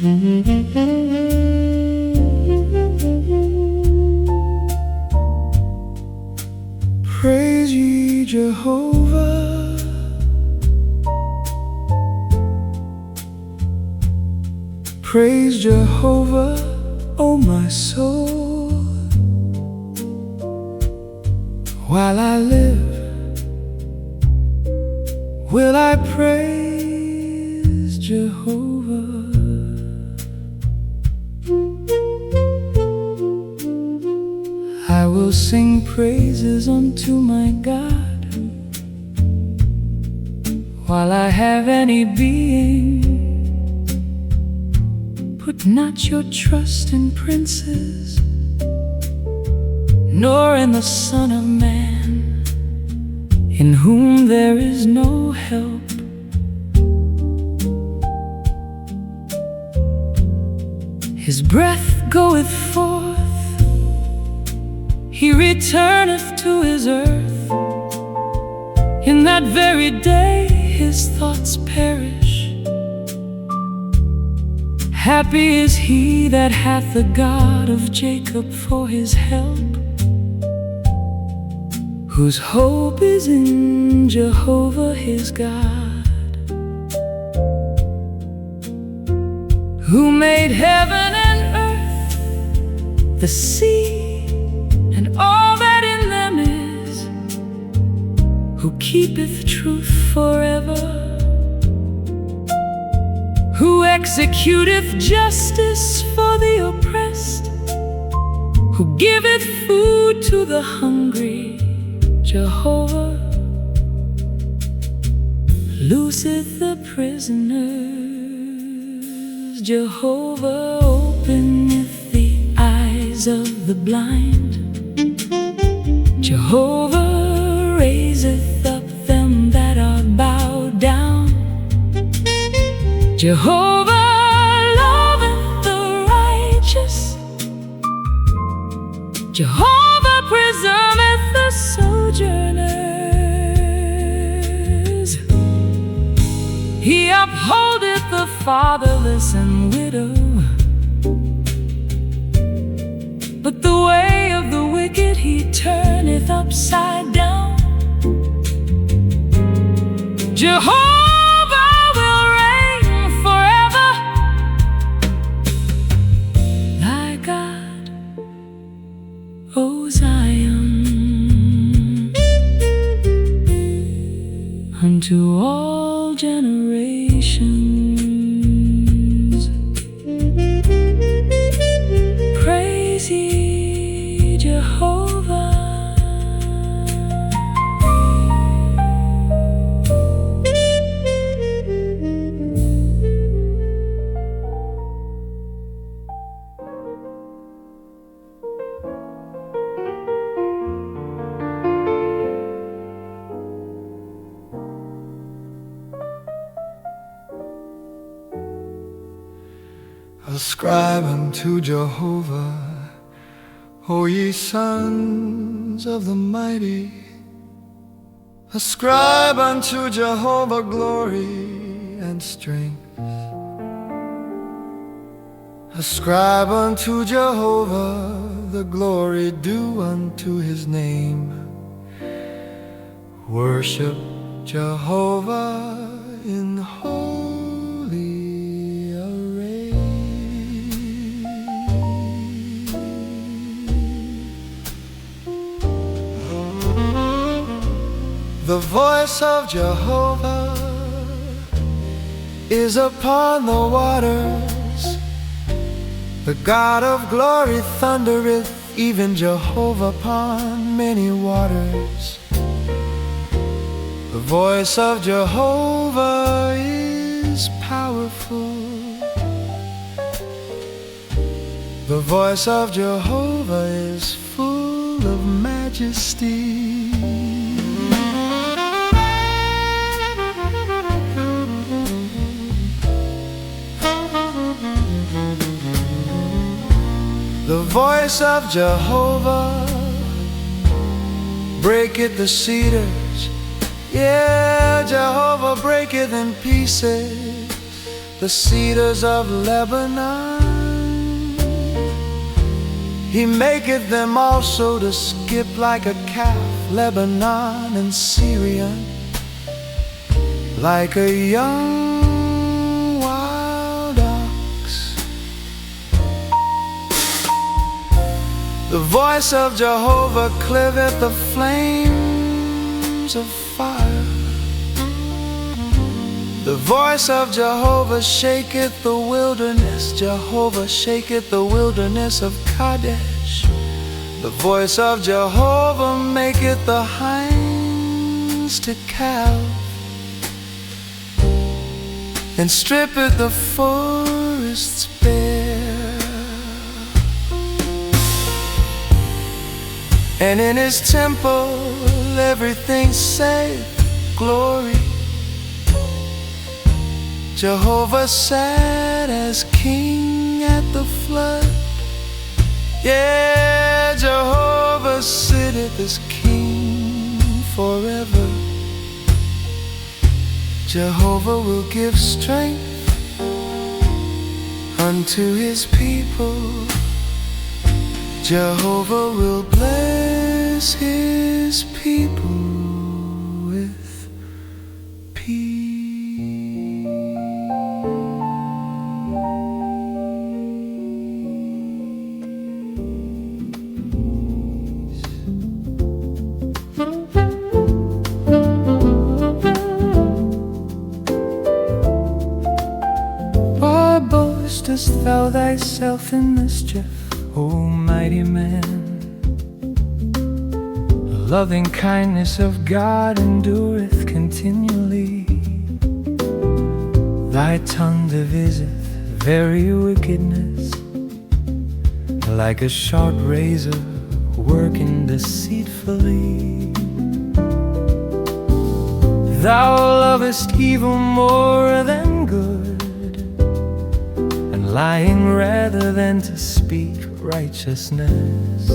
Praise ye Jehovah, praise Jehovah, O my soul. While I live, will I praise Jehovah. I will sing praises unto my God while I have any being. Put not your trust in princes, nor in the Son of Man, in whom there is no help. His breath goeth forth, he returneth to his earth. In that very day his thoughts perish. Happy is he that hath the God of Jacob for his help, whose hope is in Jehovah his God, who made heaven and earth, the sea, and all that in them is, who keepeth truth forever, who executeth justice for the oppressed, who giveth food to the hungry. Jehovah looseth the prisoners. Jehovah openeth the eyes of the blind. Jehovah raiseth up them that are bowed down. Jehovah loveth the righteous. Jehovah preserveth the sojourners. He upholdeth the fatherless and widow, but the way of the wicked he turneth upside down. Jehovah will reign forever, thy God, O Zion, unto all generations. Praise ye Jehovah. Ascribe unto Jehovah, O ye sons of the mighty. Ascribe unto Jehovah glory and strength. Ascribe unto Jehovah the glory due unto his name. Worship Jehovah in holy array. The voice of Jehovah is upon the waters. The God of glory thundereth, even Jehovah upon many waters. The voice of Jehovah is powerful. The voice of Jehovah is full of majesty. The voice of Jehovah breaketh the cedars. Yeah, Jehovah breaketh in pieces the cedars of Lebanon. He maketh them also to skip like a calf, Lebanon and Syrian, like a young wild ox. The voice of Jehovah cleaveth the flames of fire. The voice of Jehovah shaketh the wilderness. Jehovah shaketh the wilderness of Kadesh. The voice of Jehovah maketh the hinds to calve, and strippeth the forests bare. And in his temple everything saith glory. Jehovah sat as king at the flood. Yeah, Jehovah sitteth as king forever. Jehovah will give strength unto his people. Jehovah will bless his people with peace. Why boastest thou thyself in mischief, O mighty man? The loving kindness of God endureth continually. Thy tongue deviseth very wickedness, like a sharp razor working deceitfully. Thou lovest evil more than good, and lying rather than to speak righteousness.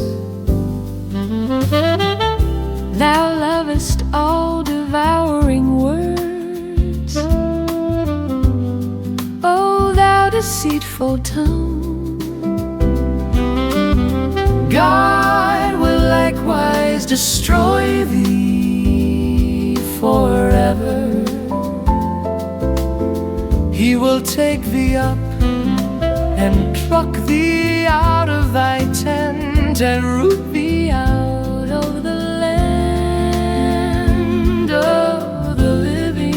Thou lovest all devouring words, O thou deceitful tongue. God will likewise destroy thee forever. He will take thee up and pluck thee out of thy tent, and root thee out of the land of the living.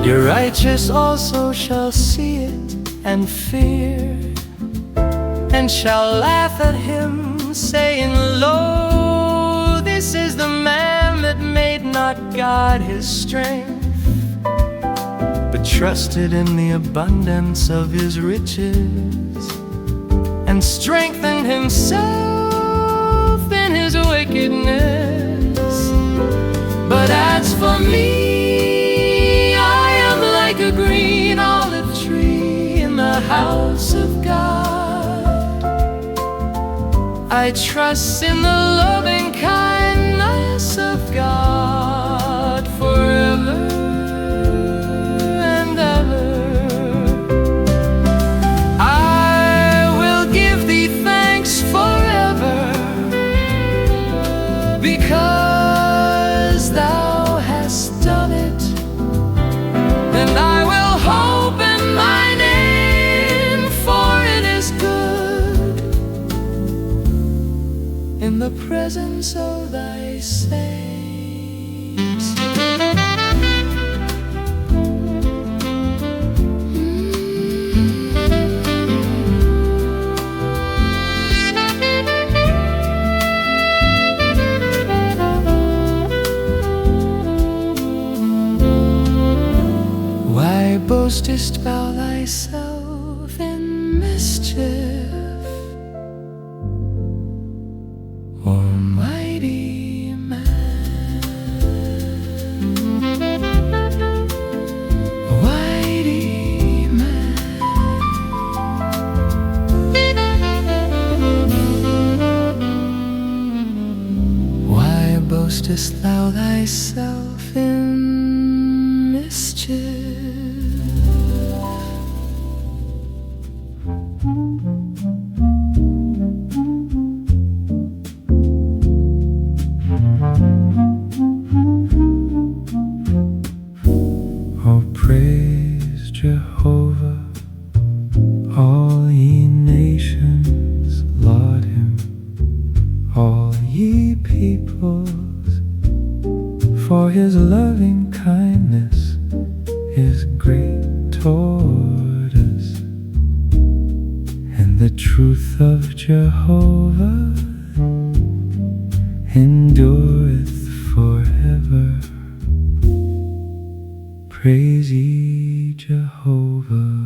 Your righteous also shall see it and fear, and shall laugh at him, saying, Lo, this is the man that made not God his strength, but trusted in the abundance of his riches, and strengthened himself in his wickedness. But as for me, I am like a green olive tree in the house of God. I trust in the loving kindness of God forever and ever. I will give thee thanks forever, because thou hast done it, and I will hope in thy name, for it is good in the presence of thy saints. Why boastest thou thyself in mischief, Almighty man? Mighty man, Jehovah, all ye nations laud him, all ye peoples, for his loving kindness is great toward us, and the truth of Jehovah endureth forever. Praise ye Jehovah.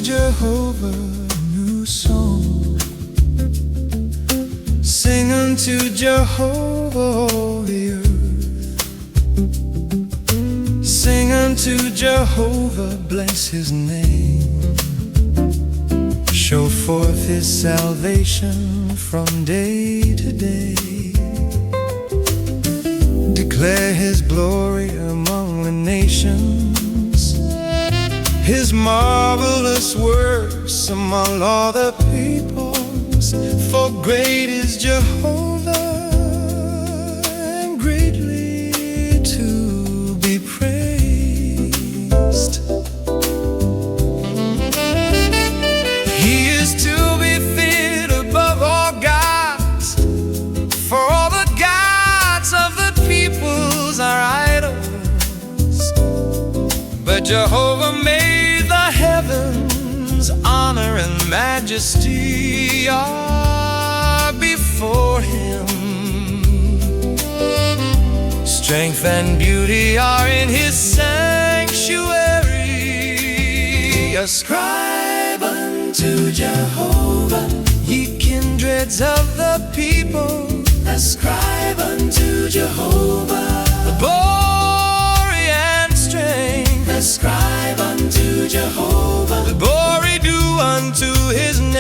Jehovah a new song. Sing unto Jehovah all the earth. Sing unto Jehovah, bless his name. Show forth his salvation from day to day. Declare his glory among the nations, his marvelous works among all the peoples. For great is Jehovah, and greatly to be praised. He is to be feared above all gods, for all the gods of the peoples are idols. But Jehovah made the heavens, honor and majesty are before him. Strength and beauty are in his sanctuary. Ascribe unto Jehovah, ye kindreds of the people. Ascribe unto Jehovah the glory and strength. Ascribe unto Jehovah the glory due unto his name.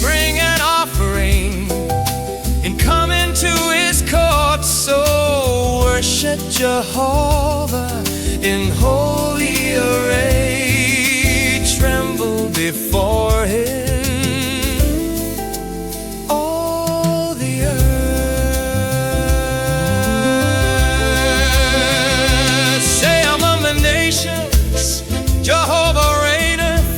Bring an offering and come into his courts. So worship Jehovah in holy array. Tremble before him, all the earth. Say among the nations, Jehovah reigneth.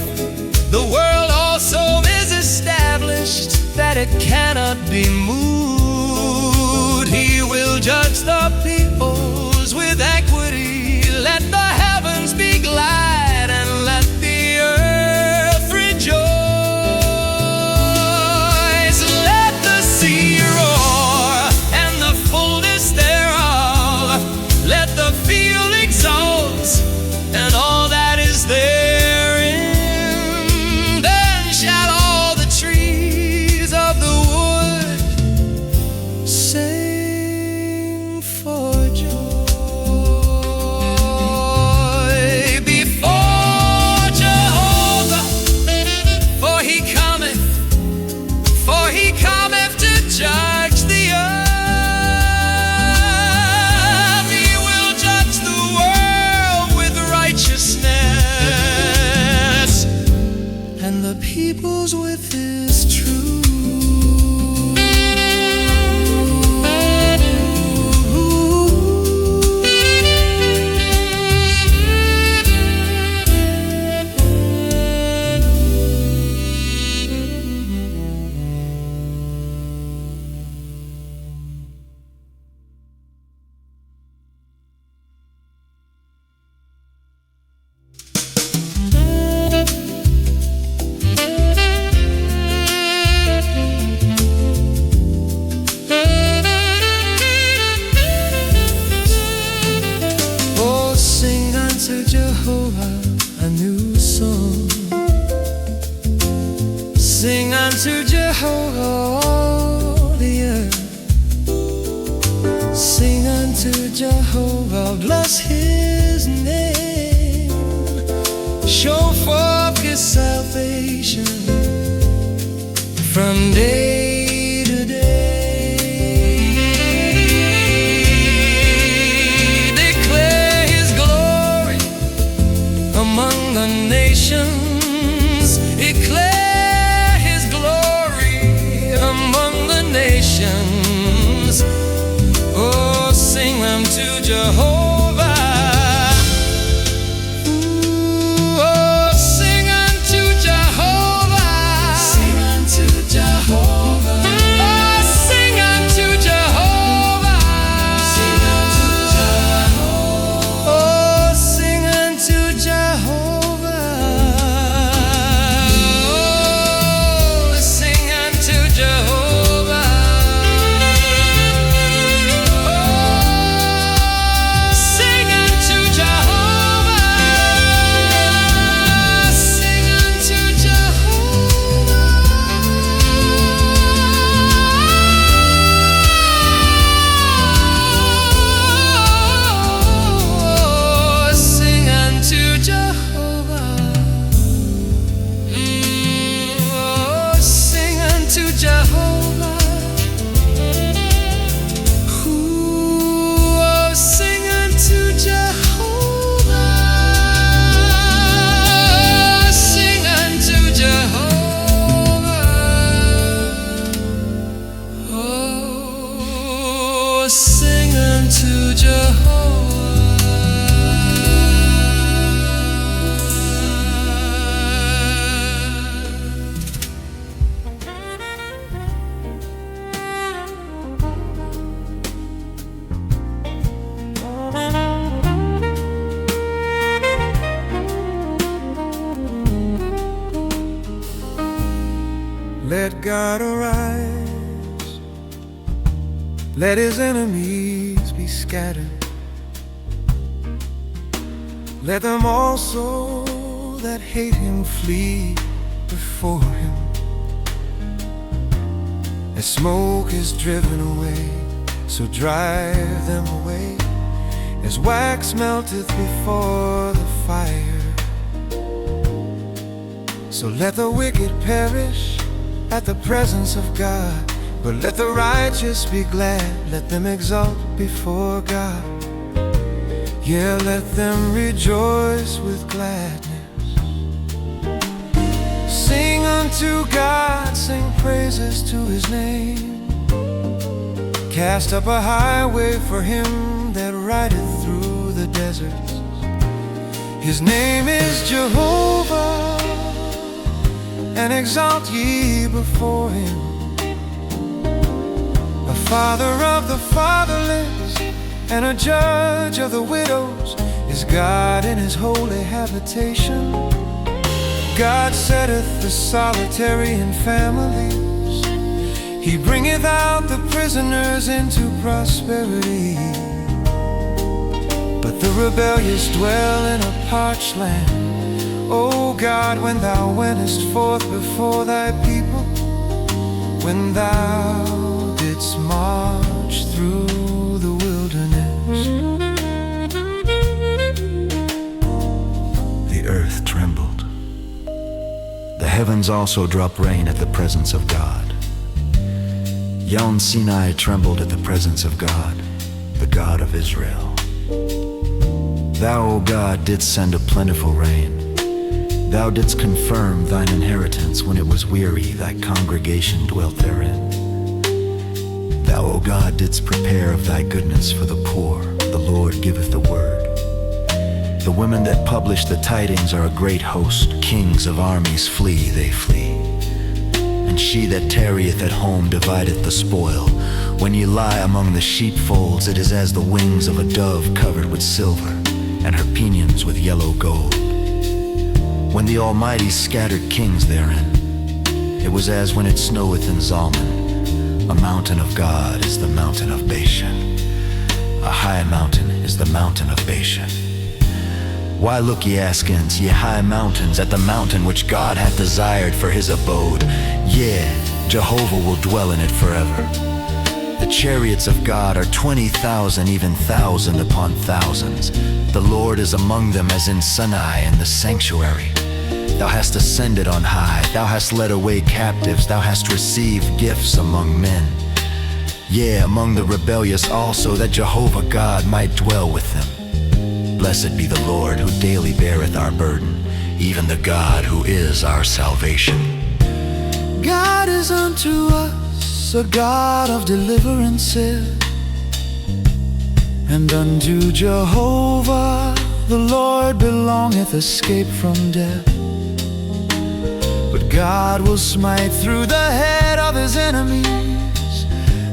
The world also is established, that it cannot be moved. He will judge the peoples with equity. Let the heavens be glad, and let the earth rejoice. Let the sea roar, and the fullness thereof. Let the field exult, and all that is therein. Then shall all the trees of the wood sing for joy before Jehovah. For he cometh to judge the earth. He will judge the world with righteousness, and the peoples with his truth. Oh, sing unto Jehovah a new song. Sing unto Jehovah all the earth. Sing unto Jehovah, bless his name. Show forth his among the nations. Declare his glory among the nations. Oh, sing them to Jehovah. Oh, sing unto Jehovah. Sing unto Jehovah. Oh, sing unto Jehovah. Sing unto Jehovah. Oh, sing unto Jehovah. Oh, sing unto Jehovah. Sing unto Let God arise, let his enemies be scattered. Let them also that hate him flee before him. As smoke is driven away, so drive them away, as wax melteth before the fire. So let the wicked perish at the presence of God, but let the righteous be glad, let them exult before God. Yeah, let them rejoice with gladness. Sing unto God, sing praises to his name. Cast up a highway for him that rideth through the deserts. His name is Jehovah, and exalt ye before him. A father of the fatherless, and a judge of the widows, is God in his holy habitation. God setteth the solitary in families. He bringeth out the prisoners into prosperity. But the rebellious dwell in a parched land. O God, when thou wentest forth before thy people, when thou didst march through the wilderness, the earth trembled. The heavens also drop rain at the presence of God. Yon Sinai trembled at the presence of God, the God of Israel. Thou, O God, didst send a plentiful rain. Thou didst confirm thine inheritance when it was weary, thy congregation dwelt therein. Thou, O God, didst prepare of thy goodness for the poor, the Lord giveth the word. The women that publish the tidings are a great host, kings of armies flee, they flee. And she that tarrieth at home divideth the spoil. When ye lie among the sheepfolds, it is as the wings of a dove covered with silver, and her pinions with yellow gold. When the Almighty scattered kings therein, it was as when it snoweth in Zalman. A mountain of God is the mountain of Bashan. A high mountain is the mountain of Bashan. Why look ye askance, ye high mountains, at the mountain which God hath desired for his abode? Yea, Jehovah will dwell in it forever. The chariots of God are 20,000, even 1,000 upon thousands. The Lord is among them as in Sinai in the sanctuary. Thou hast ascended on high, thou hast led away captives, thou hast received gifts among men. Yea, among the rebellious also, that Jehovah God might dwell with them. Blessed be the Lord, who daily beareth our burden, even the God who is our salvation. God is unto us a God of deliverances, and unto Jehovah the Lord belongeth escape from death. But God will smite through the head of his enemies,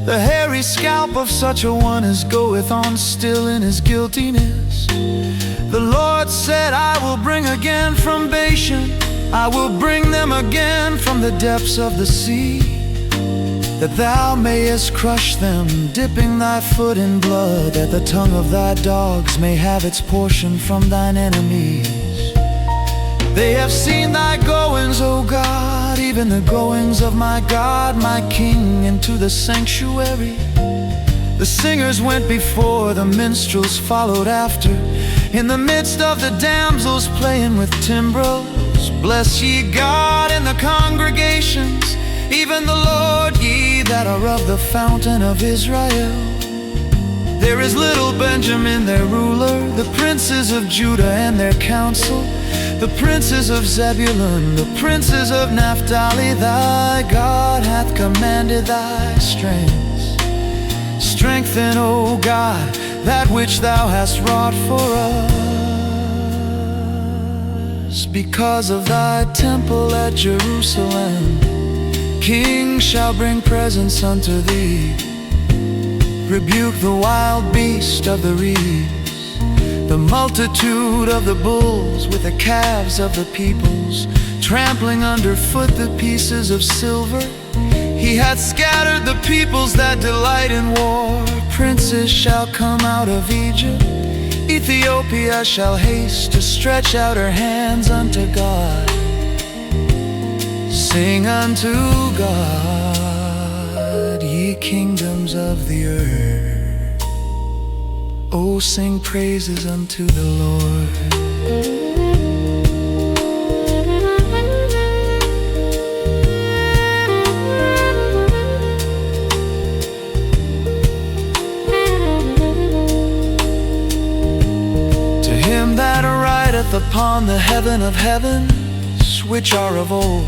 the hairy scalp of such a one as goeth on still in his guiltiness. The Lord said, I will bring again from Bashan, I will bring them again from the depths of the sea, that thou mayest crush them, dipping thy foot in blood, that the tongue of thy dogs may have its portion from thine enemies. They have seen thy goings, O God, even the goings of my God, my King, into the sanctuary. The singers went before, the minstrels followed after, in the midst of the damsels playing with timbrels. Bless ye God in the congregations, even the Lord, ye that are of the fountain of Israel. There is little Benjamin their ruler, the princes of Judah and their council, the princes of Zebulun, the princes of Naphtali. Thy God hath commanded thy strength. Strengthen, O God, that which thou hast wrought for us. Because of thy temple at Jerusalem, kings shall bring presents unto thee. Rebuke the wild beast of the reeds, the multitude of the bulls with the calves of the peoples, trampling underfoot the pieces of silver. He hath scattered the peoples that delight in war. Princes shall come out of Egypt, Ethiopia shall haste to stretch out her hands unto God. Sing unto God, ye kingdoms of the earth. Oh, sing praises unto the Lord. To him that rideth upon the heaven of heavens, which are of old,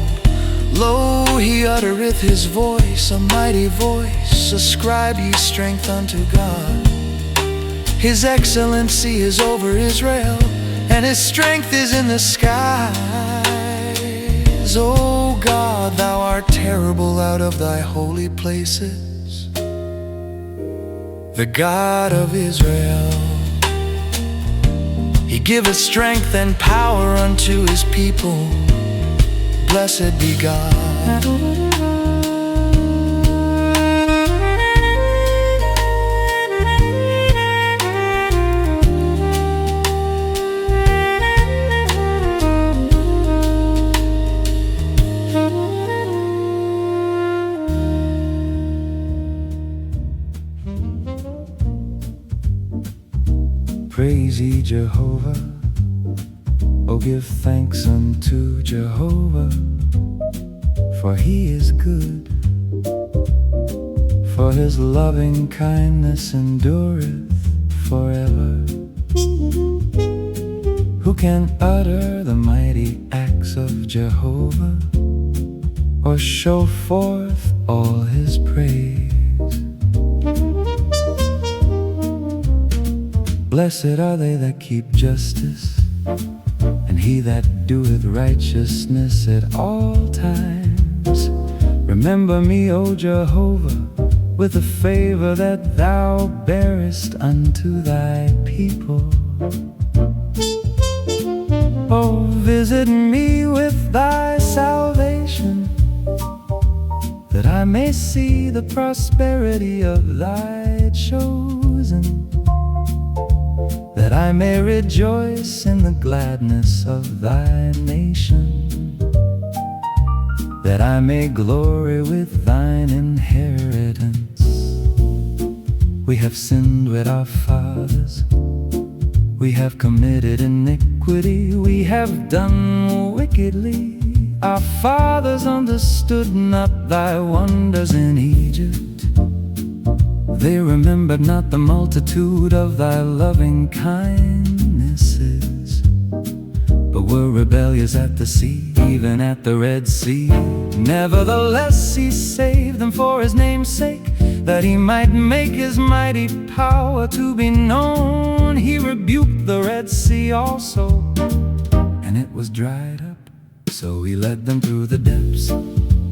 lo, he uttereth his voice, a mighty voice. Ascribe ye strength unto God. His excellency is over Israel, and his strength is in the skies. O God, thou art terrible out of thy holy places, the God of Israel. He giveth strength and power unto his people. Blessed be God. Praise ye Jehovah. Oh, give thanks unto Jehovah, for he is good, for his loving kindness endureth forever. Who can utter the mighty acts of Jehovah, or show forth all his praise? Blessed are they that keep justice, and he that doeth righteousness at all times. Remember me, O Jehovah, with the favor that thou bearest unto thy people. Oh, visit me with thy salvation, that I may see the prosperity of thy chosen, that I may rejoice in the gladness of thy nation, that I may glory with thine inheritance. We have sinned with our fathers, we have committed iniquity, we have done wickedly. Our fathers understood not thy wonders in Egypt. They remembered not the multitude of thy loving kindness, but were rebellious at the sea, even at the Red Sea. Nevertheless he saved them for his name's sake, that he might make his mighty power to be known. He rebuked the Red Sea also, and it was dried up. So he led them through the depths,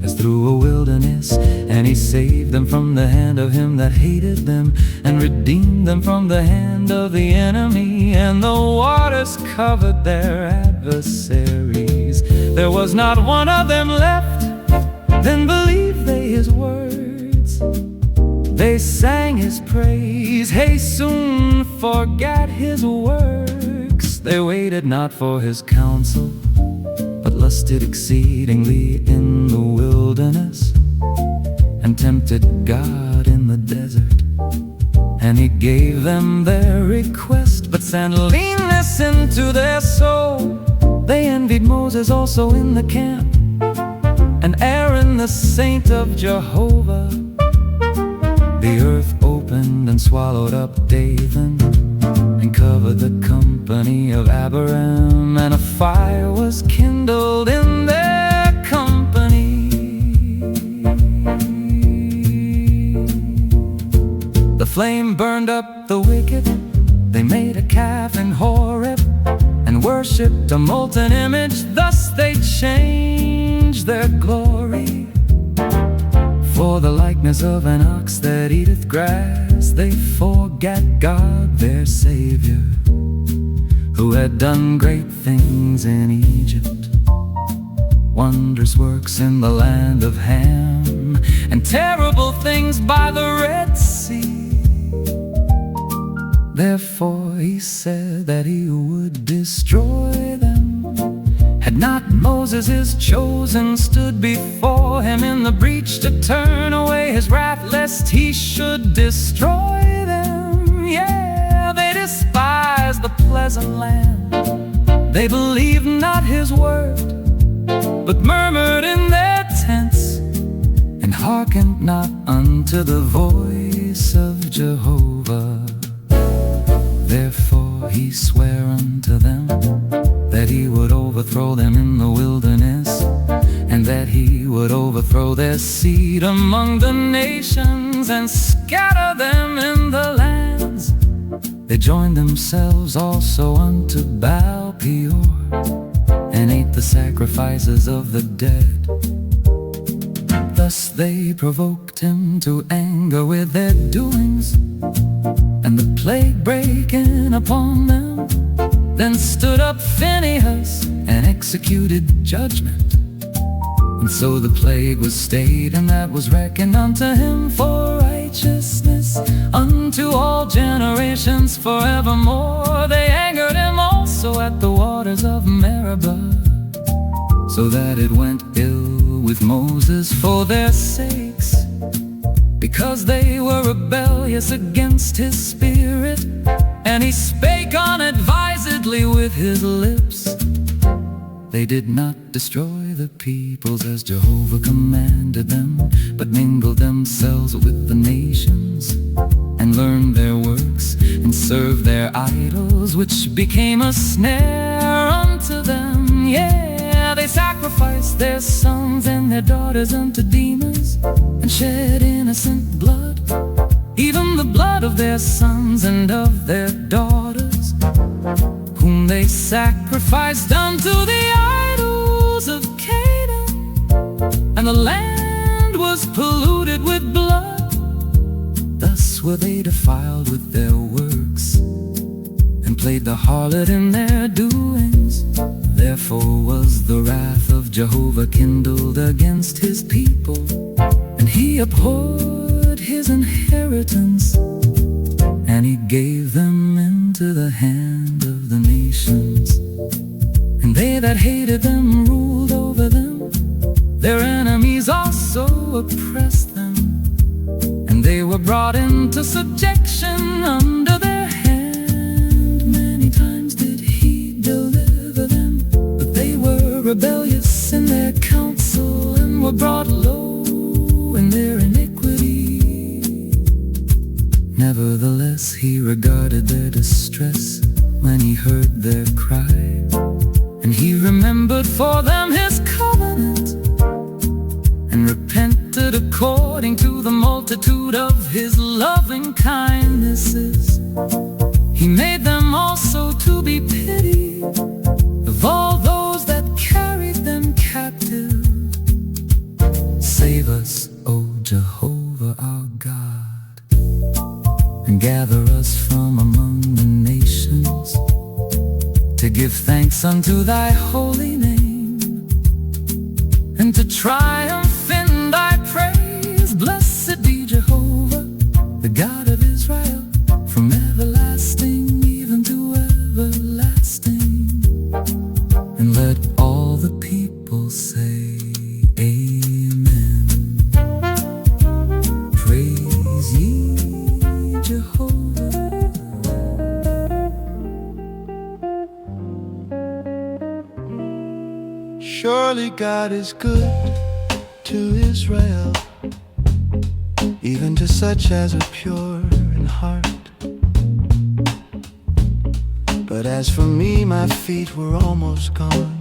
as through a wilderness, and he saved them from the hand of him that hated them, and redeemed them from the hand of the enemy. And the waters covered their adversaries. There was not one of them left. Then believed they his words. They sang his praise. They soon forgot his works. They waited not for his counsel, but lusted exceedingly in the wilderness, and tempted God in the desert. And he gave them their request, but sent leanness into their soul. They envied Moses also in the camp, and Aaron the saint of Jehovah. The earth opened and swallowed up Dathan, and covered the company of Abiram, and a fire was kindled in their company. The flame burned up the wicked. They made a calf in Horeb, and worshipped a molten image. Thus they changed their glory for the likeness of an ox that eateth grass. They forgat God their Savior, who had done great things in Egypt, wondrous works in the land of Ham, and terrible things by the Red Sea. Therefore he said that he would destroy them, had not Moses his chosen stood before him in the breach to turn away his wrath, lest he should destroy them. Yeah, they despised the pleasant land. They believed not his word, but murmured in their tents, and hearkened not unto the voice of Jehovah. Therefore he sware unto them that he would overthrow them in the wilderness, and that he would overthrow their seed among the nations, and scatter them in the lands. They joined themselves also unto Baal Peor, and ate the sacrifices of the dead. Thus they provoked him to anger with their doings, and the plague brake in upon them. Then stood up Phinehas, and executed judgment. And so the plague was stayed, and that was reckoned unto him for righteousness unto all generations forevermore. They angered him also at the waters of Meribah, so that it went ill with Moses for their sakes, because they were rebellious against his spirit. And he spake unadvisedly with his lips. They did not destroy the peoples as Jehovah commanded them, but mingled themselves with the nations, and learned their works, and served their idols, which became a snare unto them. Yeah, they sacrificed their sons and their daughters unto demons, and shed innocent blood, even the blood of their sons and of their daughters, whom they sacrificed unto the idols of Canaan. And the land was polluted with blood. Thus were they defiled with their works, and played the harlot in their doings. Therefore was the wrath of Jehovah kindled against his people, and he abhorred his inheritance, and he gave them into the hand of the nations. And they that hated them ruled over them. Their enemies also oppressed them, and they were brought into subjection under their hand. Many times did he deliver them, but they were rebellious in their counsel, and were brought low in their iniquity. Nevertheless he regarded their distress when he heard their cry, and he remembered for them his covenant, and repented according to the multitude of his loving kindnesses. He made them also to be pitied of all those that carried them captive. Save us, O Jehovah our God, and gather us from among the nations, to give thanks unto thy holy name, and to triumph in thy praise. Blessed be Jehovah, the God of Israel, from everlasting even to everlasting. And let all the people say, Amen. Praise ye Jehovah. Surely God is good to Israel, even to such as are pure in heart. But as for me, my feet were almost gone.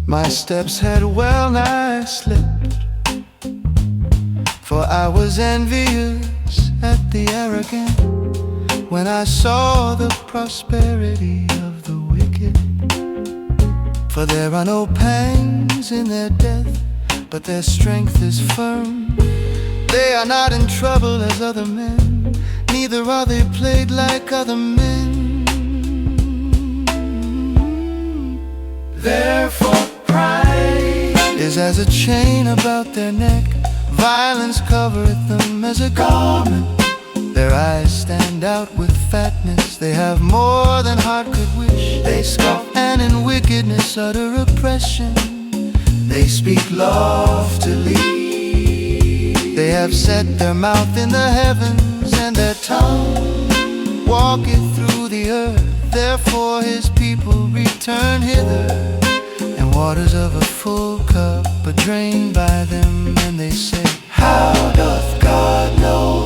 My steps had well nigh slipped, for I was envious at the arrogant when I saw the prosperity of the wicked. For there are no pangs in their death, but their strength is firm. They are not in trouble as other men, neither are they plagued like other men. Therefore pride is as a chain about their neck, violence covereth them as a garment. Their eyes stand out with fatness, they have more than heart could wish. They scoff and in wickedness utter oppression, they speak loftily. They have set their mouth in the heavens, and their tongue walketh through the earth. Therefore his people return hither, and waters of a full cup are drained by them. And they say, how doth God know?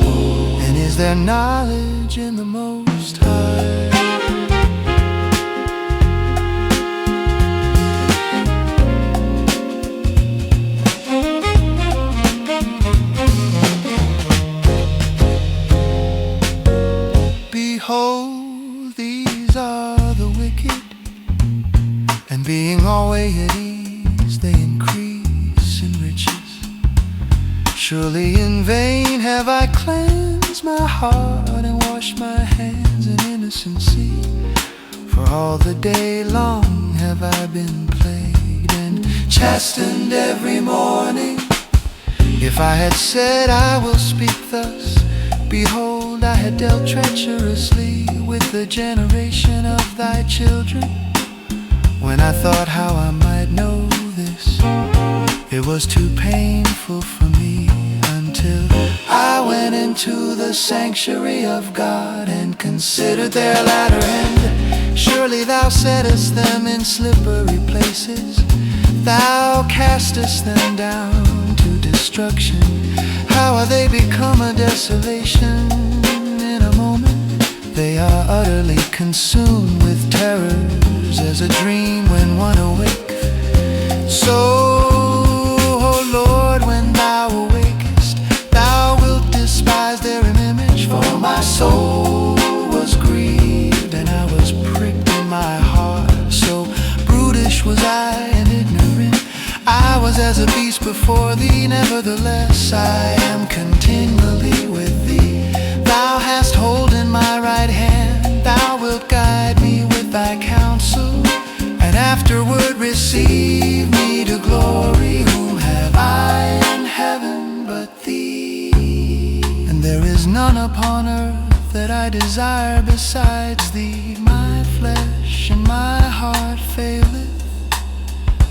And is there knowledge in the Most High? Behold, these are the wicked, and being always at ease, they increase in riches. Surely in vain have I cleansed my heart and washed my hands in innocency, for all the day long have I been plagued and chastened every morning. If I had said I will speak thus, behold, I had dealt treacherously with the generation of thy children. When I thought how I might know this, it was too painful for me, until I went into the sanctuary of God and considered their latter end. Surely thou settest them in slippery places, thou castest them down to destruction. How are they become a desolation in a moment? They are utterly consumed with terrors, as a dream when one awakes. So, O Lord, when thou awakest, thou wilt despise their image. For my soul was grieved, and I was pricked in my heart. So brutish was I and ignorant, I was as a beast before thee. Nevertheless I am continually with thee. Thou hast holden my right hand, thou wilt guide me with thy counsel, and afterward receive me to glory. Whom have I in heaven but thee? And there is none upon earth that I desire besides thee. My flesh and my heart faileth,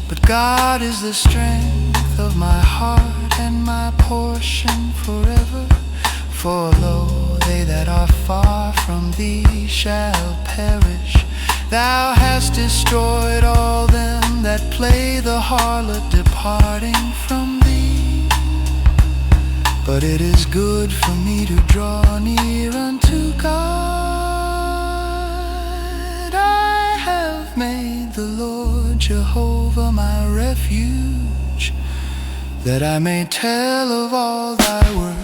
but God is the strength of my heart and my portion forever. For lo, they that are far from thee shall perish. Thou hast destroyed all them that play the harlot, departing from thee. But it is good for me to draw near unto God. I have made the Lord Jehovah my refuge, that I may tell of all thy works.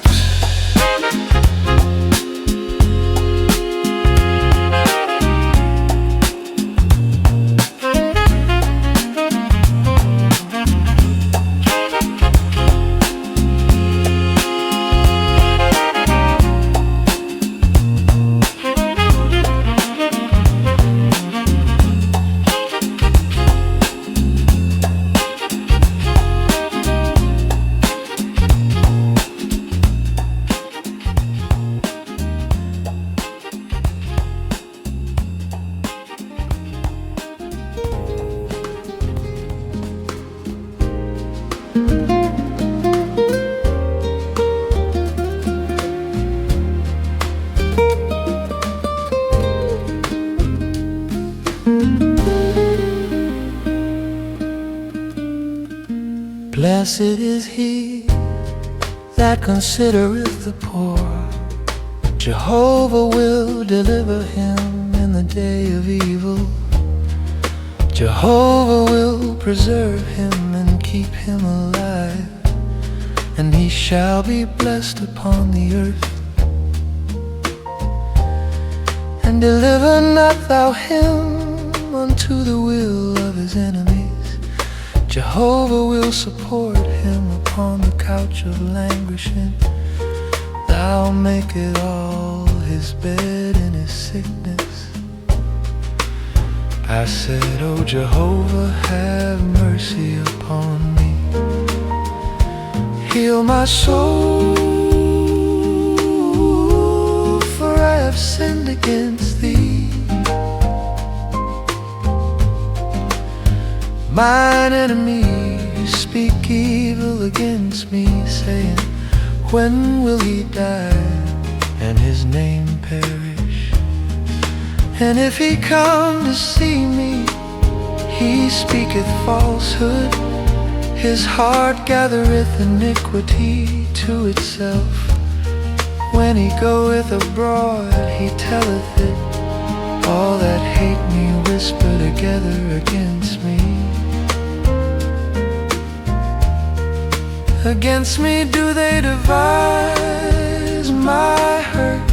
Blessed is he that considereth the poor. Jehovah will deliver him in the day of evil. Jehovah will preserve him and keep him alive, and he shall be blessed upon the earth. And deliver not thou him unto the will of his enemies. Jehovah will support him upon the couch of languishing. Thou makest all his bed in his sickness. I said, O Jehovah, have mercy upon me. Heal my soul, for I have sinned against thee. Mine enemies speak evil against me, saying, when will he die, and his name perish? And if he come to see me, he speaketh falsehood. His heart gathereth iniquity to itself. When he goeth abroad, he telleth it. All that hate me whisper together against me. Against me do they devise my hurt.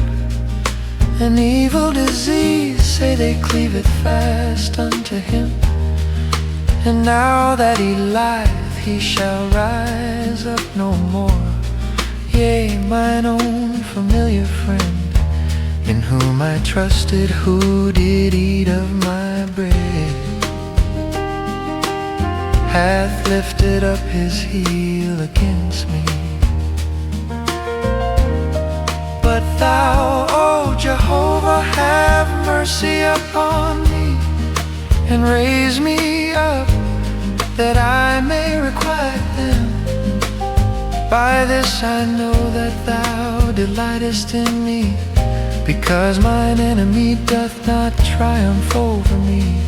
An evil disease say they cleave it fast unto him. And now that he lieth, he shall rise up no more. Yea, mine own familiar friend, in whom I trusted, who did eat of my bread, hath lifted up his heel against me. But thou, O Jehovah, have mercy upon me, and raise me up, that I may requite them. By this I know that thou delightest in me, because mine enemy doth not triumph over me.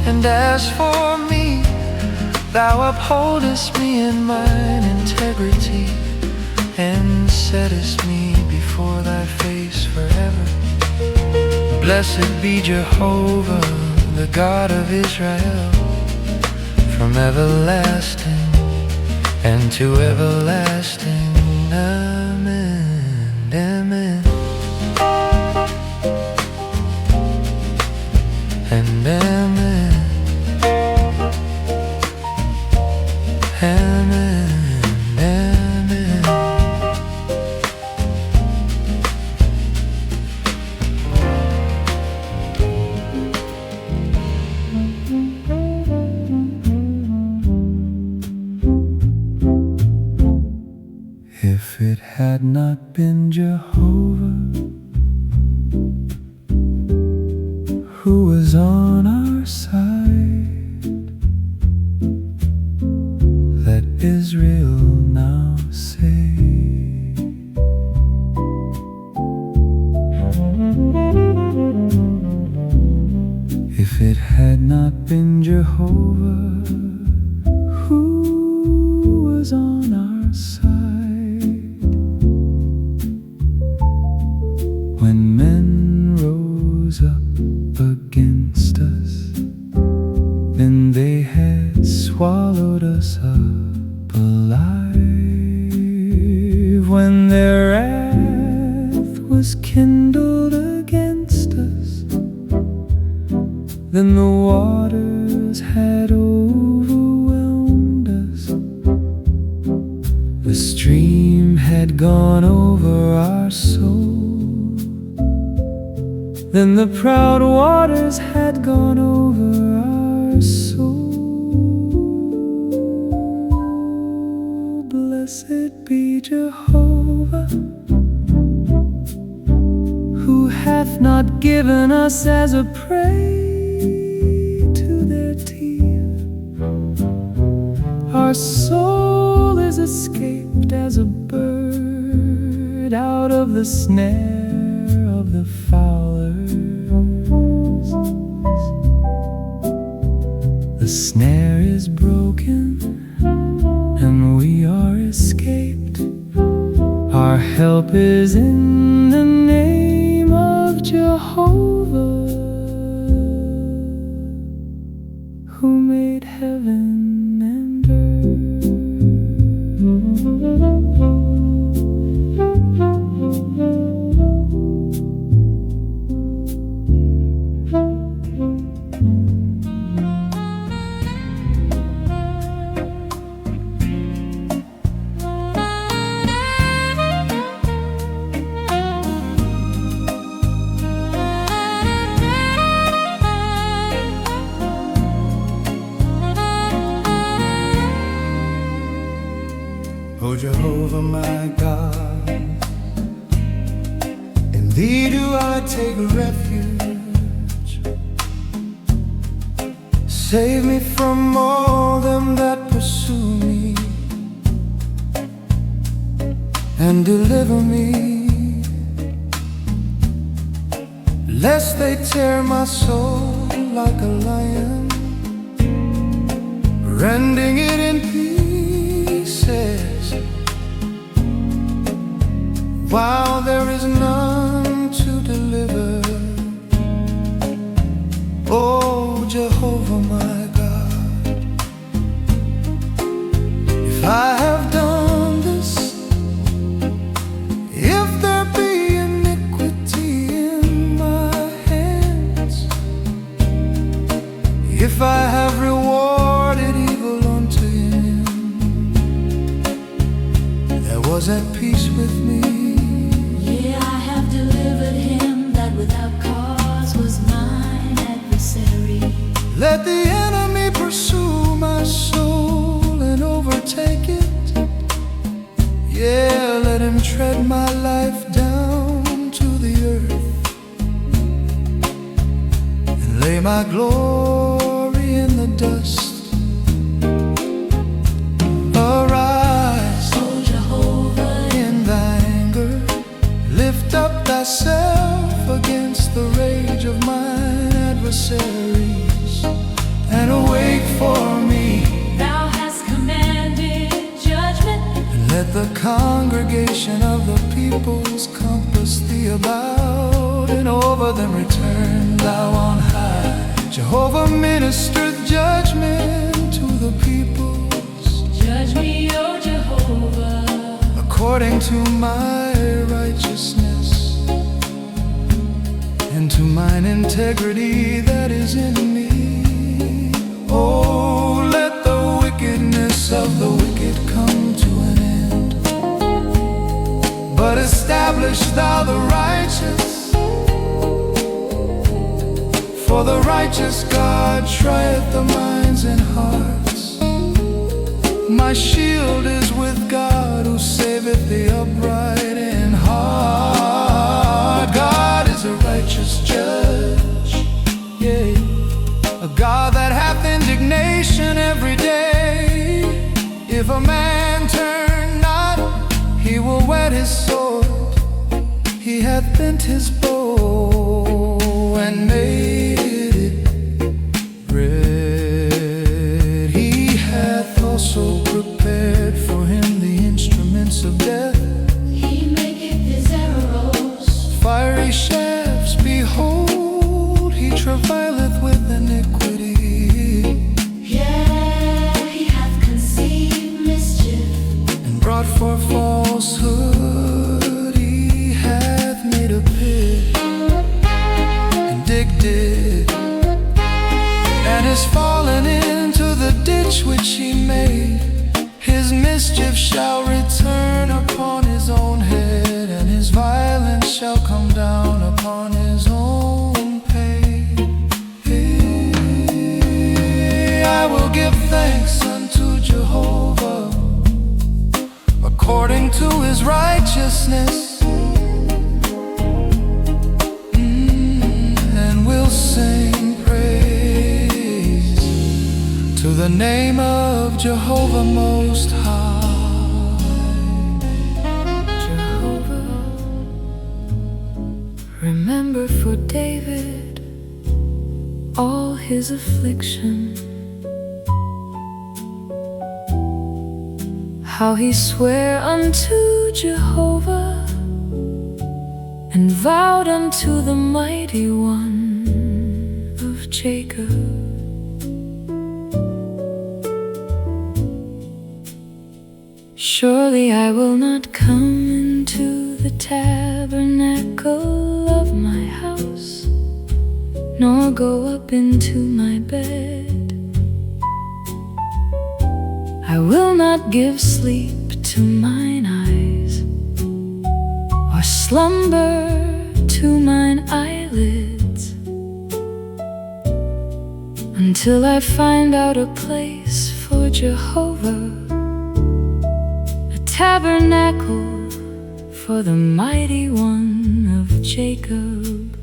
And as for me, thou upholdest me in mine integrity, and settest me before thy face forever. Blessed be Jehovah, the God of Israel, from everlasting and to everlasting. Amen, amen, and amen, amen, amen. If it had not been Jehovah, who was on our side, let Israel now say. If it had not been Jehovah, who was on our side, when men rose up against against us, then they had swallowed us up alive. When their wrath was kindled against us, then the waters had overwhelmed us. The stream had gone over our soul, then the proud waters had gone over our soul. Blessed be Jehovah, who hath not given us as a prey to their teeth. Our soul is escaped as a bird out of the snare of the fowlers. The snare is broken and we are escaped. Our help is in the name of Jehovah, who made heaven and O Jehovah my God, in Thee do I take refuge. Save me from all them that pursue me, and deliver me, lest they tear my soul like a lion, rending it in pieces, while there is none to deliver. Oh Jehovah my God, if I have done this, if there be iniquity in my hands, if I have rewarded evil unto him that was at peace with me, yeah, I have delivered him that without cause was mine adversary. let the enemy pursue my soul and overtake it. Yeah, let him tread my life down to the earth and lay my glory in the dust. Arise, O Jehovah, in thy anger, lift up thyself against the rage of mine adversaries, and awake for me. thou hast commanded judgment. And let the congregation of the peoples compass thee about, and over them return thou on high. Jehovah ministereth judgment to the peoples, Judge me, O Jehovah, according to my righteousness and to mine integrity that is in me. Oh, let the wickedness of the wicked come to an end, but establish thou the righteous, for the righteous God trieth the minds and hearts. My shield is with God, who saveth the upright in heart. God is a righteous judge, yeah, a God that hath indignation every day. If a man turn not, he will whet his sword. He hath bent his bow and made it red. He hath also prepared for him the instruments of death. he maketh his arrows Fiery shafts, behold, he travaileth with is fallen into the ditch which he made. His mischief shall return upon his own head, and his violence shall come down upon his own pay. I will give thanks unto Jehovah according to his righteousness, and will sing praise to the name of Jehovah Most High. Jehovah, remember for David all his affliction, how he sware unto Jehovah and vowed unto the mighty one of Jacob. Surely I will not come into the tabernacle of my house, nor go up into my bed. I will not give sleep to mine eyes, or slumber to mine eyelids, until I find out a place for Jehovah, a tabernacle for the mighty one of Jacob.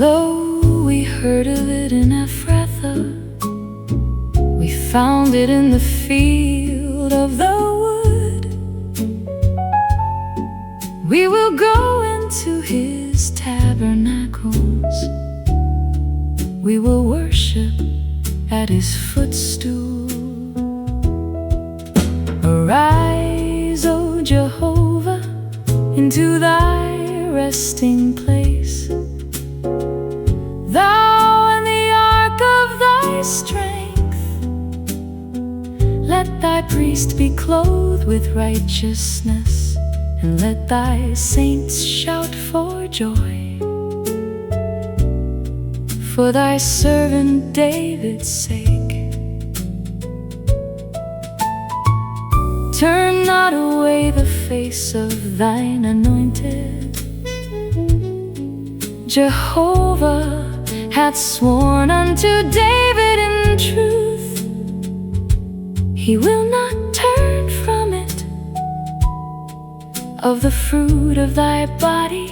Lo, we heard of it in Ephrathah, we found it in the field of the wood. We will go into his tabernacles, we will worship at his footstool. Arise, O Jehovah, into thy resting place, thou and the ark of thy strength. Let thy priest be clothed with righteousness, and let thy saints shout for joy. For thy servant David's sake, turn not away the face of thine anointed. Jehovah hath sworn unto David in truth, he will not turn from it. Of the fruit of thy body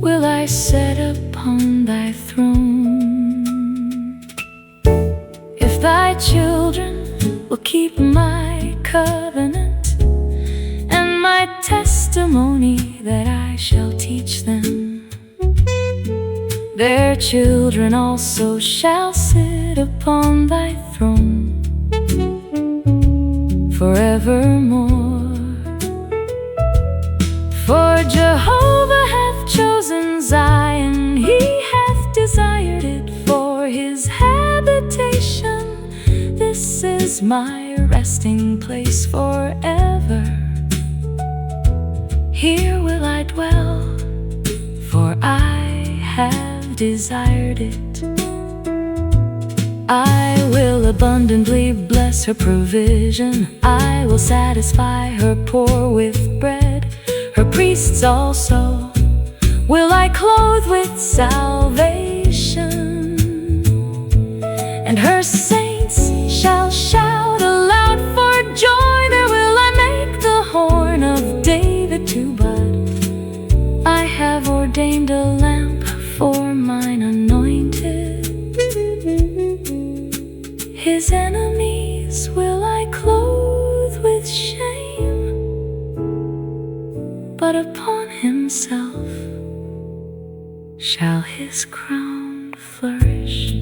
will I set upon thy throne. If thy children will keep my covenant and my testimony that I shall teach them, their children also shall sit upon thy throne forevermore. For Jehovah hath chosen Zion, he hath desired it for his habitation. This is my resting place forever. Here will I dwell, for I have desired it. I will abundantly bless her provision, I will satisfy her poor with bread. Her priests also will I clothe with salvation, and her saints shall shout aloud for joy. There will I make the horn of David to bud. I have ordained a lamp for mine anointed. His enemies will I clothe with shame, but upon himself shall his crown flourish.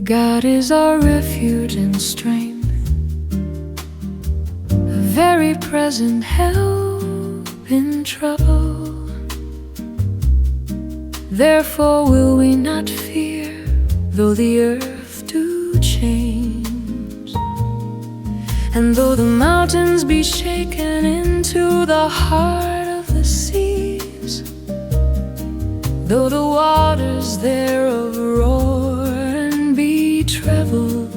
God is our refuge and strength, a very present help in trouble. Therefore will we not fear, though the earth do change, and though the mountains be shaken into the heart of the seas, though the waters thereof roar and be troubled,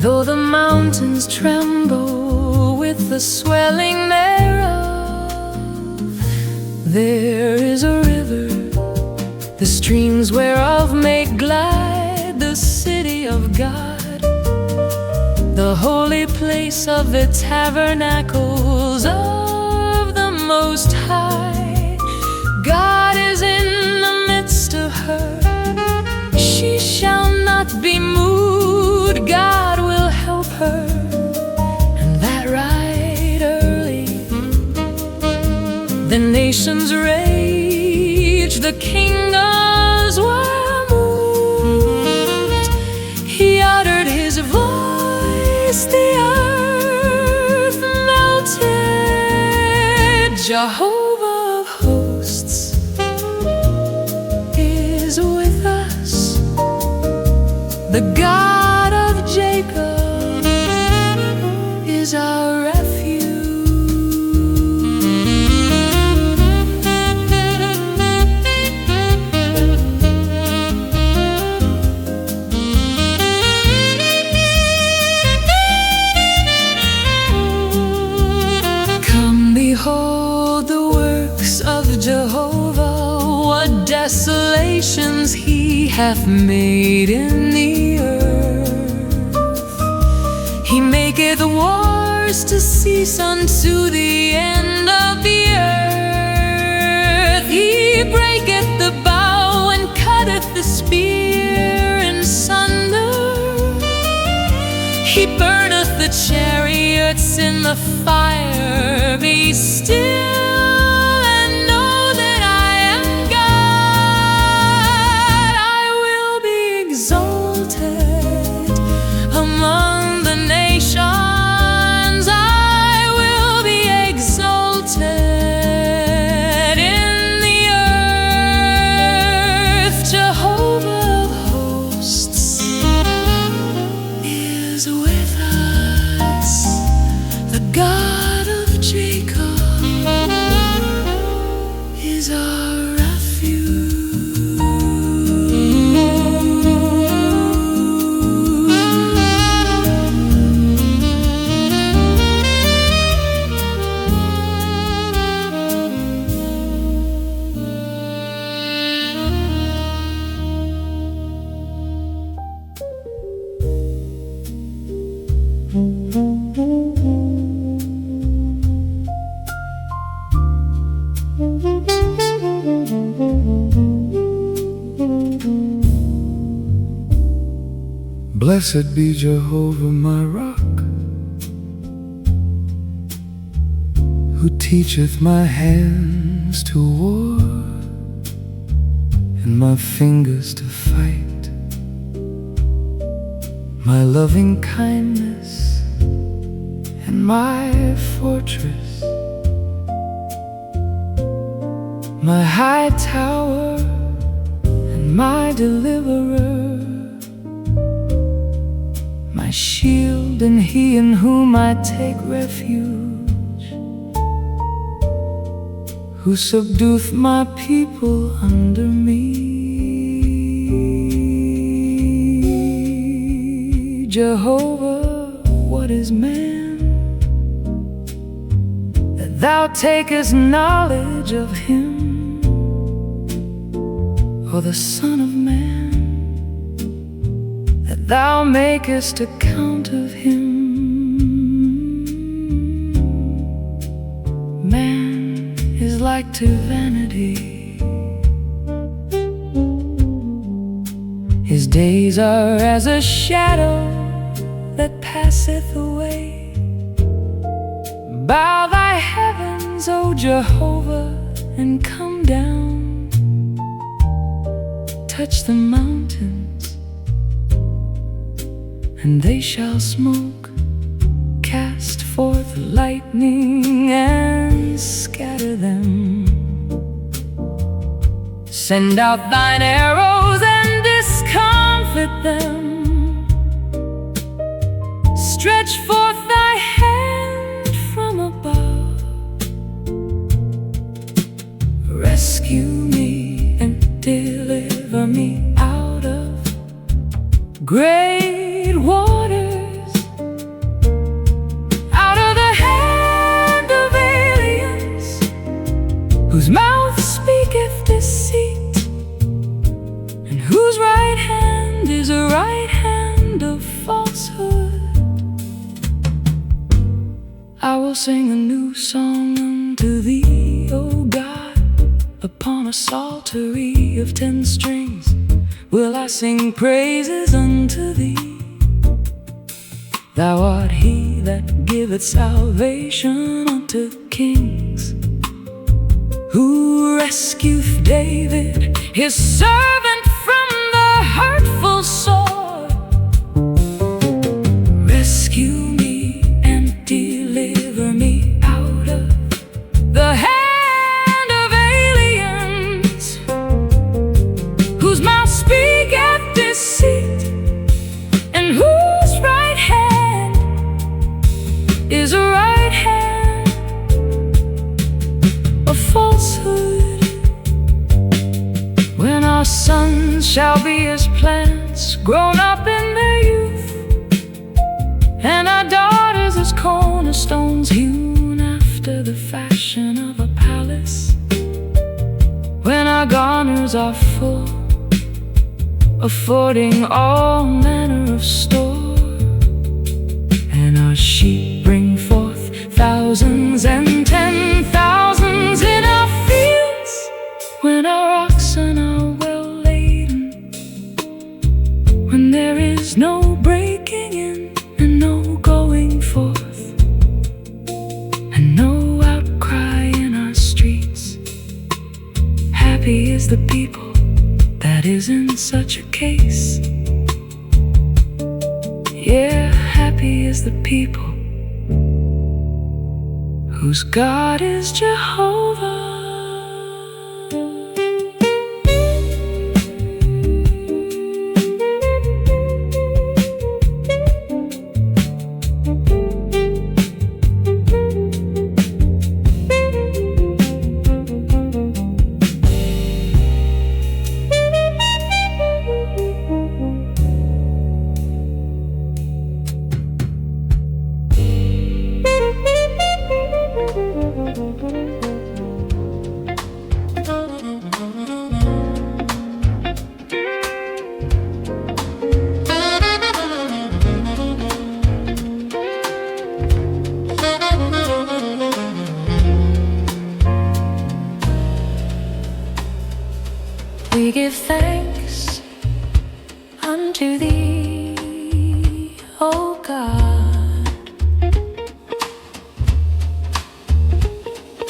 though the mountains tremble with the swelling thereof, there is a river, the streams whereof make glad the city of God, the holy place of the tabernacles of the Most High. God is in the midst of her, she shall not be moved. God will help her, and that right early. The nations raged, the kingdoms were moved. He uttered his voice, the earth melted. Jehovah of hosts is with us, the God of Jacob is our refuge. Come, behold the works of Jehovah, what desolations he hath made in the earth. He maketh wars to cease unto the end of the earth. He breaketh the bow and cutteth the spear in sunder. He burneth the chariots in the fire. Be still and know that I am God. I will be exalted among the nations. I will be exalted in the earth. Jehovah of hosts is with us, the God of Jacob is our refuge. Blessed be Jehovah my rock, who teacheth my hands to war and my fingers to fight. My loving kindness and my fortress, my high tower and my deliverer, my shield and he in whom I take refuge, who subdueth my people under me. Jehovah, what is man, that thou takest knowledge of him, or the Son of Man, that thou makest account of him? Man is like to vanity, his days are as a shadow that passeth away. Bow thy heavens, O Jehovah, and come down. Touch the mountains and they shall smoke. Cast forth lightning and scatter them. Send out thine arrows and discomfit them. Stretch forth thy hand from above. Rescue me and deliver me out of great waters, out of the hand of aliens, whose mouth speaketh deceit, and whose right hand is a right hand of falsehood. I will sing a new song unto thee, O God, upon a psaltery of 10 strings will I sing praises unto thee. Thou art he that giveth salvation unto kings, who rescueth David his servant from the hurtful sword. Rescue me and deliver me out of the hand of aliens, whose mouth speaketh deceit, and whose right hand is a right hand of falsehood. When our sons shall be as plants grown up in their youth, and our daughters as cornerstones hewn after the fashion of a palace, when our garners are full, affording all manner of store, and our sheep bring forth thousands and 10,000s in our fields, when our oxen are well laden, when there is no breaking in and no going forth, and no outcry in our streets. Happy is the people that is in such a case. Yeah, happy is the people whose God is Jehovah. We give thanks unto thee, O God.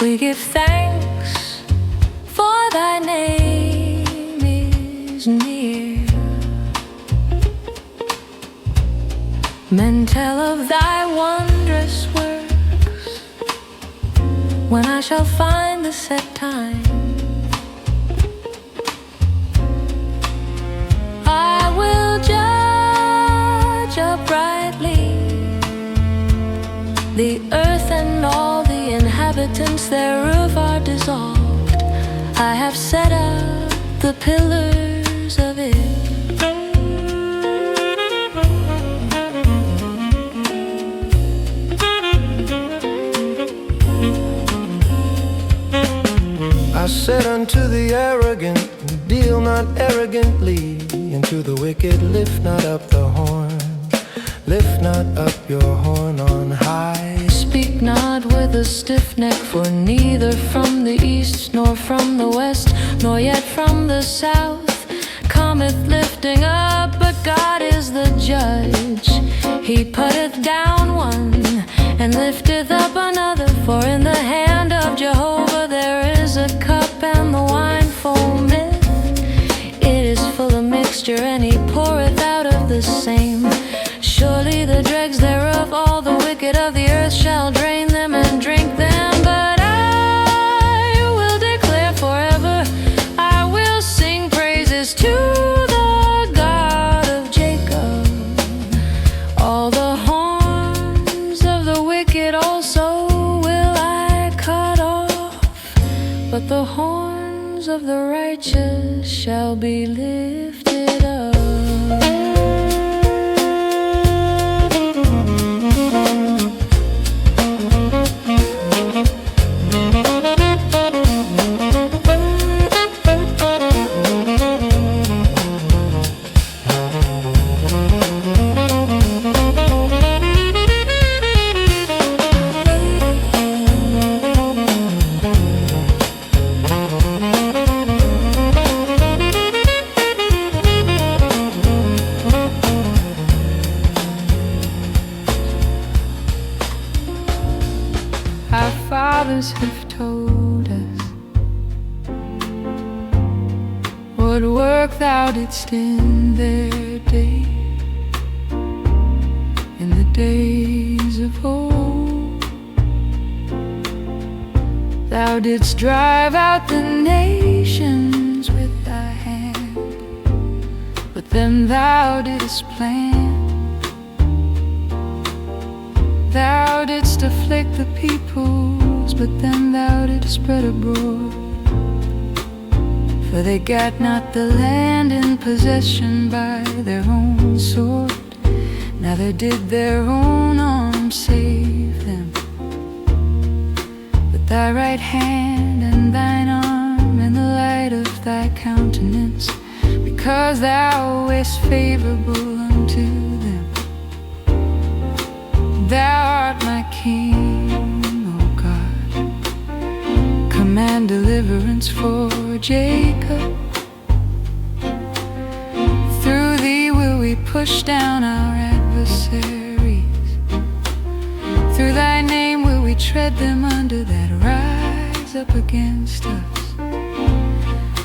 We give thanks, for thy name is near. Men tell of thy wondrous works, when I shall find the set time, I will judge uprightly the earth and all the inhabitants thereof are dissolved. I have set up the pillars of it. I said unto the arrogant, deal not arrogantly, and to the wicked lift not up the horn. Lift not up your horn on high. Speak not with a stiff neck, for neither from the east, nor from the west, nor yet from the south cometh lifting up, but God is the judge. He putteth down one, and lifteth up another, for in the hand of Jehovah there is a cup, and the wine foameth. It is full of mixture, and he poureth out of the same. Sure the dregs thereof. All the wicked of the earth shall drain them and drink them. But I will declare forever, I will sing praises to the God of Jacob. All the horns of the wicked also will I cut off, but the horns of the righteous shall be lifted up. Our fathers have told us what work thou didst in their day, in the days of old. Thou didst drive out the nations with thy hand, but them thou didst plant. Thou didst afflict the peoples, but them thou didst spread abroad. For they got not the land in possession by their own sword, neither did their own arm save them. But thy right hand and thine arm and the light of thy countenance, because thou wast favorable unto them. Thou art my King, O God. Command deliverance for Jacob. Through thee will we push down our adversaries. Through thy name will we tread them under that rise up against us.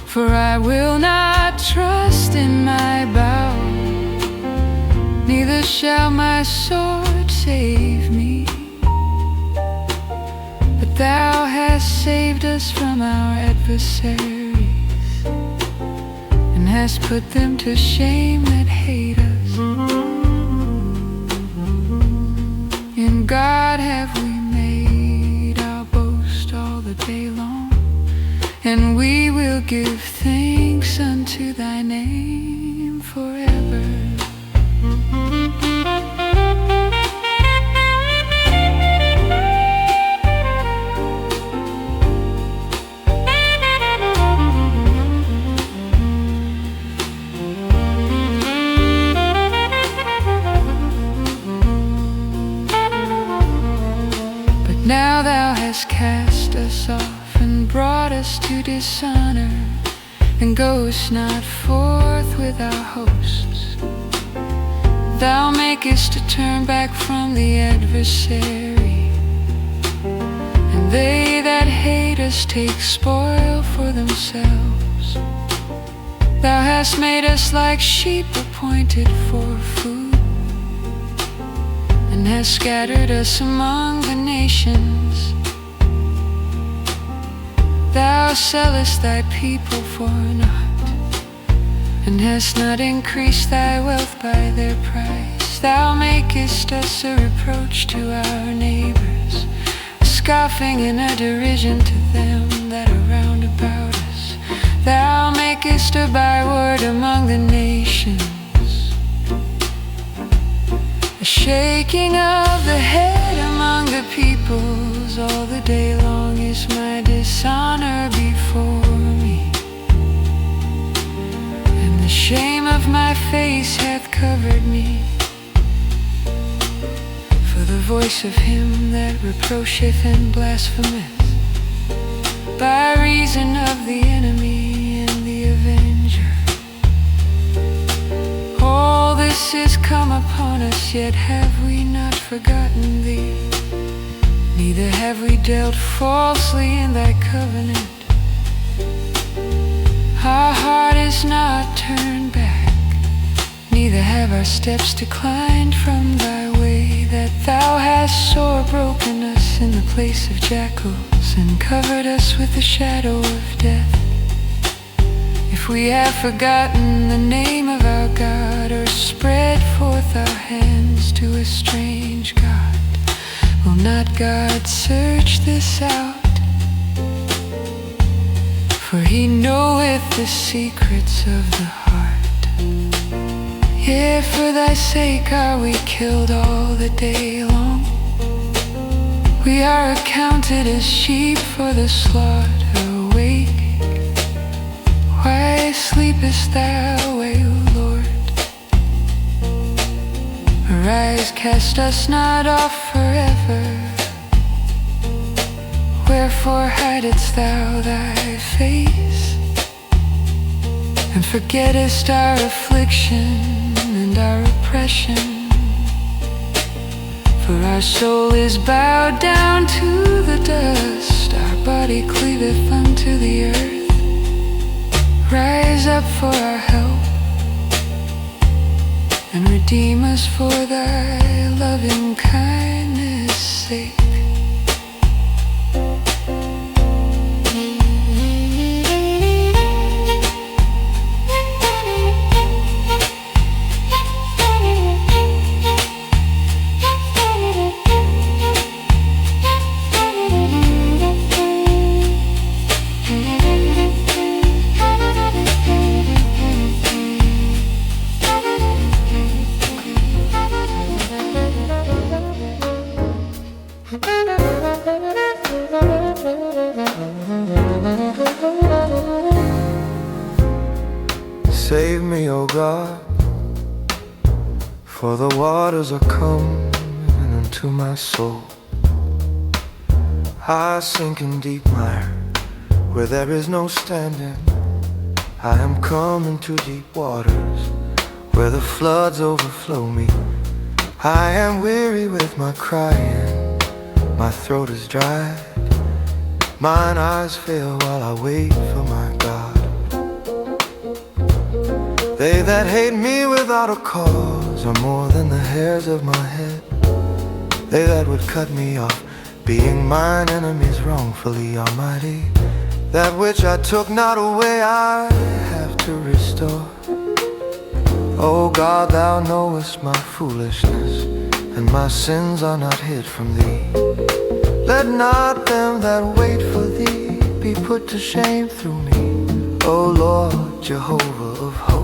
For I will not trust in my bow, neither shall my sword save me. But thou hast saved us from our adversaries, and hast put them to shame that hate us. In God have we made our boast all the day long, and we will give thanks unto thy name forever. Now thou hast cast us off and brought us to dishonor, and goest not forth with our hosts. Thou makest to turn back from the adversary, and they that hate us take spoil for themselves. Thou hast made us like sheep appointed for food, and hast scattered us among the nations. Thou sellest thy people for naught, and hast not increased thy wealth by their price. Thou makest us a reproach to our neighbors, a scoffing and a derision to them that are round about us. Thou makest a byword among the nations, a shaking of the head among the peoples. All the day long is my dishonor before me, and the shame of my face hath covered me. For the voice of him that reproacheth and blasphemeth, by reason of the enemy and the avenger. All this is come upon us, yet have we not forgotten thee, neither have we dealt falsely in thy covenant. Our heart is not turned back, neither have our steps declined from thy way. that thou hast sore broken us in the place of jackals, and covered us with the shadow of death. If we have forgotten the name of our God, or spread forth our hands to a strange God, will not God search this out? For he knoweth the secrets of the heart. Yea, for thy sake are we killed all the day long. We are accounted as sheep for the slaughter. Awake, why sleepest thou away, O Lord? Arise, cast us not off forever. Wherefore hidest thou thy face, and forgettest our affliction and our oppression? For our soul is bowed down to the dust, our body cleaveth unto the earth. Rise up for our help, and redeem us for thy loving kindness' sake. Save me, O God, for the waters are coming into my soul. I sink in deep mire where there is no standing. I am coming to deep waters where the floods overflow me. I am weary with my crying, my throat is dry, mine eyes fail while I wait for my God. They that hate me without a cause are more than the hairs of my head. They that would cut me off, being mine enemies wrongfully, Almighty, that which I took not away I have to restore. O God, thou knowest my foolishness, and my sins are not hid from thee. Let not them that wait for thee be put to shame through me, O Lord Jehovah of hosts.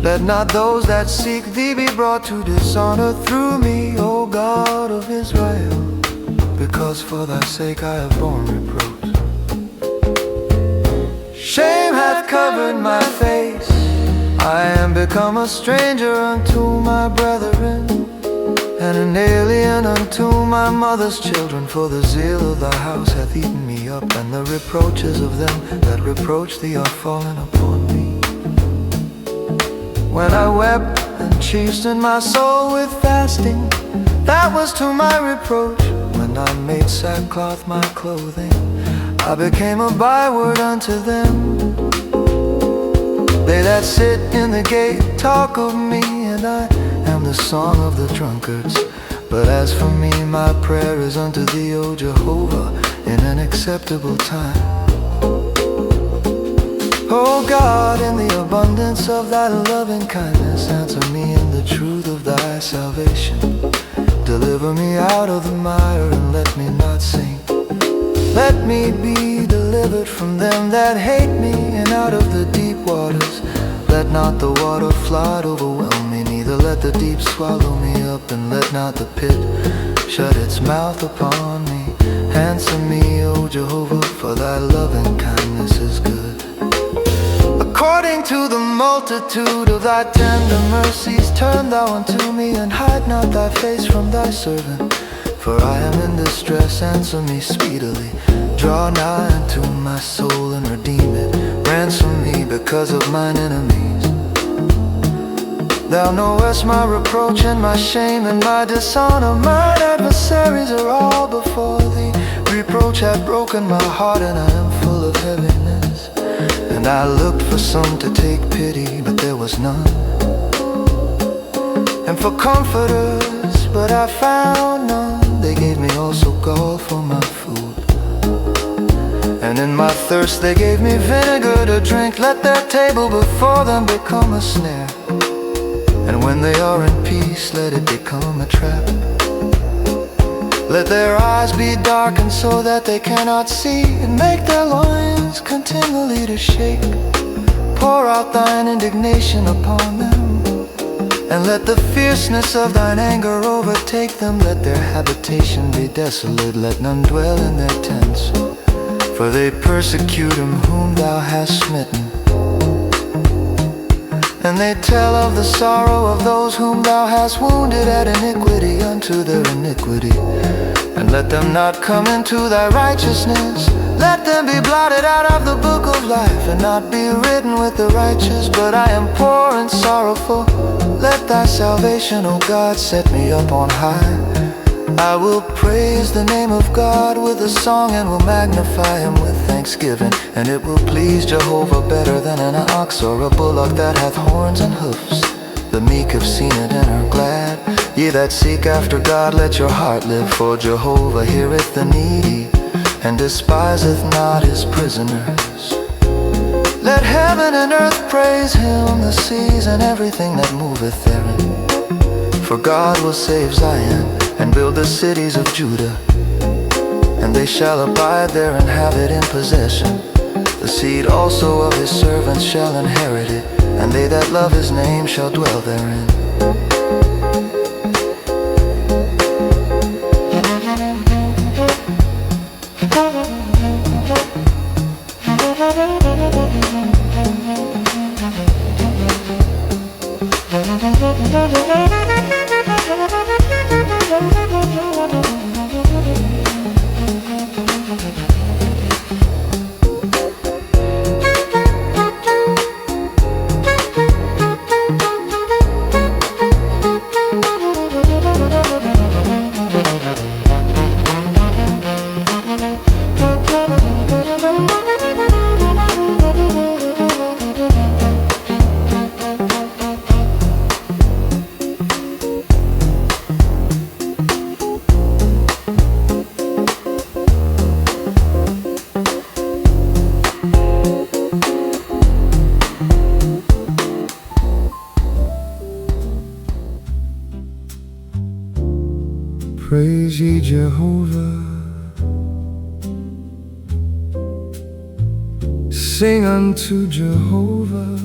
Let not those that seek thee be brought to dishonor through me, O God of Israel, because for thy sake I have borne reproach. Shame hath covered my face, I am become a stranger unto my brethren, and an alien unto my mother's children. For the zeal of thy house hath eaten me up, and the reproaches of them that reproach thee are fallen upon me. When I wept and chastened my soul with fasting, that was to my reproach. When I made sackcloth my clothing, I became a byword unto them. They that sit in the gate talk of me, and I am the song of the drunkards. But as for me, my prayer is unto thee, O Jehovah, in an acceptable time. O God, in the abundance of thy loving kindness, answer me in the truth of thy salvation. Deliver me out of the mire, and let me not sink. Let me be delivered from them that hate me, and out of the deep waters. Let not the water flood overwhelm me, neither let the deep swallow me up, and let not the pit shut its mouth upon me. Answer me, O Jehovah, for thy loving kindness is good. According to the multitude of thy tender mercies, turn thou unto me, and hide not thy face from thy servant. For I am in distress, answer me speedily. Draw nigh unto my soul, and redeem it. Ransom me because of mine enemies. Thou knowest my reproach and my shame and my dishonor. Mine adversaries are all before thee. Reproach hath broken my heart, and I am full of heaviness. And I looked for some to take pity, but there was none. and for comforters, but I found none. They gave me also gall for my food, and in my thirst they gave me vinegar to drink. Let their table before them become a snare, and when they are in peace, let it become a trap. Let their eyes be darkened so that they cannot see, and make their loins continually to shake. Pour out thine indignation upon them, and let the fierceness of thine anger overtake them. Let their habitation be desolate, let none dwell in their tents, for they persecute him whom thou hast smitten. And they tell of the sorrow of those whom thou hast wounded, at iniquity unto their iniquity. And let them not come into thy righteousness. Let them be blotted out of the book of life, and not be written with the righteous. But I am poor and sorrowful. Let thy salvation, O God, set me up on high. I will praise the name of God with a song, and will magnify him with thanksgiving. And it will please Jehovah better than an ox or a bullock that hath horns and hoofs. The meek have seen it and are glad. Ye that seek after God, let your heart live, for Jehovah heareth the needy, and despiseth not his prisoners. Let heaven and earth praise him, the seas and everything that moveth therein. For God will save Zion, and build the cities of Judah, and they shall abide there and have it in possession. The seed also of his servants shall inherit it, and they that love his name shall dwell therein. Praise ye Jehovah, sing unto Jehovah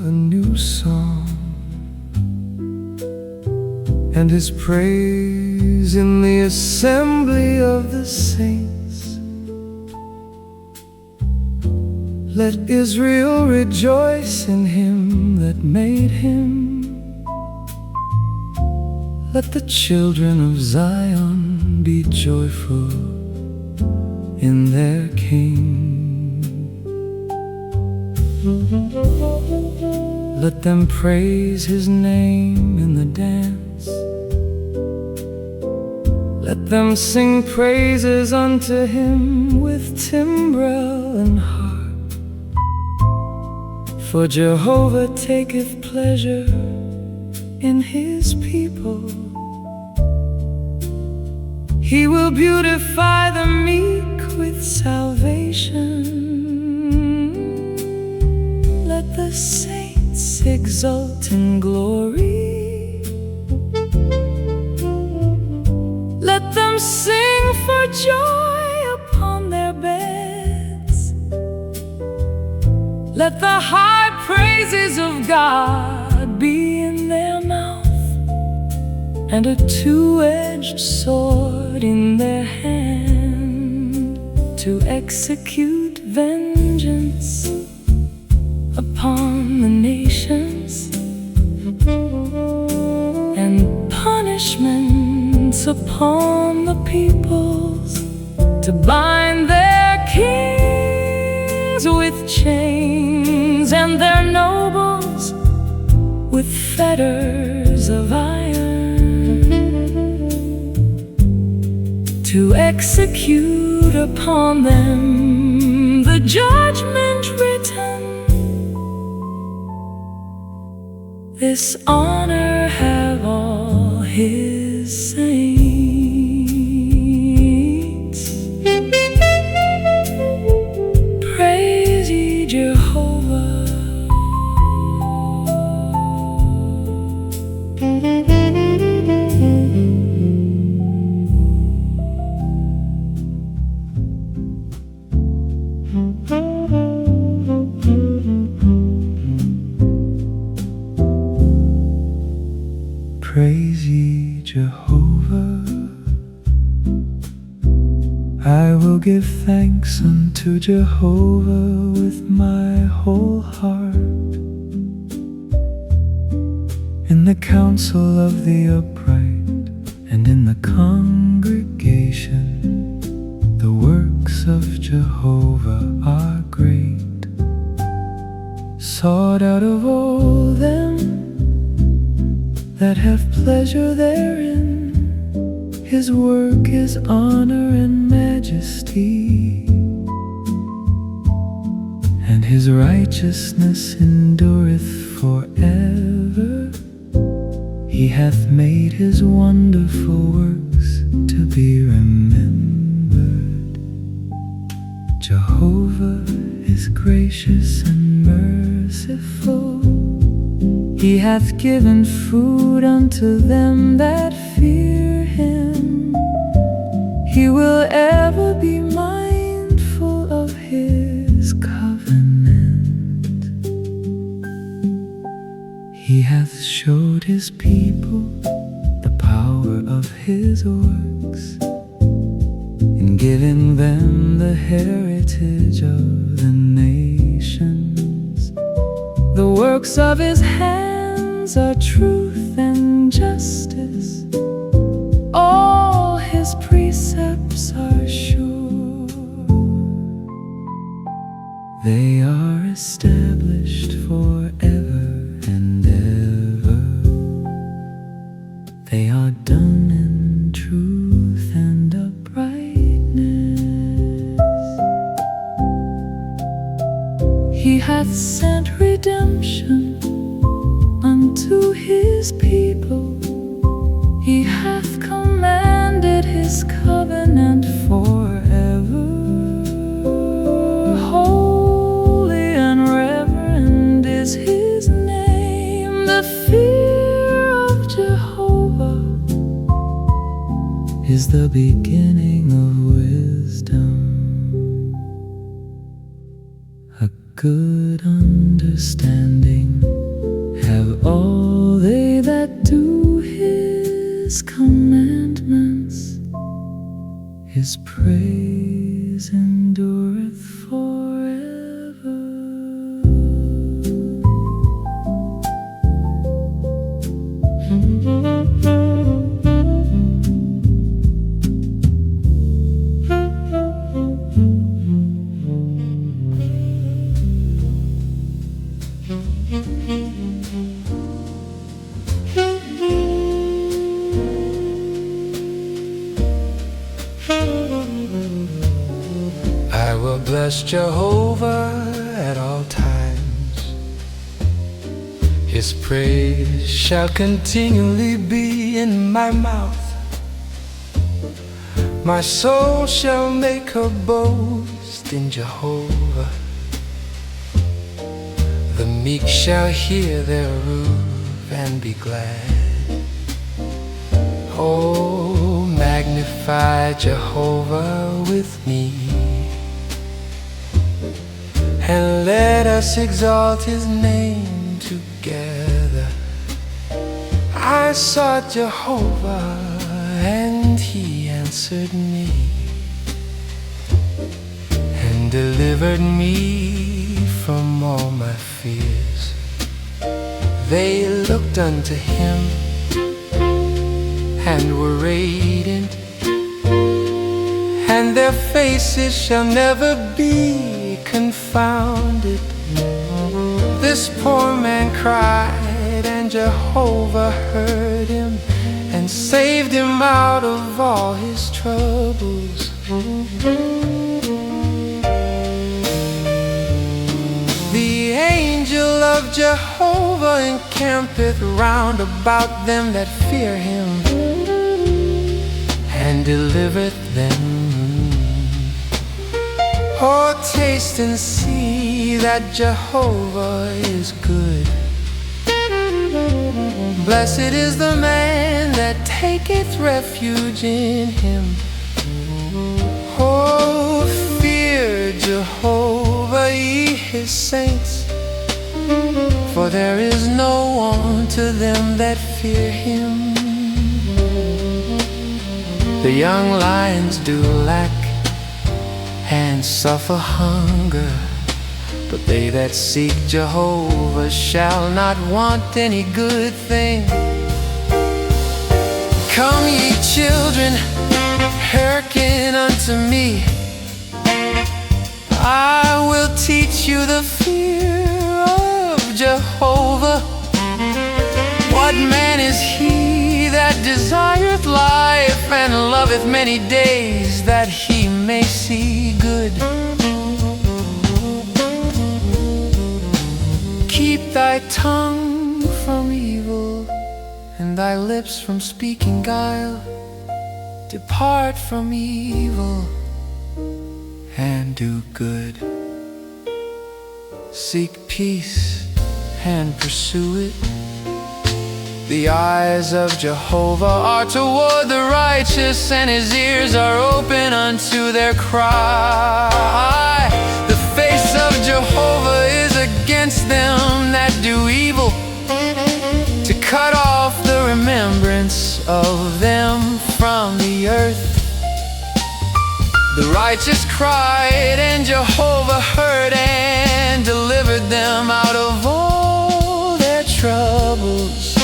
a new song, and his praise in the assembly of the saints. Let Israel rejoice in him that made him. Let the children of Zion be joyful in their King. Let them praise his name in the dance. Let them sing praises unto him with timbrel and harp. For Jehovah taketh pleasure in his people. He will beautify the meek with salvation. Let the saints exult in glory. Let them sing for joy upon their beds. Let the high praises of God be in their mouth, and a two-edged sword in their hand, to execute vengeance upon the nations, and punishments upon the peoples, to bind their kings with chains, and their nobles with fetters of iron, to execute upon them the judgment written. This honor have all to Jehovah with my whole heart. In the council of the upright and in the congregation, the works of Jehovah are great. Sought out of all them that have pleasure therein, His work is honor and majesty, and His righteousness endureth forever. He hath made His wonderful works to be remembered. Jehovah is gracious and merciful. He hath given food unto them that fear Him. He will ever be mindful of His covenant. He hath showed His people the power of His works, in giving them the heritage of the nations. The works of His hands are truth and justice. All His precepts are sure. They are established forever and ever. They are done in truth and uprightness. He hath sent redemption unto His people. He hath commanded His covenant forever. Holy and reverend is His name. The fear of Jehovah is the beginning of wisdom. A good understanding have all they that do His commandments. His praise endureth forever. I will bless Jehovah at all times. His praise shall continually be in my mouth. My soul shall make her boast in Jehovah. The meek shall hear thereof and be glad. Oh, magnify Jehovah with me, and let us exalt His name together. I sought Jehovah, and He answered me, and delivered me from all my fears. They looked unto Him and were radiant, and their faces shall never be confounded. This poor man cried, and Jehovah heard him, and saved him out of all his troubles. The angel of Jehovah encampeth round about them that fear Him, and delivereth them. Oh, taste and see that Jehovah is good. Blessed is the man that taketh refuge in Him. Oh, fear Jehovah, ye His saints, for there is no want to them that fear Him. The young lions do lack and suffer hunger. But they that seek Jehovah shall not want any good thing. Come ye children, hearken unto me. I will teach you the fear of Jehovah. What man is he that desireth life, and loveth many days, that he may see good? Keep thy tongue from evil, and thy lips from speaking guile. Depart from evil, and do good. Seek peace, and pursue it. The eyes of Jehovah are toward the righteous, and his ears are open unto their cry. The face of Jehovah is against them that do evil, to cut off the remembrance of them from the earth. The righteous cried, and Jehovah heard, and delivered them out of all their troubles.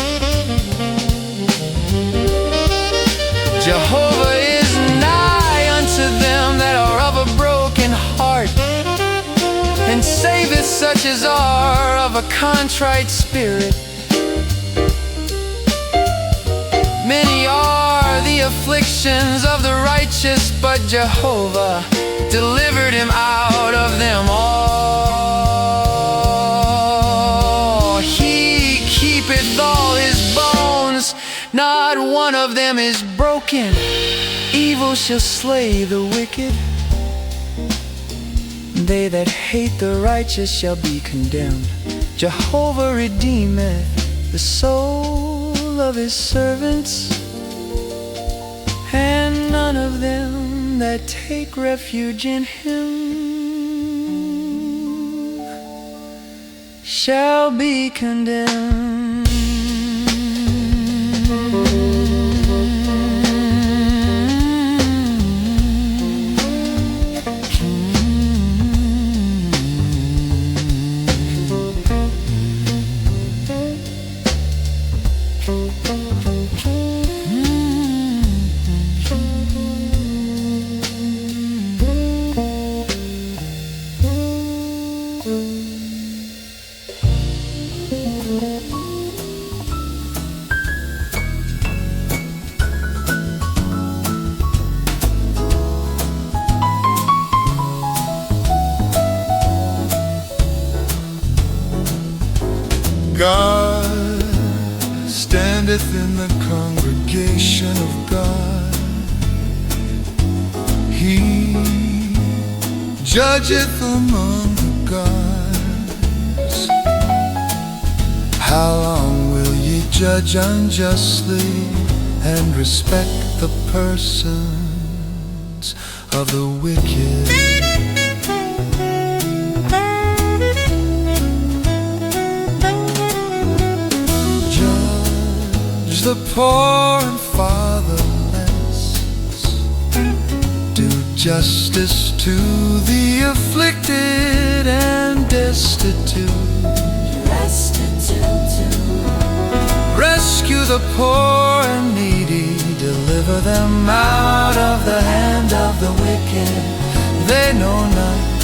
Jehovah is nigh unto them that are of a broken heart, and saveth such as are of a contrite spirit. Many are the afflictions of the righteous, but Jehovah delivered him out of them all. He keepeth all his bones, not one of them is broken. Evil shall slay the wicked. They that hate the righteous shall be condemned. Jehovah redeemeth the soul of his servants, and none of them that take refuge in him shall be condemned. God standeth in the congregation of God. He judgeth among the gods. How long will ye judge unjustly, and respect the persons of the wicked? The poor and fatherless, do justice to the afflicted and destitute. Rescue the poor and needy, deliver them out of the hand of the wicked. They know not,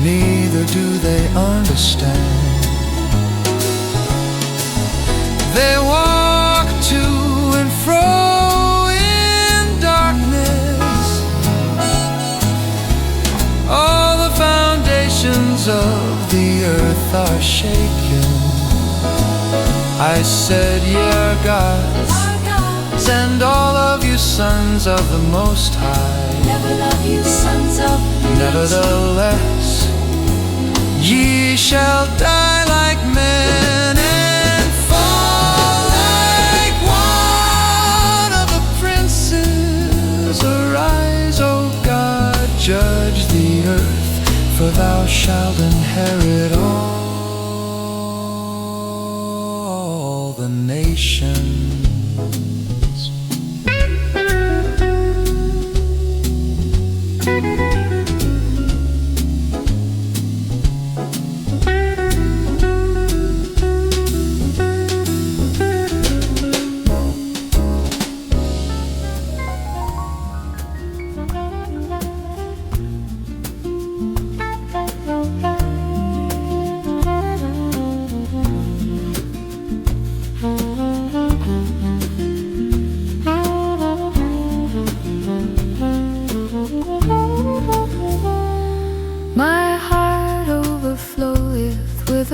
neither do they understand. They walk to and fro in darkness. All the foundations of the earth are shaken. I said, ye are gods, and all of you sons of the Most High. Never love you, sons of men. Nevertheless, ye shall die like men, and fall like one of the princes. Arise, O God, judge the earth, for thou shalt inherit all the nations.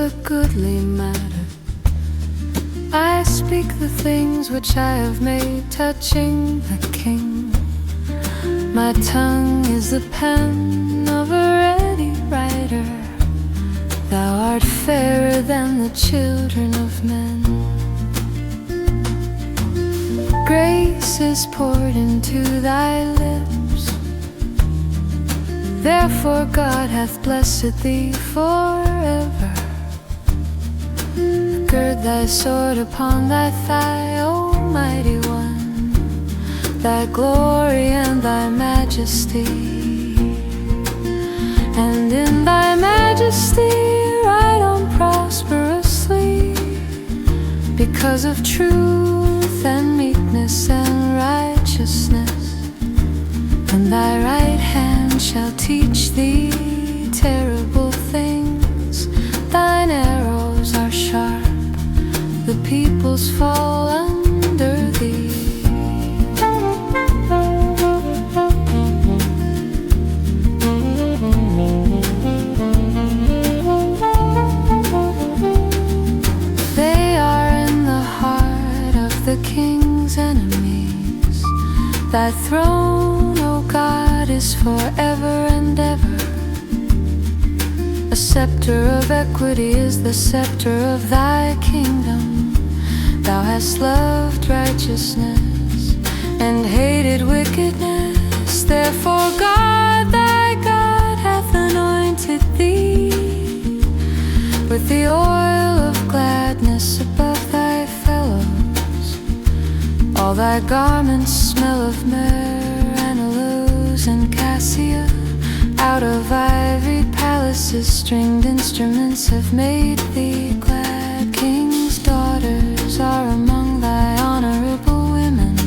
a goodly matter. I speak the things which I have made touching the King. My tongue is the pen of a ready writer. Thou art fairer than the children of men. Grace is poured into thy lips, therefore God hath blessed thee forever. Gird thy sword upon thy thigh, O mighty one, thy glory and thy majesty. And in thy majesty ride on prosperously, because of truth and meekness and righteousness. And thy right hand shall teach thee terrible things. Thine arrows are sharp, the peoples fall under thee. They are in the heart of the King's enemies. Thy throne, O God, is forever and ever. A scepter of equity is the scepter of thy kingdom. Thou hast loved righteousness and hated wickedness. Therefore God, thy God, hath anointed thee with the oil of gladness above thy fellows. All thy garments smell of myrrh, aloes, and cassia. Out of ivory palaces stringed instruments have made thee glad. King's daughters are among thy honorable women.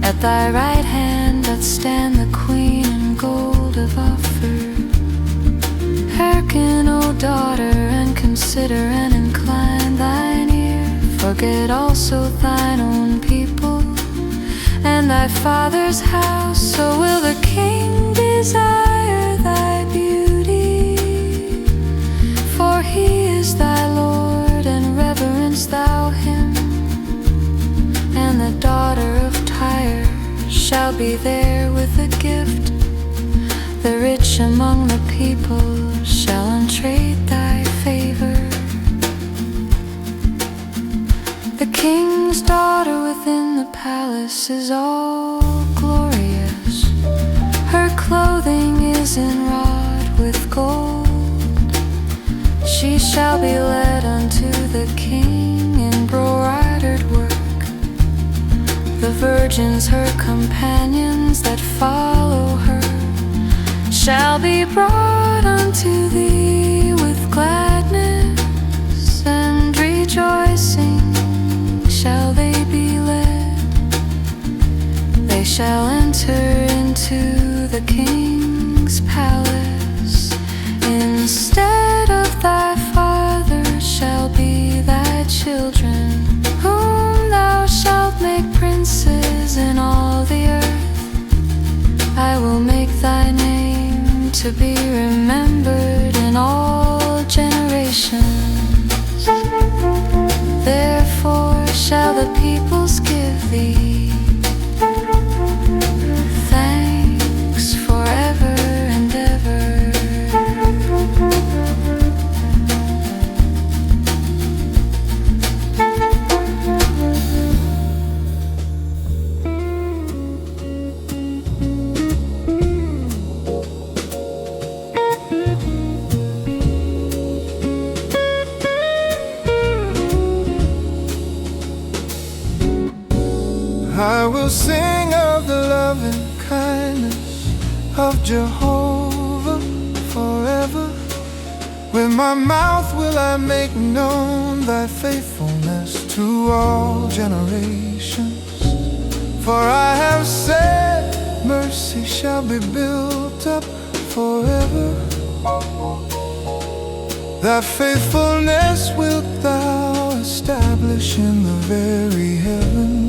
At thy right hand doth stand the queen in gold of Afar. Hearken, O daughter, and consider and incline thine ear. Forget also thine own people and thy father's house. So will the King desire thy beauty, for he is thy Lord, and reverence thou him. And the daughter of Tyre shall be there with a gift. The rich among the people shall untrade thy favor. The King's daughter within the palace is all glorious. Her clothing is enwrought with gold. She shall be led unto the King in broidered work. The virgins, her companions that follow her, shall be brought unto thee with gladness and rejoicing shall they be led. They shall enter into the King's palace. Instead of thy fathers shall be thy children, whom thou shalt make princes in all the earth. I will make thy name to be remembered in all generations. Therefore shall the peoples give thee thanks forever and ever. I will sing of the loving kindness of Jehovah forever. With my mouth will I make known thy faithfulness to all generations. For I have said, mercy shall be built up forever. Thy faithfulness wilt thou establish in the very heavens.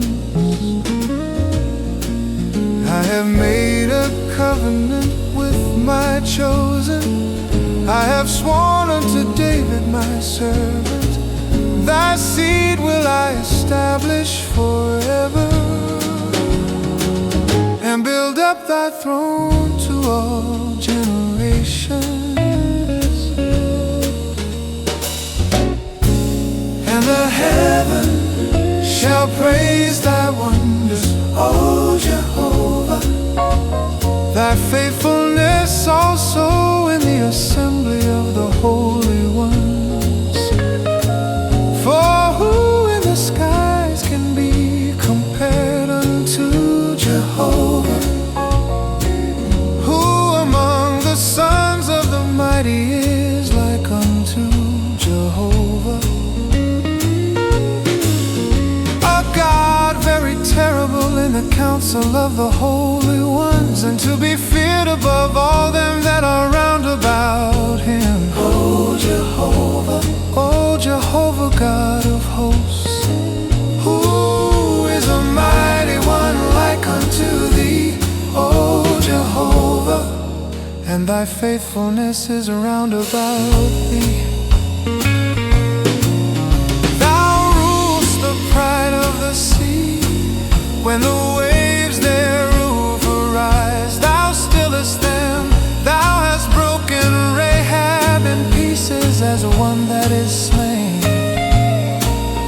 I have made a covenant with my chosen. I have sworn unto David my servant, thy seed will I establish forever, and build up thy throne to all generations. And the heaven shall praise thy wonders, O Jehovah, thy faithfulness also in the assembly of the holy ones. For who in the skies can be compared unto Jehovah? Who among the sons of the mighty is like unto Jehovah? A God very terrible in the council of the holy ones, and to be feared above all them that are round about him. O Jehovah, O Jehovah, God of hosts, who is a mighty one like unto thee, O Jehovah, and thy faithfulness is round about thee. Thou rulest the pride of the sea, when the waves their roof arise, thou stillest them. Thou hast broken Rahab in pieces as one that is slain.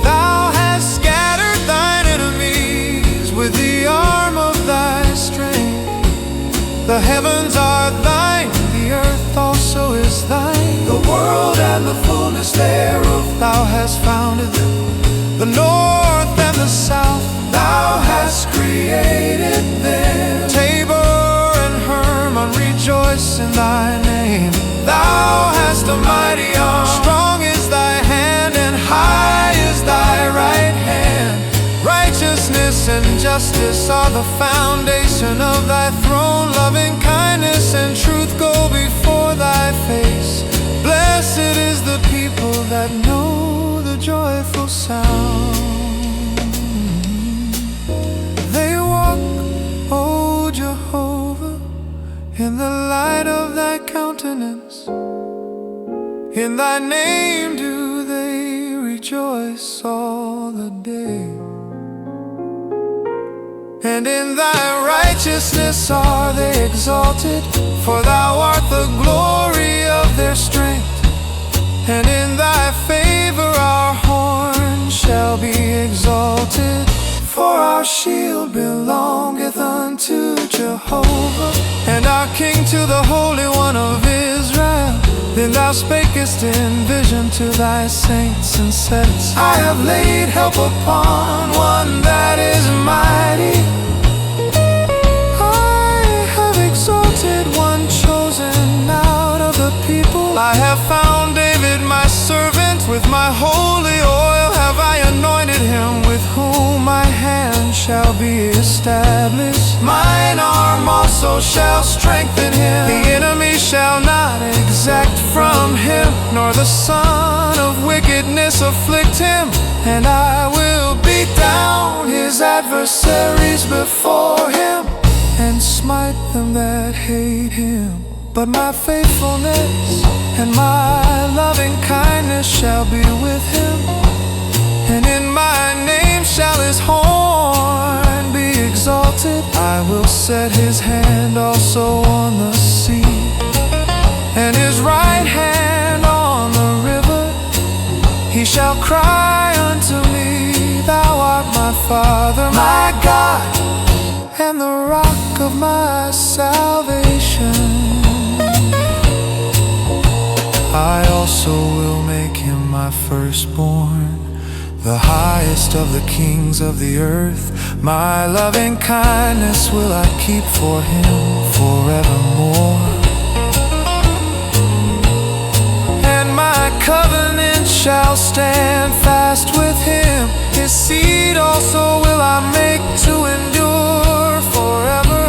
Thou hast scattered thine enemies with the arm of thy strength. The heavens are thine, the earth also is thine, the world and the fullness thereof. Thou hast founded them, the north and the south, thou hast created them. Tabor and Hermon rejoice in thy name. Thou hast a mighty arm, strong is thy hand, and high is thy right hand. Righteousness and justice are the foundation of thy throne. Loving kindness and truth go before thy face. Blessed is the people that know the joyful sound. They walk, O Jehovah, in the light of thy countenance. In thy name do they rejoice all the day. And in thy righteousness are they exalted, for thou art the glory of their strength. And in thy favor our horn shall be exalted, for our shield belongeth unto Jehovah, and our King to the Holy One of Israel. Then thou spakest in vision to thy saints, and saidst, I have laid help upon one that is mighty. I have exalted one chosen out of the people. I have found David my servant, with my holy oil have I anointed him, with whom my hand shall be established. Mine arm also shall strengthen him. The enemy shall not exact from him, nor the son of wickedness afflict him. And I will beat down his adversaries before him, and smite them that hate him. But my faithfulness and my loving kindness shall be with him, and in my name shall his horn be exalted. I will set his hand also on the sea, and his right hand on the river. He shall cry unto me, thou art my Father, my God, and the rock of my salvation. I also will make him my firstborn, the highest of the kings of the earth. My loving kindness will I keep for him forevermore, and my covenant shall stand fast with him. His seed also will I make to endure forever,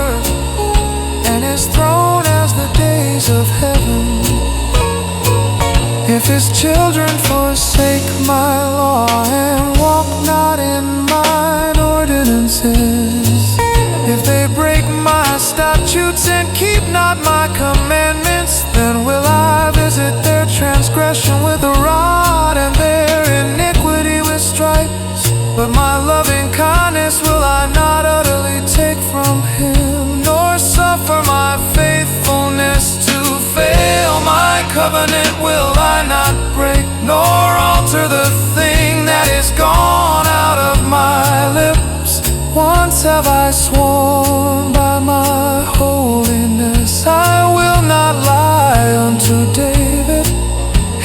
and his throne as the days of heaven. If his children forsake my law and walk not in mine ordinances, if they break my statutes and keep not my commandments, then will I visit covenant will I not break, nor alter the thing that is gone out of my lips. Once have I sworn by my holiness, I will not lie unto David.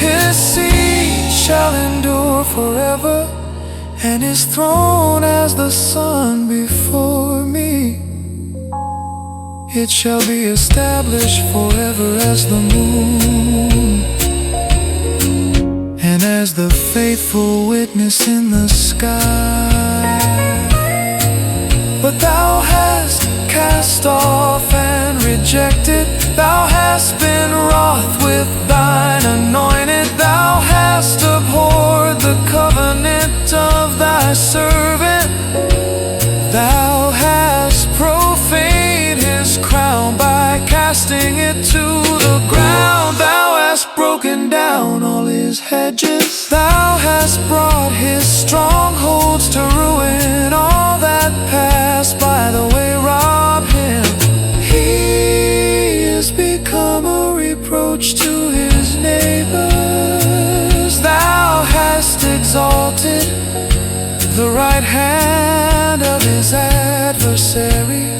His seed shall endure forever, and his throne as the sun before me. It shall be established forever as the moon, and as the faithful witness in the sky. But thou hast cast off and rejected, thou hast been wroth with thine anointed, thou hast abhorred the covenant of thy servant, thou hast profaned his crown by casting it to the ground, thou hast broken down all his hedges, thou hast brought his strongholds to ruin, all that pass by the way rob him. He is become a reproach to his neighbors. Thou hast exalted the right hand of his adversary.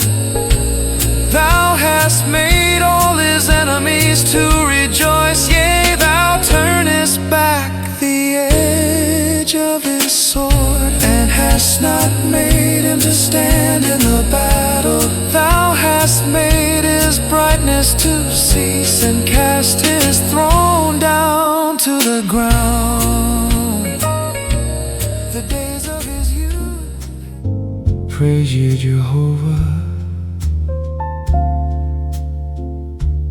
Thou hast made all his enemies to rejoice. Yea, thou turnest back the edge of his sword, and hast not made him to stand in the battle. Thou hast made his brightness to cease, and cast his throne down to the ground. The days of his youth. Praise ye Jehovah,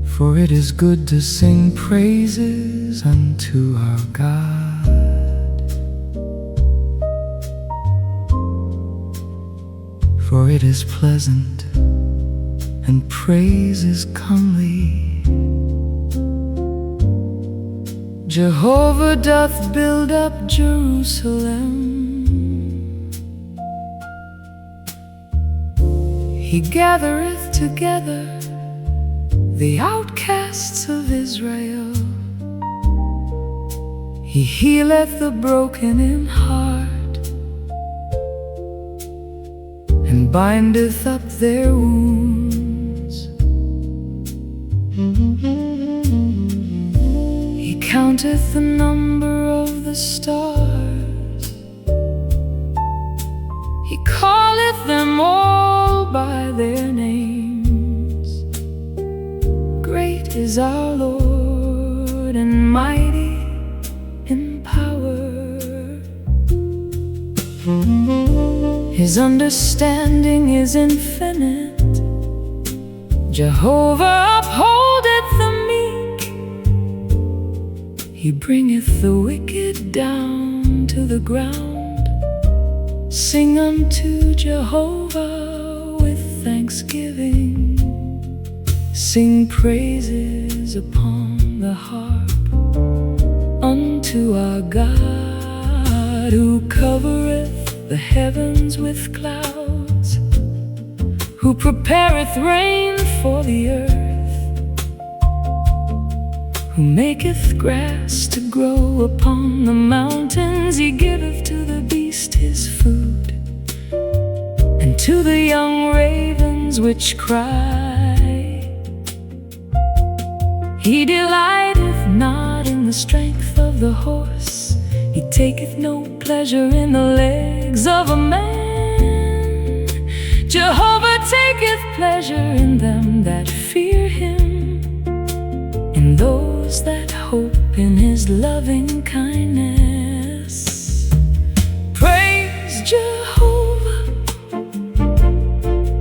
for it is good to sing praises unto our God. For it is pleasant, and praise is comely. Jehovah doth build up Jerusalem. He gathereth together the outcasts of Israel. He healeth the broken in heart, and bindeth up their wounds. He counteth the number of the stars, he calleth them all by their names. Great is our Lord, and mighty in power. His understanding is infinite. Jehovah upholdeth the meek. He bringeth the wicked down to the ground. Sing unto Jehovah with thanksgiving. Sing praises upon the harp unto our God, who covereth the heavens with clouds, who prepareth rain for the earth, who maketh grass to grow upon the mountains. He giveth to the beast his food, and to the young ravens which cry. He delighteth not in the strength of the horse, he taketh no pleasure in the legs of a man. Jehovah taketh pleasure in them that fear him, in those that hope in his loving kindness. Praise Jehovah,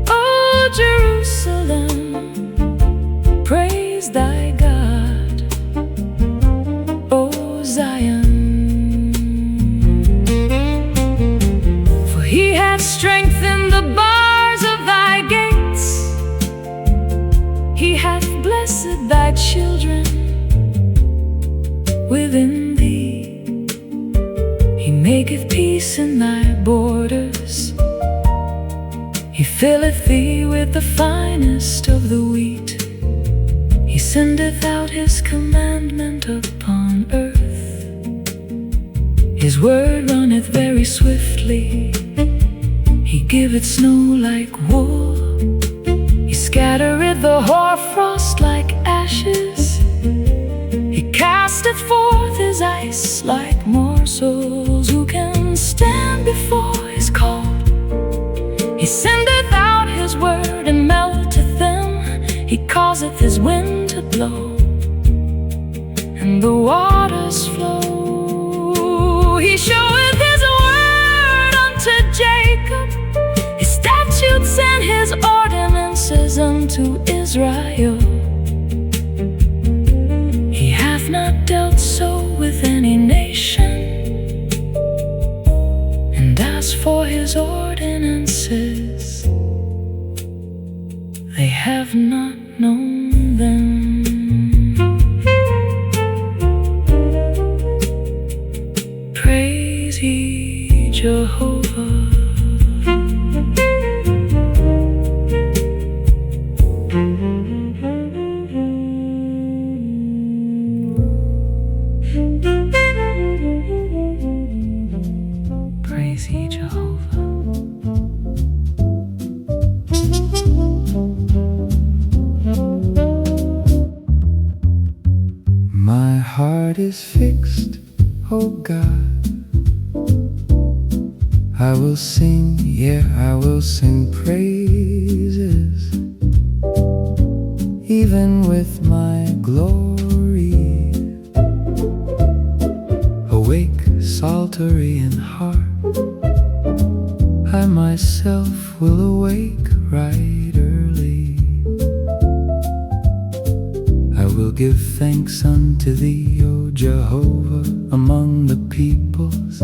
O Jerusalem, praise thy God, O Zion. He hath strengthened the bars of thy gates, he hath blessed thy children within thee. He maketh peace in thy borders, he filleth thee with the finest of the wheat. He sendeth out his commandment upon earth. His word runneth very swiftly. He giveth snow like wool. He scattereth the hoarfrost like ashes. He casteth forth his ice like morsels. Who can stand before his cold? He sendeth out his word and melteth them. He causeth his wind to blow, and the waters flow. He showeth his word unto Jacob, his statutes and his ordinances unto Israel. He hath not dealt so with any nation, and as for his ordinances, they have not known them. Praise ye Jehovah. Praise ye Jehovah. My heart is fixed, oh God. I will sing, yeah, I will sing praises, even with my glory. Awake, psaltery in heart, I myself will awake right early. I will give thanks unto thee, O Jehovah, among the peoples,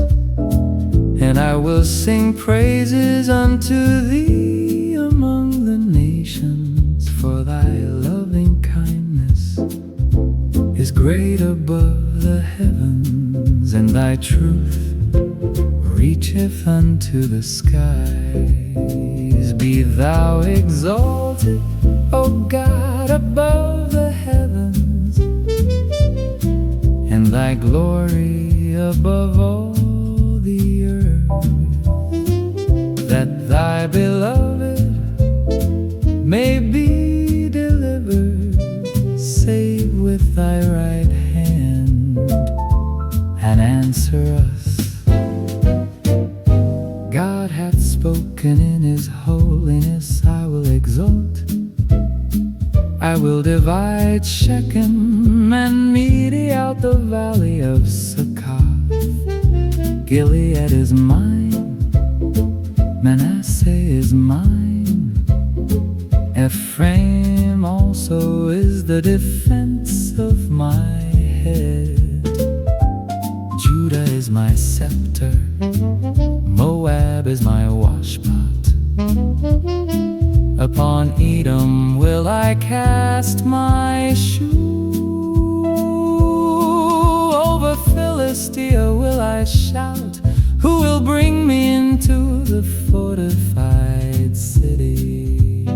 and I will sing praises unto thee among the nations. For thy loving kindness is great above the heavens, and thy truth reacheth unto the skies. Be thou exalted, O God, above the heavens, and thy glory above all the earth, that thy beloved may be delivered. Save with thy right hand and answer us. God hath spoken in his holiness, I will exalt. I will divide Shechem and mete out the valley of Succoth. Gilead is mine, Manasseh is mine. Ephraim also is the defense of my head. Judah is my scepter, Moab is my washpot. Upon Edom will I cast my shoe. Over Philistia will I shout. Who will bring me into the fortified city?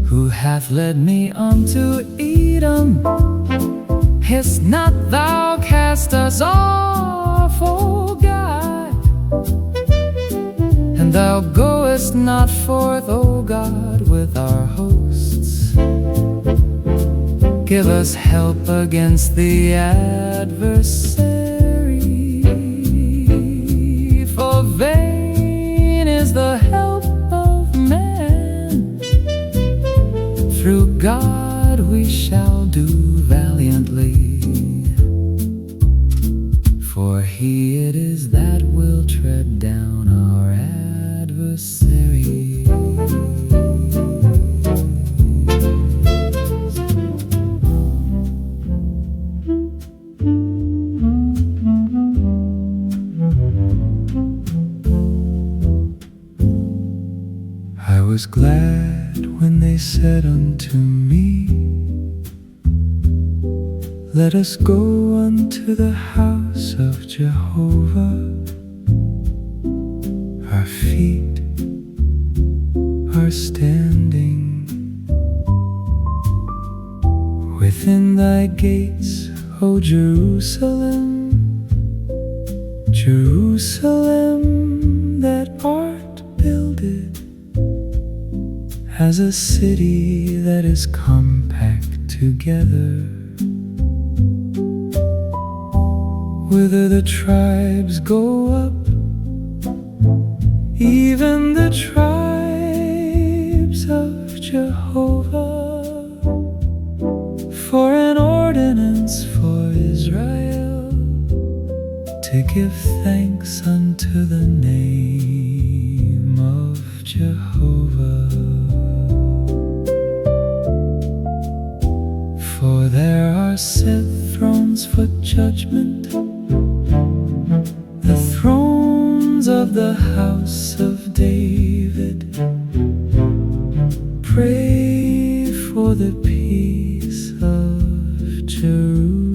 Who hath led me unto Edom? Hast not thou cast us off, O God? And thou goest not forth, O God, with our hosts. Give us help against the adversary, for vain is the help of man. Through God we shall do valiantly, for he it is that will tread down our adversary. I was glad when they said unto me, let us go unto the house of Jehovah. Our feet are standing within thy gates, O Jerusalem, Jerusalem, that art builded as a city that is compact together, whither the tribes go up, even the tribes of Jehovah, for an ordinance for Israel, to give thanks unto the name of Jehovah. For there are set thrones for judgment, the thrones of the house of David. Pray for the peace of Jerusalem.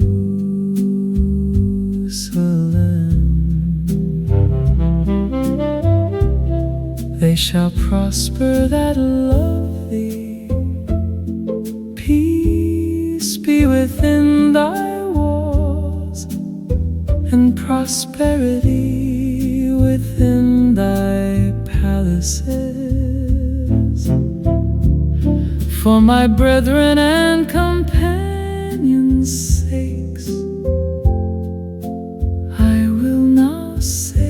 They shall prosper that love thee. Peace be within thy walls, and prosperity within thy palaces. For my brethren and companions' sakes, I will now say,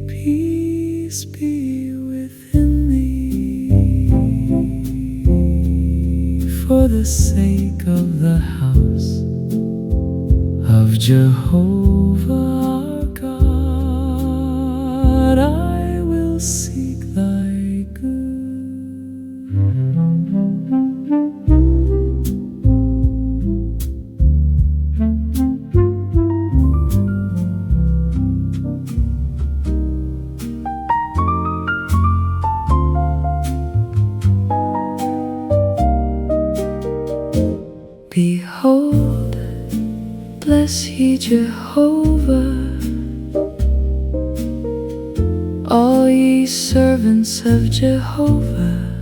peace be within thee. For the sake of the house of Jehovah our God, I will seek thy good. Behold, bless ye Jehovah, all ye servants of Jehovah,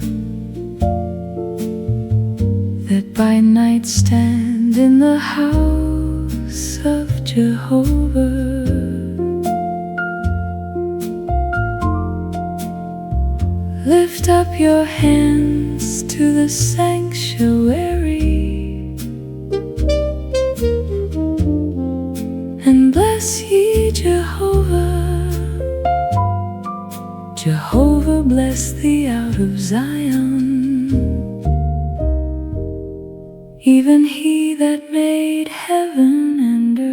that by night stand in the house of Jehovah. Lift up your hands to the sanctuary, and bless ye Jehovah. Jehovah bless thee out of Zion, even he that made heaven and earth.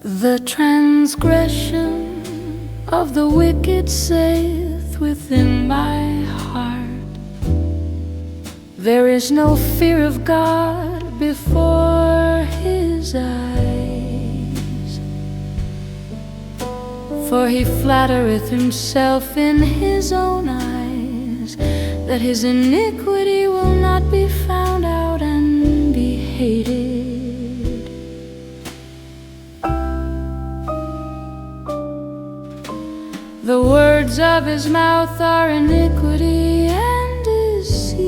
The transgression of the wicked saith within my heart, there is no fear of God before his eyes. For he flattereth himself in his own eyes, that his iniquity will not be found out and be hated. The words of his mouth are iniquity and deceit.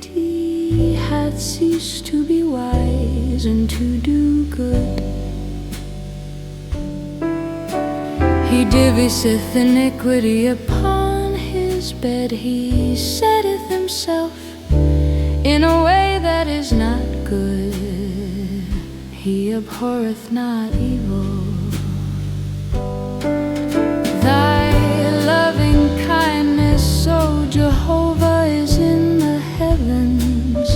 He hath ceased to be wise and to do good. He diviseth iniquity upon his bed. He setteth himself in a way that is not good. He abhorreth not evil. Thy loving kindness, O Jehovah, is in the heavens.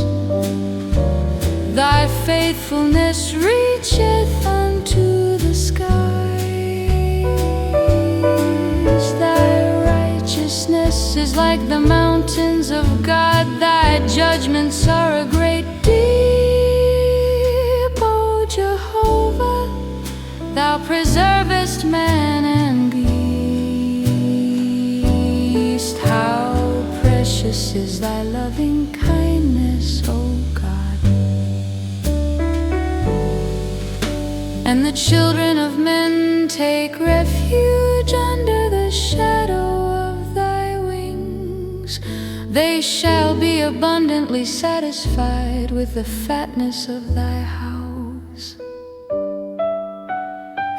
Thy faithfulness reacheth unto the skies. Thy righteousness is like the mountains of God. Thy judgments are a great deep, O Jehovah. Thou preservest man and beast. How precious is thy loving kindness, O God. And the children of men take refuge under the shadow of thy wings. They shall be abundantly satisfied with the fatness of thy house.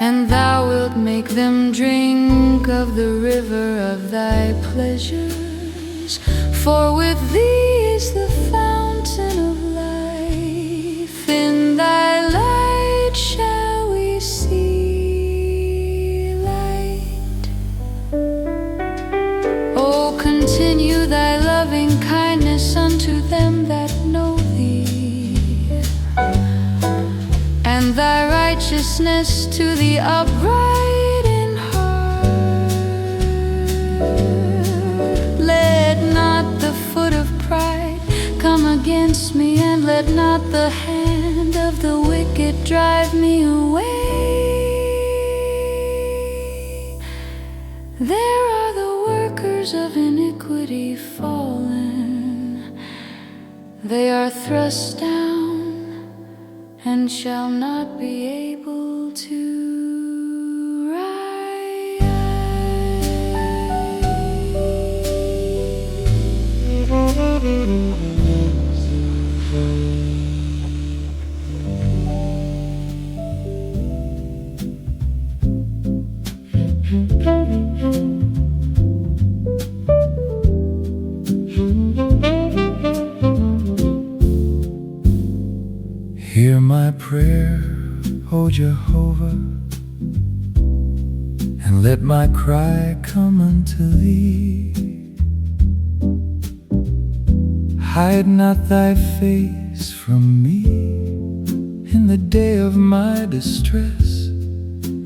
And thou wilt make them drink of the river of thy pleasures. For with thee is the fountain of life. In thy light shall we see light. Oh, continue thy loving kindness unto them that know thee, and thy righteousness to the upright in heart. Let not the foot of pride come against me, and let not the hand of the wicked drive me away. There are the workers of iniquity fallen. They are thrust down and shall not be able to Hear my prayer, O Jehovah, and let my cry come unto thee. Hide not thy face from me in the day of my distress.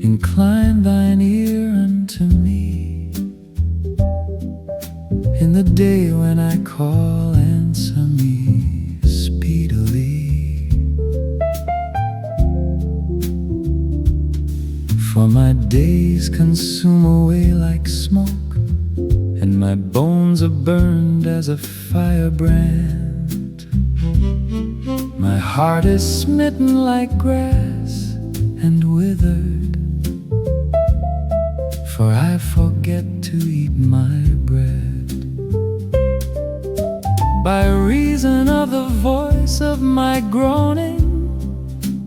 Incline thine ear unto me. In the day when I call, answer me speedily. For my days consume away like smoke, and my bones are burned as a firebrand. My heart is smitten like grass and withered, for I forget to eat my bread. By reason of the voice of my groaning,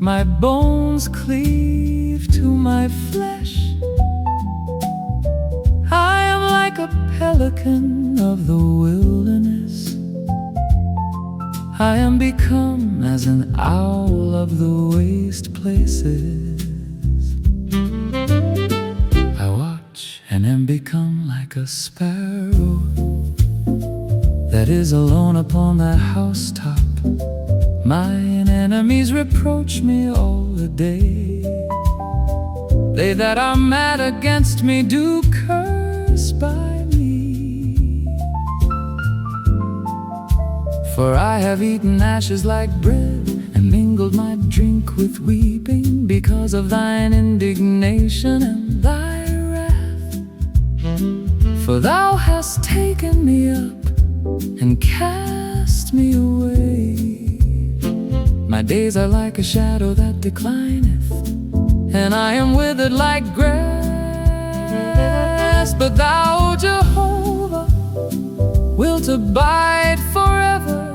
my bones cleave to my flesh. I am like a pelican of the wilderness. I am become as an owl of the waste places. I watch and am become like a sparrow that is alone upon the housetop. Mine enemies reproach me all the day. They that are mad against me do curse by me. For I have eaten ashes like bread, and mingled my drink with weeping, because of thine indignation and thy wrath. For thou hast taken me up and cast me away. My days are like a shadow that declineth, and I am withered like grass. But thou, Jehovah, wilt abide forever,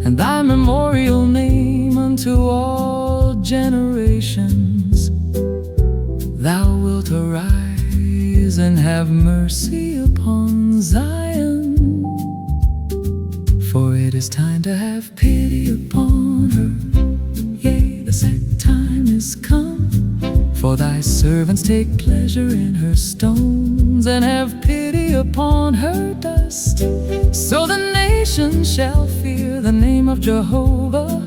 and thy memorial name unto all generations. Thou wilt arise and have mercy upon Zion, for it is time to have pity upon her. Yea, the set time is come, for thy servants take pleasure in her stones, and have pity upon her dust. So the nations shall fear the name of Jehovah,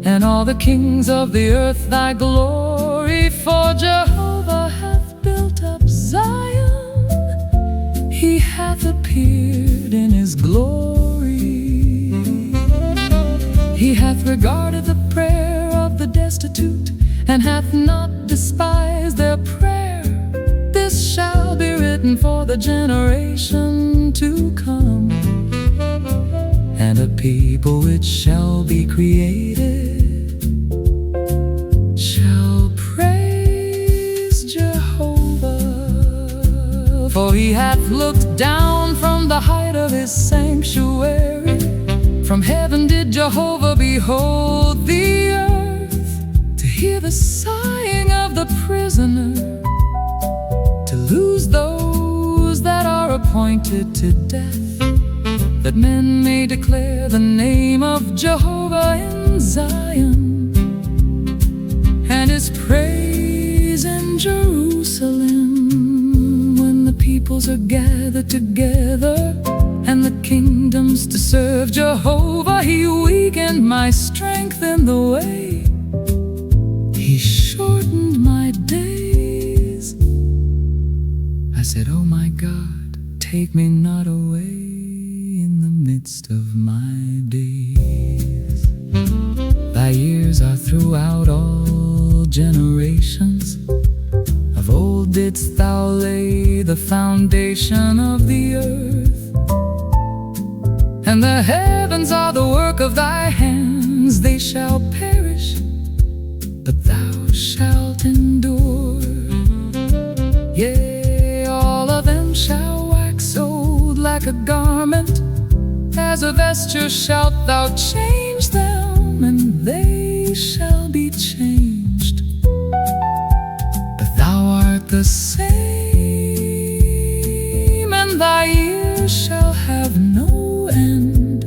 and all the kings of the earth thy glory. For Jehovah hath built up Zion, he hath appeared in his glory. He hath regarded the prayer of the destitute, and hath not despised their prayer. This shall be written for the generation to come, and a people which shall be created shall praise Jehovah. For he hath looked down from the height of his sanctuary. From heaven did Jehovah behold the earth, to hear the sighing of the prisoner, to loose those that are appointed to death, that men may declare the name of Jehovah in Zion, and his praise in Jerusalem. When the peoples are gathered together, and the kingdoms to serve Jehovah, he weakened my strength in the way. He shortened my days. I said, oh my God, take me not away in the midst of my days. Thy years are throughout all generations. Of old didst thou lay the foundation of the earth, and the heavens are the work of thy hands. They shall perish, but thou shalt endure. Yea, all of them shall wax old like a garment. As a vesture shalt thou change them, and they shall be changed. But thou art the same, and thy years shall have no end.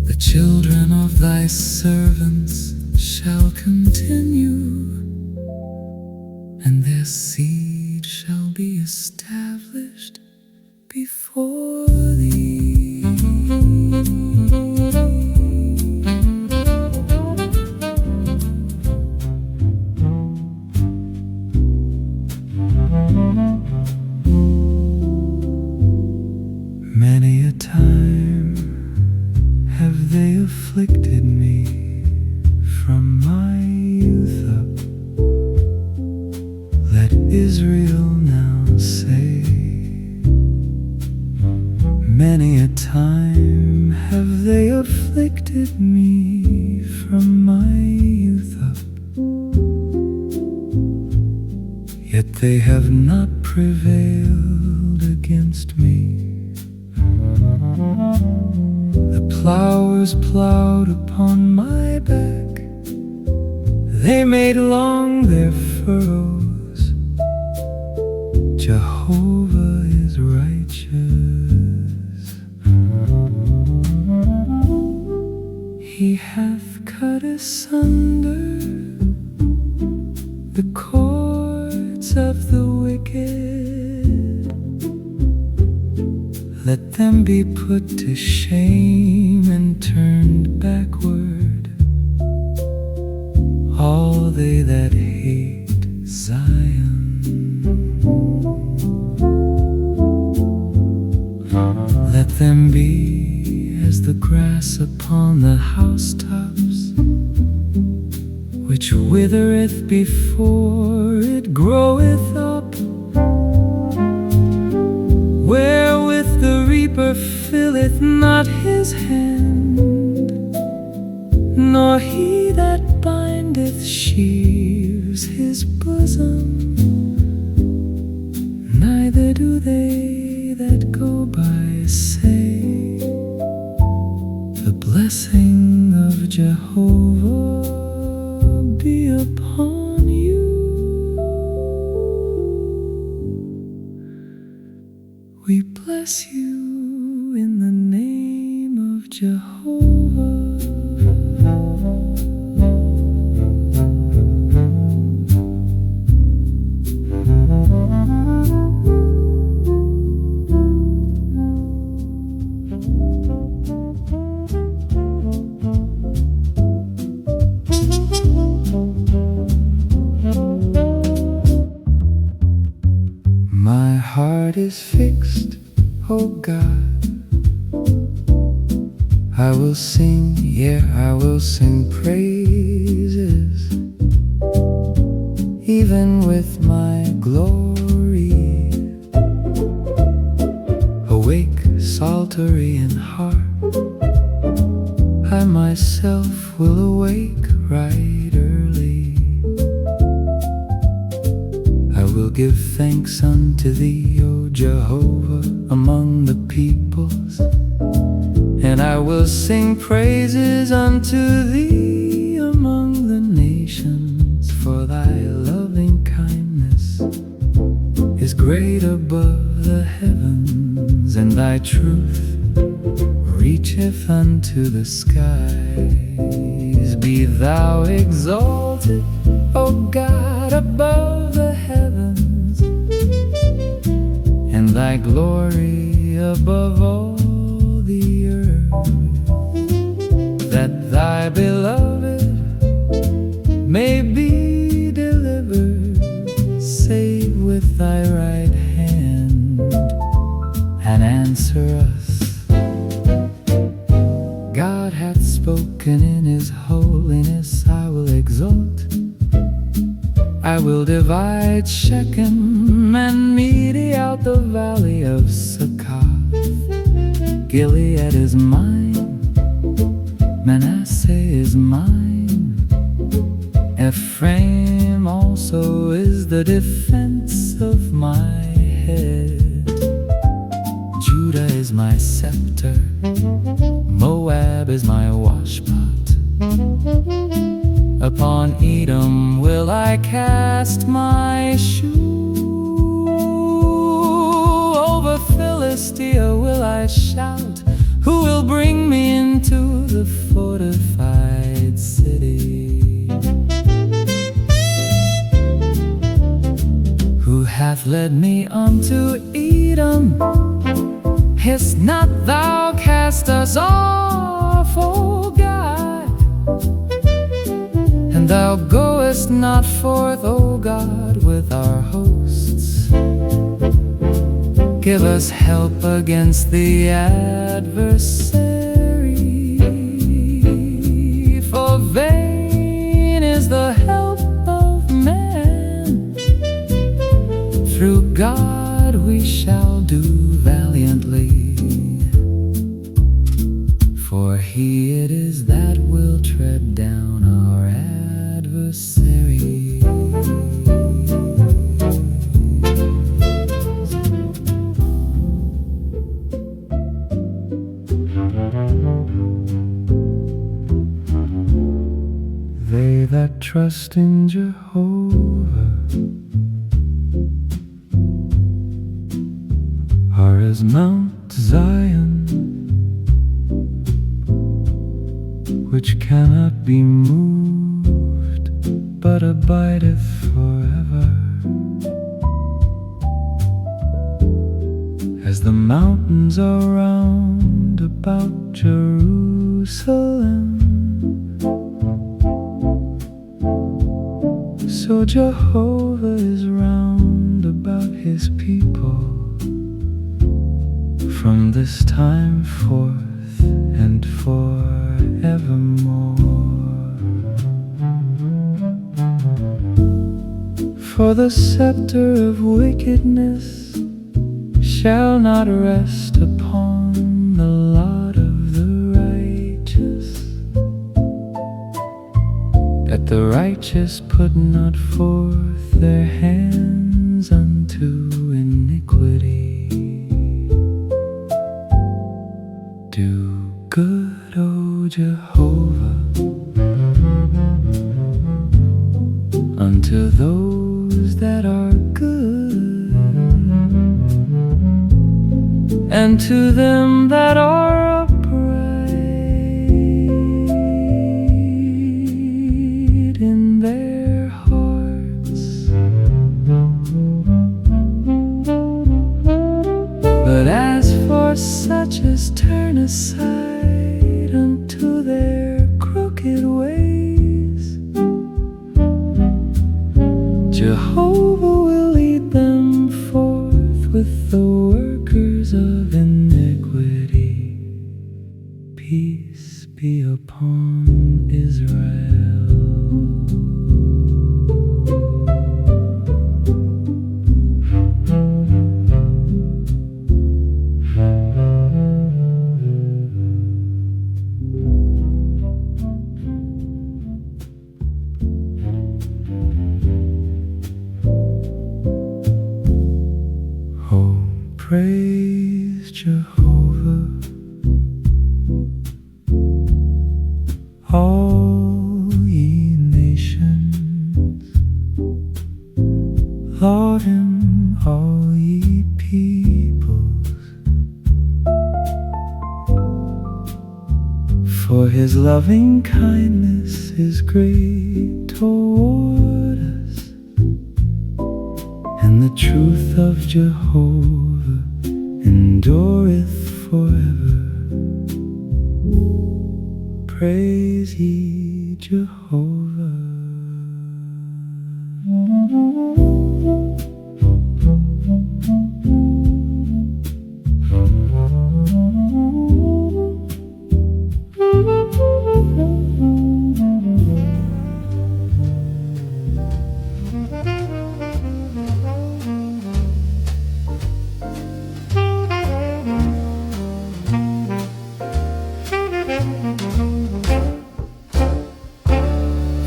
The children of thy servants shall continue, and their seed shall be established before thee. Many a time have they afflicted me from my youth up. Let Israel now say, many a time have they afflicted me from my youth up, yet they have not prevailed against me. The plowers plowed upon my back, they made long their furrows. Jehovah is righteous. He hath cut asunder the cords of the wicked. Let them be put to shame and turned backward, all they that hate Zion. Let them be as the grass upon the housetops, which withereth before it groweth up, wherewith the reaper filleth not his hand, nor he that bindeth sheaves his bosom, neither do they that go by say, the blessing of Jehovah be upon you. We bless you in the name of Jehovah. My heart is fixed, oh God, I will sing, yeah, I will sing praises, even with my glory. Awake, psaltery and harp, I myself will awake right early. I will give thanks unto thee, O Jehovah, among the peoples, and I will sing praises unto thee among the nations. For thy loving kindness is great above the heavens, and thy truth reacheth unto the skies. Be thou exalted, O God, above the heavens, and thy glory above all the earth, that thy beloved may be delivered. Save with thy right hand, and answer us. God hath spoken, in his holiness I will exalt. I will divide Shechem and mete out the valley of Succoth. Gilead is mine, Manasseh is mine, Ephraim also is the defense of my head. Judah is my scepter, Moab is my washpot. Upon Edom will I cast my shoe. Over Philistia will I shout. Who will bring me into the fortified city? Who hath led me unto Edom? Hast not thou cast us off, O God? And thou goest not forth, O God, with our hosts. Give us help against the adversary, for vain is the help of man. Through God we shall do valiantly, for he it is that will tread down our adversary. They that trust in Jehovah are as Mount Zion, which cannot be moved, but abideth forever. As the mountains are round about Jerusalem, so Jehovah is round about his people, from this time forth and forevermore. For the scepter of wickedness shall not rest upon the lot of the righteous, that the righteous put not forth their hands unto iniquity. Do good, O Jehovah, unto those that are good, and to them that are upright in their hearts. But as for such as turn aside unto their crooked ways, Jehovah will lead them forth with the workers of iniquity. Peace. peace be upon Israel. Oh, praise Jehovah, all ye nations. Laud him, all ye peoples. For his loving kindness is great toward us, and the truth of Jehovah endureth forever. Praise ye Jehovah.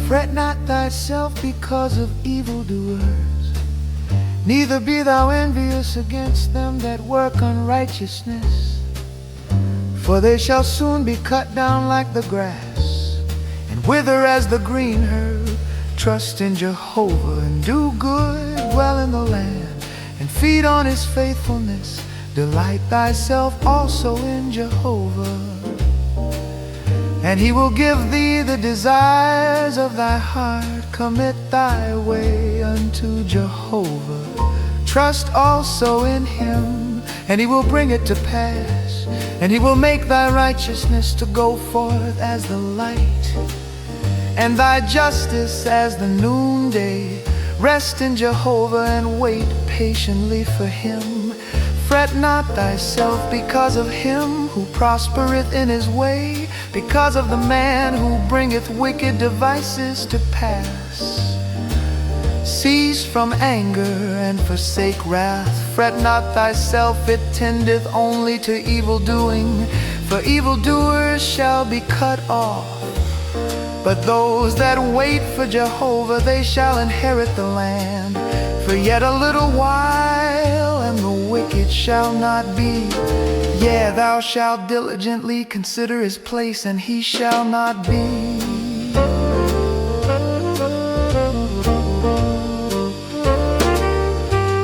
Fret not thyself because of evildoers, neither be thou envious against them that work unrighteousness. For they shall soon be cut down like the grass, and wither as the green herb. Trust in Jehovah and do good, dwell in the land, and feed on his faithfulness. Delight thyself also in Jehovah, and he will give thee the desires of thy heart. Commit thy way unto Jehovah. Trust also in him, and he will bring it to pass. And he will make thy righteousness to go forth as the light, and thy justice as the noonday. Rest in Jehovah and wait patiently for him. Fret not thyself because of him who prospereth in his way, because of the man who bringeth wicked devices to pass. Cease from anger and forsake wrath. Fret not thyself, it tendeth only to evil doing. For evildoers shall be cut off, but those that wait for Jehovah, they shall inherit the land. For yet a little while, and the wicked shall not be. Yea, thou shalt diligently consider his place, and he shall not be.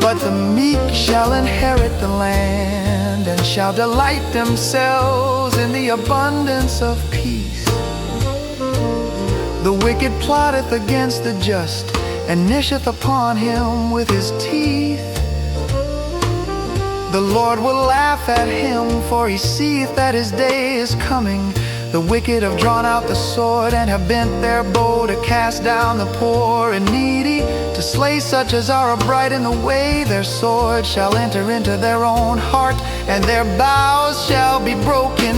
But the meek shall inherit the land, and shall delight themselves in the abundance of peace. The wicked plotteth against the just, and gnisheth upon him with his teeth. The Lord will laugh at him, for he seeth that his day is coming. The wicked have drawn out the sword, and have bent their bow to cast down the poor and needy, to slay such as are upright in the way. Their sword shall enter into their own heart, and their bows shall be broken.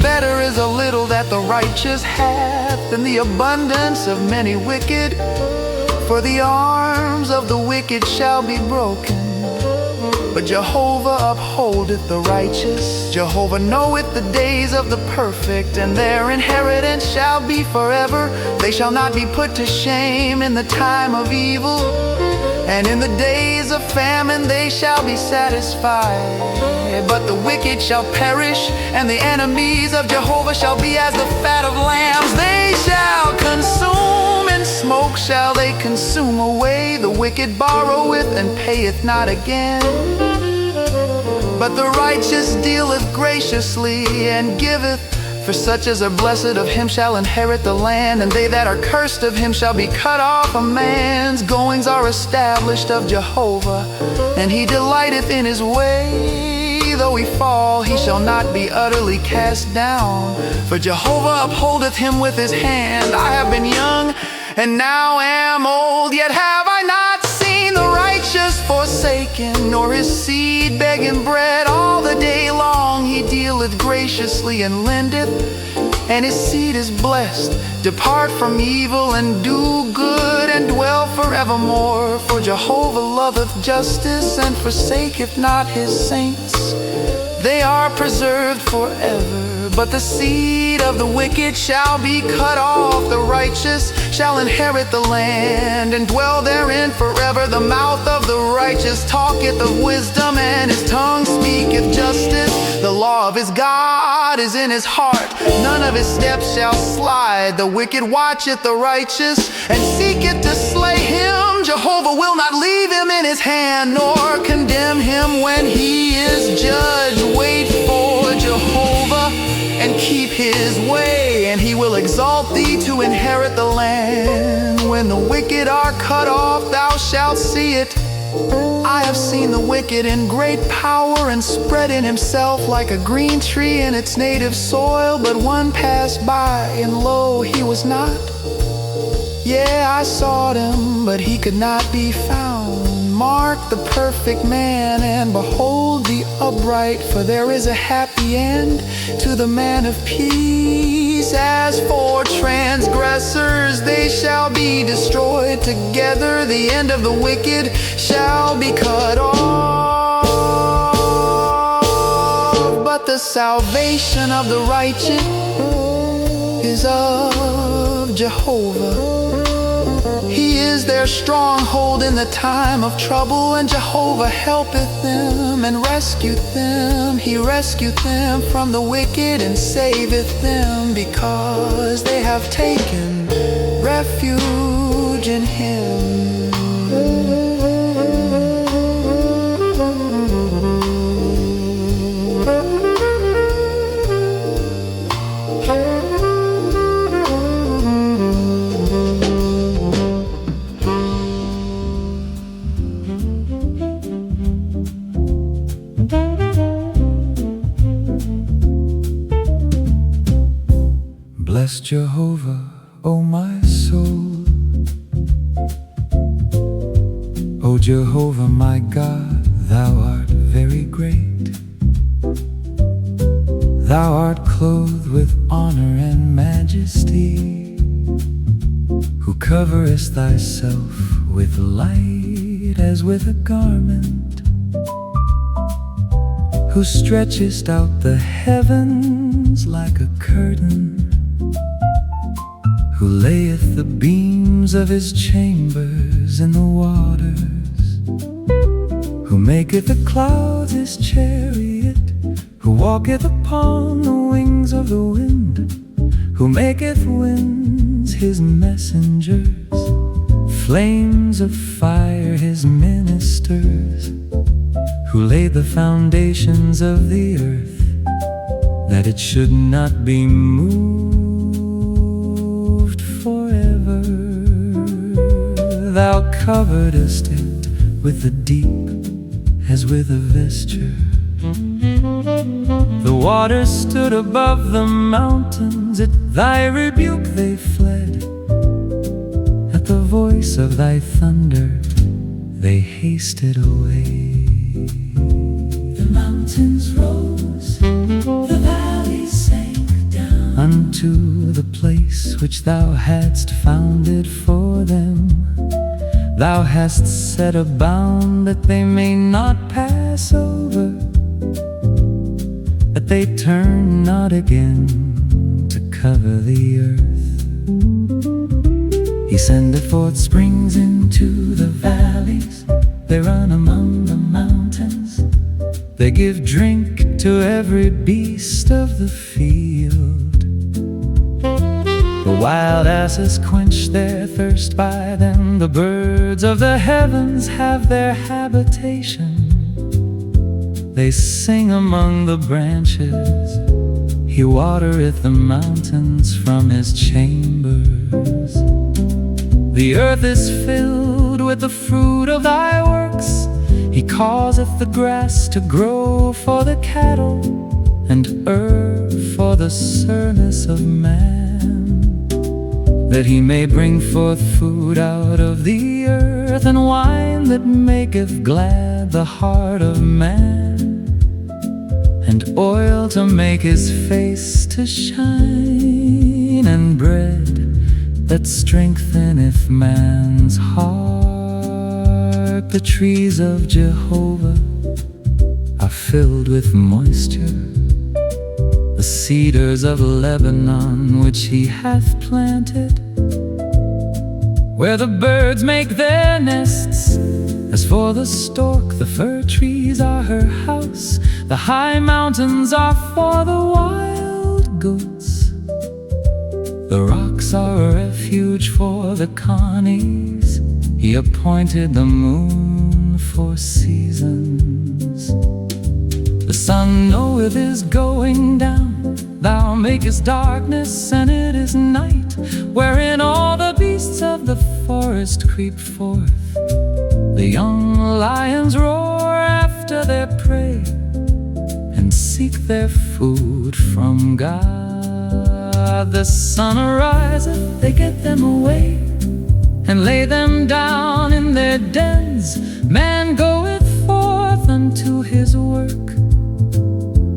Better is a little that the righteous hath than the abundance of many wicked. For the arms of the wicked shall be broken, but Jehovah upholdeth the righteous. Jehovah knoweth the days of the perfect, and their inheritance shall be forever. They shall not be put to shame in the time of evil, and in the days of famine they shall be satisfied. But the wicked shall perish, and the enemies of Jehovah shall be as the fat of lambs. They shall consume, and smoke shall they consume away. The wicked borroweth and payeth not again, but the righteous dealeth graciously and giveth. For such as are blessed of him shall inherit the land, and they that are cursed of him shall be cut off. A man's goings are established of Jehovah, and he delighteth in his way. Though he fall, he shall not be utterly cast down, for Jehovah upholdeth him with his hand. I have been young, and now am old, yet have I not seen the righteous forsaken, nor his seed begging bread. All the day long he dealeth graciously and lendeth, and his seed is blessed. Depart from evil and do good, and dwell forevermore. For Jehovah loveth justice, and forsaketh not his saints. They are preserved forever. But the seed of the wicked shall be cut off. The righteous shall inherit the land, and dwell therein forever. The mouth of the righteous talketh of wisdom, and his tongue speaketh justice. The law of his God is in his heart. None of his steps shall slide. The wicked watcheth the righteous, and seeketh to slay him. Jehovah will not leave him in his hand, nor condemn him when he is judged. Wait for Jehovah, and keep his way, and he will exalt thee to inherit the land. When the wicked are cut off, thou shalt see it. I have seen the wicked in great power, and spread in himself like a green tree in its native soil. But one passed by, and lo, he was not. Yeah, I sought him, but he could not be found. Mark the perfect man, and behold the upright, for there is a happy end to the man of peace. As for transgressors, they shall be destroyed together. The end of the wicked shall be cut off. But the salvation of the righteous is of Jehovah. He is their stronghold in the time of trouble, and Jehovah helpeth them and rescueth them. He rescueth them from the wicked and saveth them, because they have taken refuge in him. Bless Jehovah, O my soul. O Jehovah my God, thou art very great. Thou art clothed with honor and majesty, who coverest thyself with light as with a garment, who stretchest out the heavens like a curtain, who layeth the beams of his chambers in the waters, who maketh the clouds his chariot, who walketh upon the wings of the wind, who maketh winds his messengers, flames of fire his ministers, who laid the foundations of the earth, that it should not be moved forever. Thou coveredest it with the deep as with a vesture. The waters stood above the mountains, at thy rebuke they fled. At the voice of thy thunder they hasted away. The mountains rose, the valleys sank down, unto the place which thou hadst founded for them. Thou hast set a bound that they may not pass over, that they turn not again to cover the earth. He sendeth forth springs into the valleys, they run among the mountains, they give drink to every beast of the field. The wild asses quench their thirst by them, the birds of the heavens have their habitation. They sing among the branches, he watereth the mountains from his chambers. The earth is filled with the fruit of thy works, he causeth the grass to grow for the cattle, and herb for the service of man, that he may bring forth food out of the earth, and wine that maketh glad the heart of man, and oil to make his face to shine. that strengtheneth man's heart. The trees of Jehovah are filled with moisture, the cedars of Lebanon which he hath planted, where the birds make their nests. As for the stork, the fir trees are her house. The high mountains are for the wild goats. The rocks are a refuge for the connies. He appointed the moon for seasons. The sun knoweth his going down. Thou makest darkness, and it is night, wherein all the beasts of the forest creep forth. The young lions roar after their prey, and seek their food from God. The sun ariseth, they get them away, and lay them down in their dens. Man goeth forth unto his work,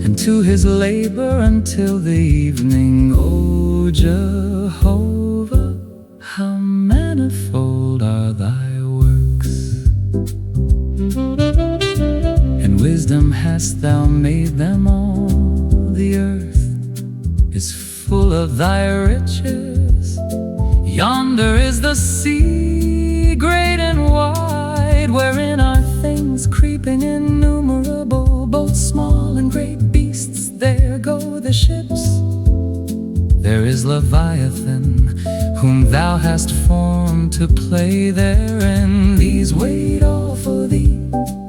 and to his labor until the evening. O Jehovah, how manifold are thy works, and wisdom hast thou made them all. The earth is full of thy riches. Yonder is the sea, great and wide, wherein are things creeping innumerable, both small and great beasts. There go the ships. There is Leviathan, whom thou hast formed to play therein. These wait all for thee,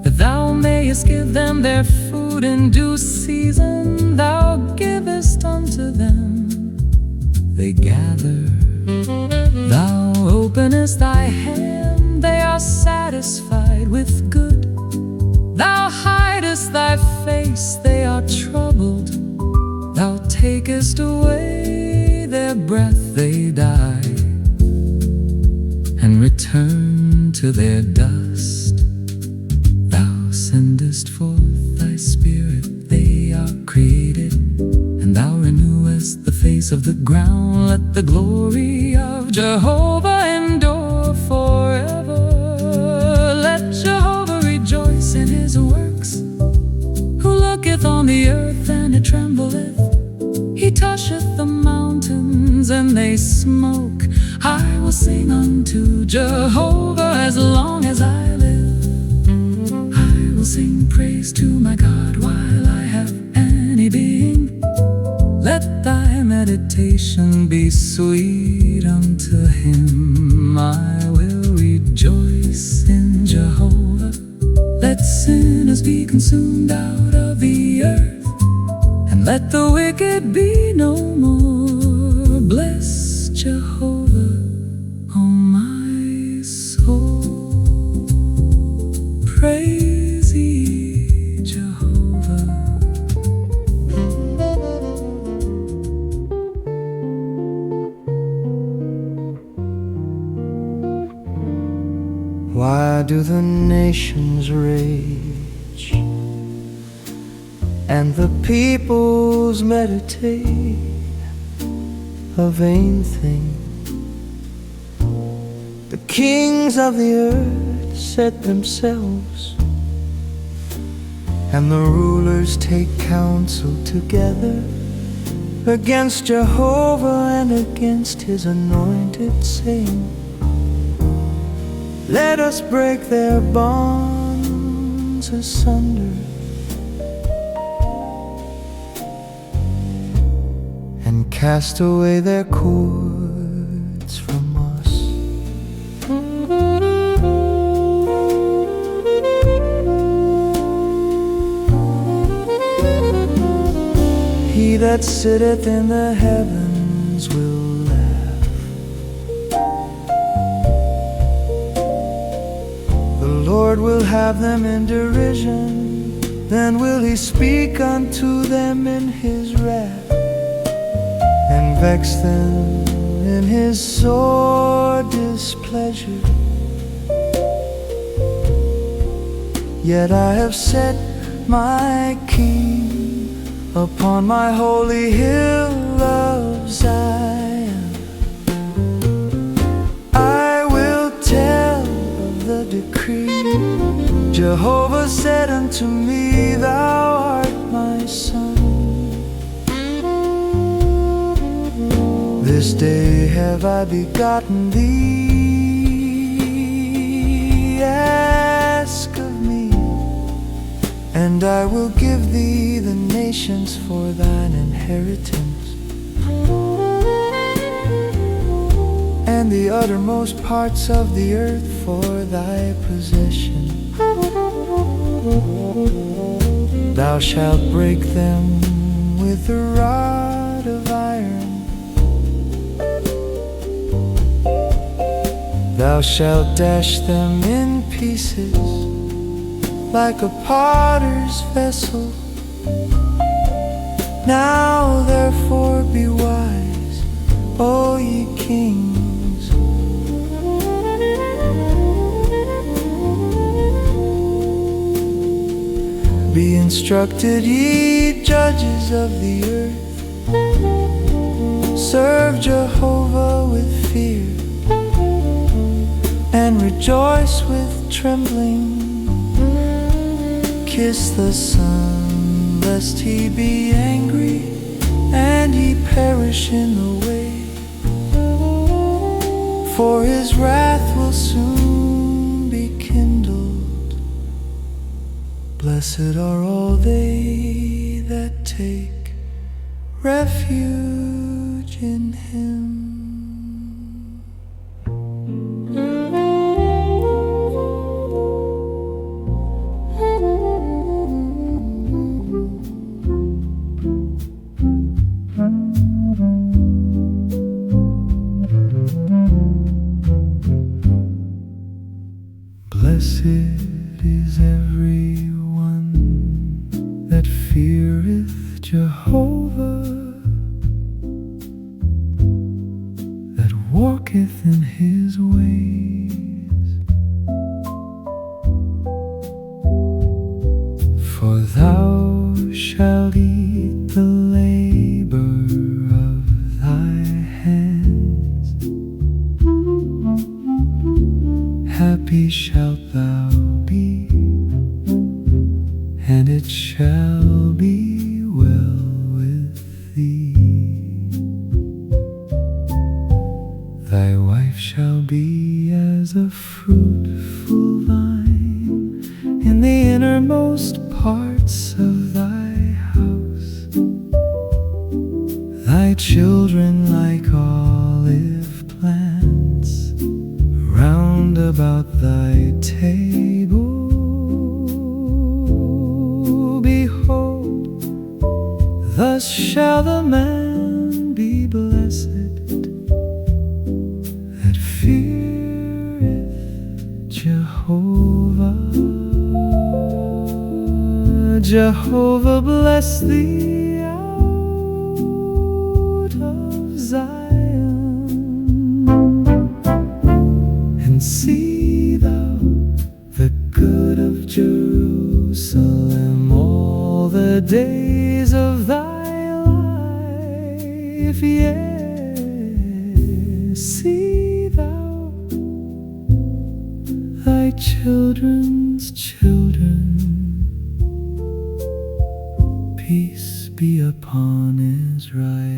that thou mayest give them their food in due season. Thou givest unto them, they gather. Thou openest thy hand, they are satisfied with good. Thou hidest thy face, they are troubled. Thou takest away their breath, they die, and return to their dust. Thou sendest forth thy spirit, they are created, and thou renewest the face of the ground. Let the glory of Jehovah endure forever. Let Jehovah rejoice in his works, who looketh on the earth, and it trembleth. He toucheth the mountains, and they smoke. I will sing unto Jehovah as long as I live. I will sing praise to my God while I have any being. Let thy meditation be sweet unto him. I will rejoice in Jehovah. Let sinners be consumed out of the earth, and let the wicked be no more. Bless Jehovah, O my soul. Praise ye Jehovah. Why do the nations rage, and the peoples meditate a vain thing? The kings of the earth set themselves, and the rulers take counsel together against Jehovah and against his anointed, saying, let us break their bonds asunder, and cast away their cords from us. He that sitteth in the heavens will laugh. The Lord will have them in derision, then will he speak unto them in his wrath, and vex them in his sore displeasure. Yet I have set my King upon my holy hill of Zion. Jehovah said unto me, Thou art my son. This day have I begotten thee. Ask of me, and I will give thee the nations for thine inheritance, and the uttermost parts of the earth for thy possession. Thou shalt break them with a rod of iron. Thou shalt dash them in pieces like a potter's vessel. Now therefore be wise, O ye kings. Be instructed, ye judges of the earth. Serve Jehovah with fear, and rejoice with trembling. Kiss the Son, lest he be angry, and ye perish in the way. For his wrath will soon be kindled. Blessed are all they that take refuge in him. Blessed is everyone that feareth Jehovah, that walketh in his ways. For thou shalt eat the labor of thy hands. Happy shalt thou be, and it shall be well with thee. Thy wife shall be as a fruitful vine in the innermost parts of thy house. Thy children like olive plants round about thy table. Behold, thus shall the man be blessed that feareth Jehovah. Jehovah bless thee out of Zion, and see thou the good of Jerusalem all the days of thy life. Yes, see thou thy children's children. Peace be upon Israel.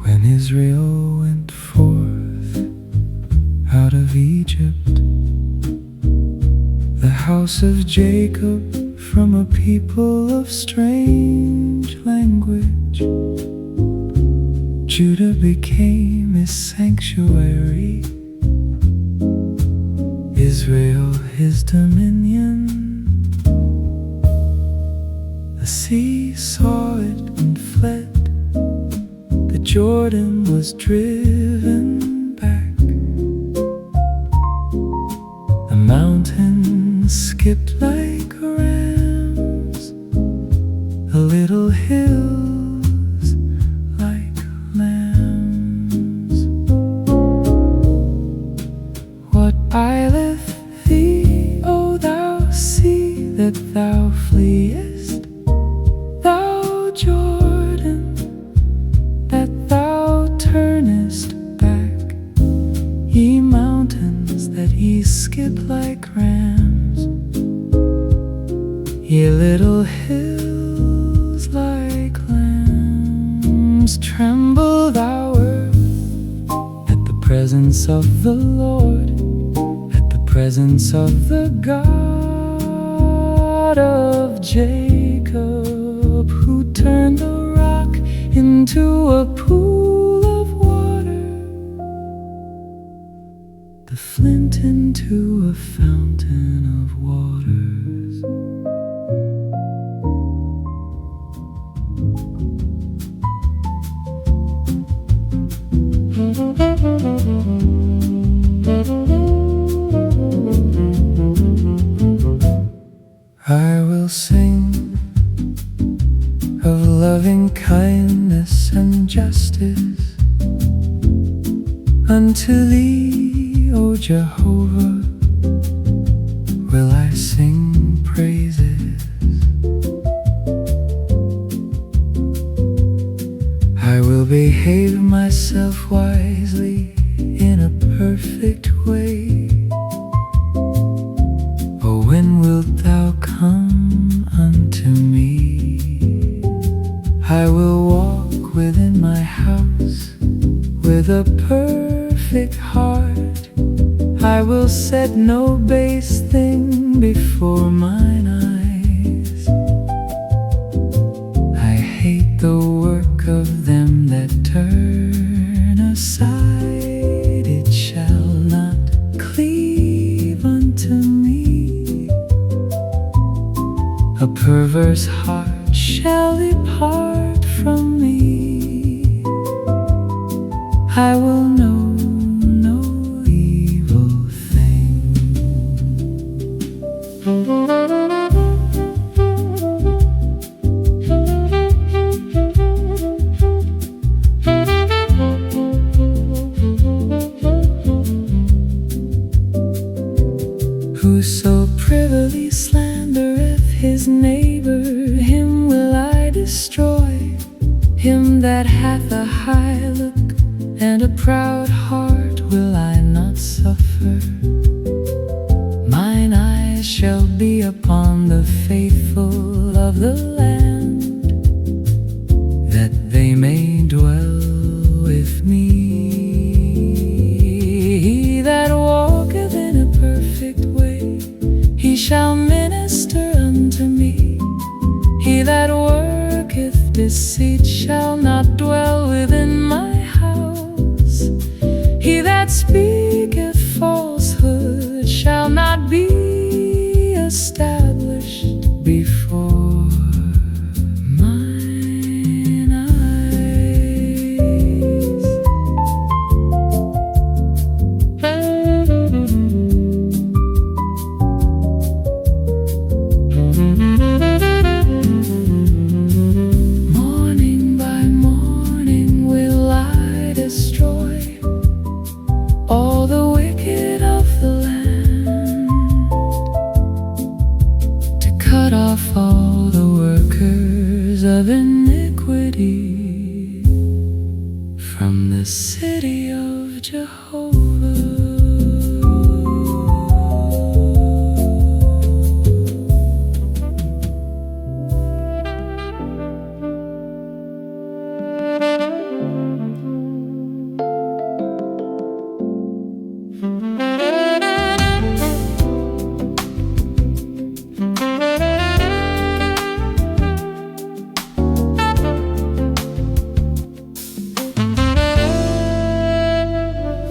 When Israel went forth out of Egypt, the house of Jacob from a people of strange language, Judah became his sanctuary, Israel his dominion. The sea saw it and fled, the Jordan was driven back, the mountains skipped like rams, the little hills like lambs. What kingdoms tremble, thou earth, at the presence of the Lord, at the presence of the God of Jacob, who turned the rock into a pool of water, the flint into a fountain of waters. I will sing of loving kindness and justice unto thee, O Jehovah, will I sing praises. I will behave myself wisely in a perfect way. Oh, when wilt thou come unto me? I will walk within my house with a perfect heart. I will set no base thing before mine eyes. I hate the work of them that turn aside. It shall not cleave unto me. A perverse heart shall depart from me. I will know no evil thing. Whoso privily slandereth his neighbor, him will I destroy. Him that hath a high look and a proud heart will I not suffer. Mine eyes shall be upon the faithful of the land, that they may dwell with me. He that walketh in a perfect way, he shall minister unto me. He that worketh deceit shall not dwell within my house. He that speaketh falsehood shall not be established before mine eyes. Morning by morning will I destroy all the wicked of the land, to cut off all the workers of iniquity from the city of Jehovah.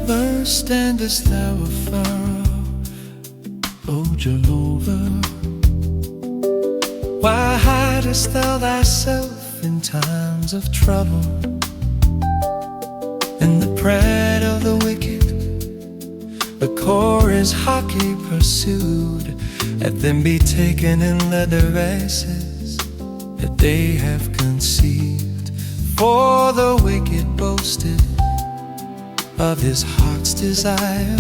Where standest thou afar off, O Jehovah? Why hidest thou thyself in times of trouble? In the pride of the wicked, the Korah's hotly pursued. Let them be taken in the devices that they have conceived. For the wicked boasted of his heart's desire,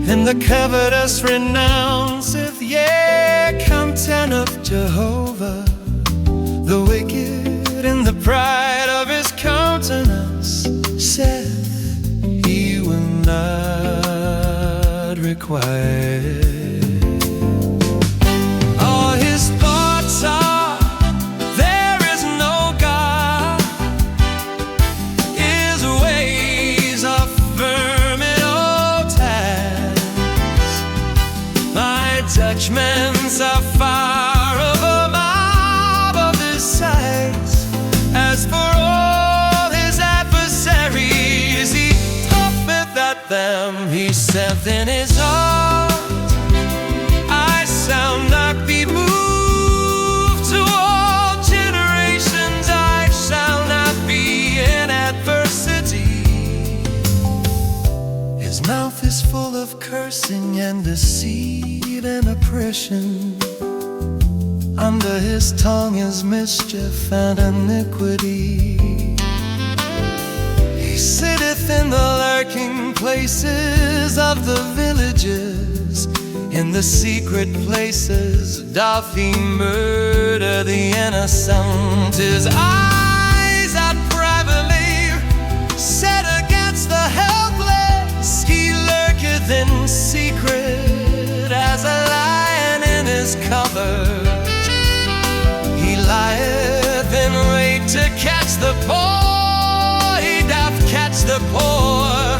and the covetous renounceth, yea, content of Jehovah. The wicked in the pride of his countenance saith, he will not require. All his thoughts are, there is no God. saith in his heart, I shall not be moved. To all generations I shall not be in adversity. His mouth is full of cursing and deceit and oppression. Under his tongue is mischief and iniquity. He sitteth in the lurking places of the villages. In the secret places doth he murder the innocent. His eyes are privately set against the helpless. He lurketh in secret as a lion in his cover. He lieth in wait to catch the poor. He doth catch the poor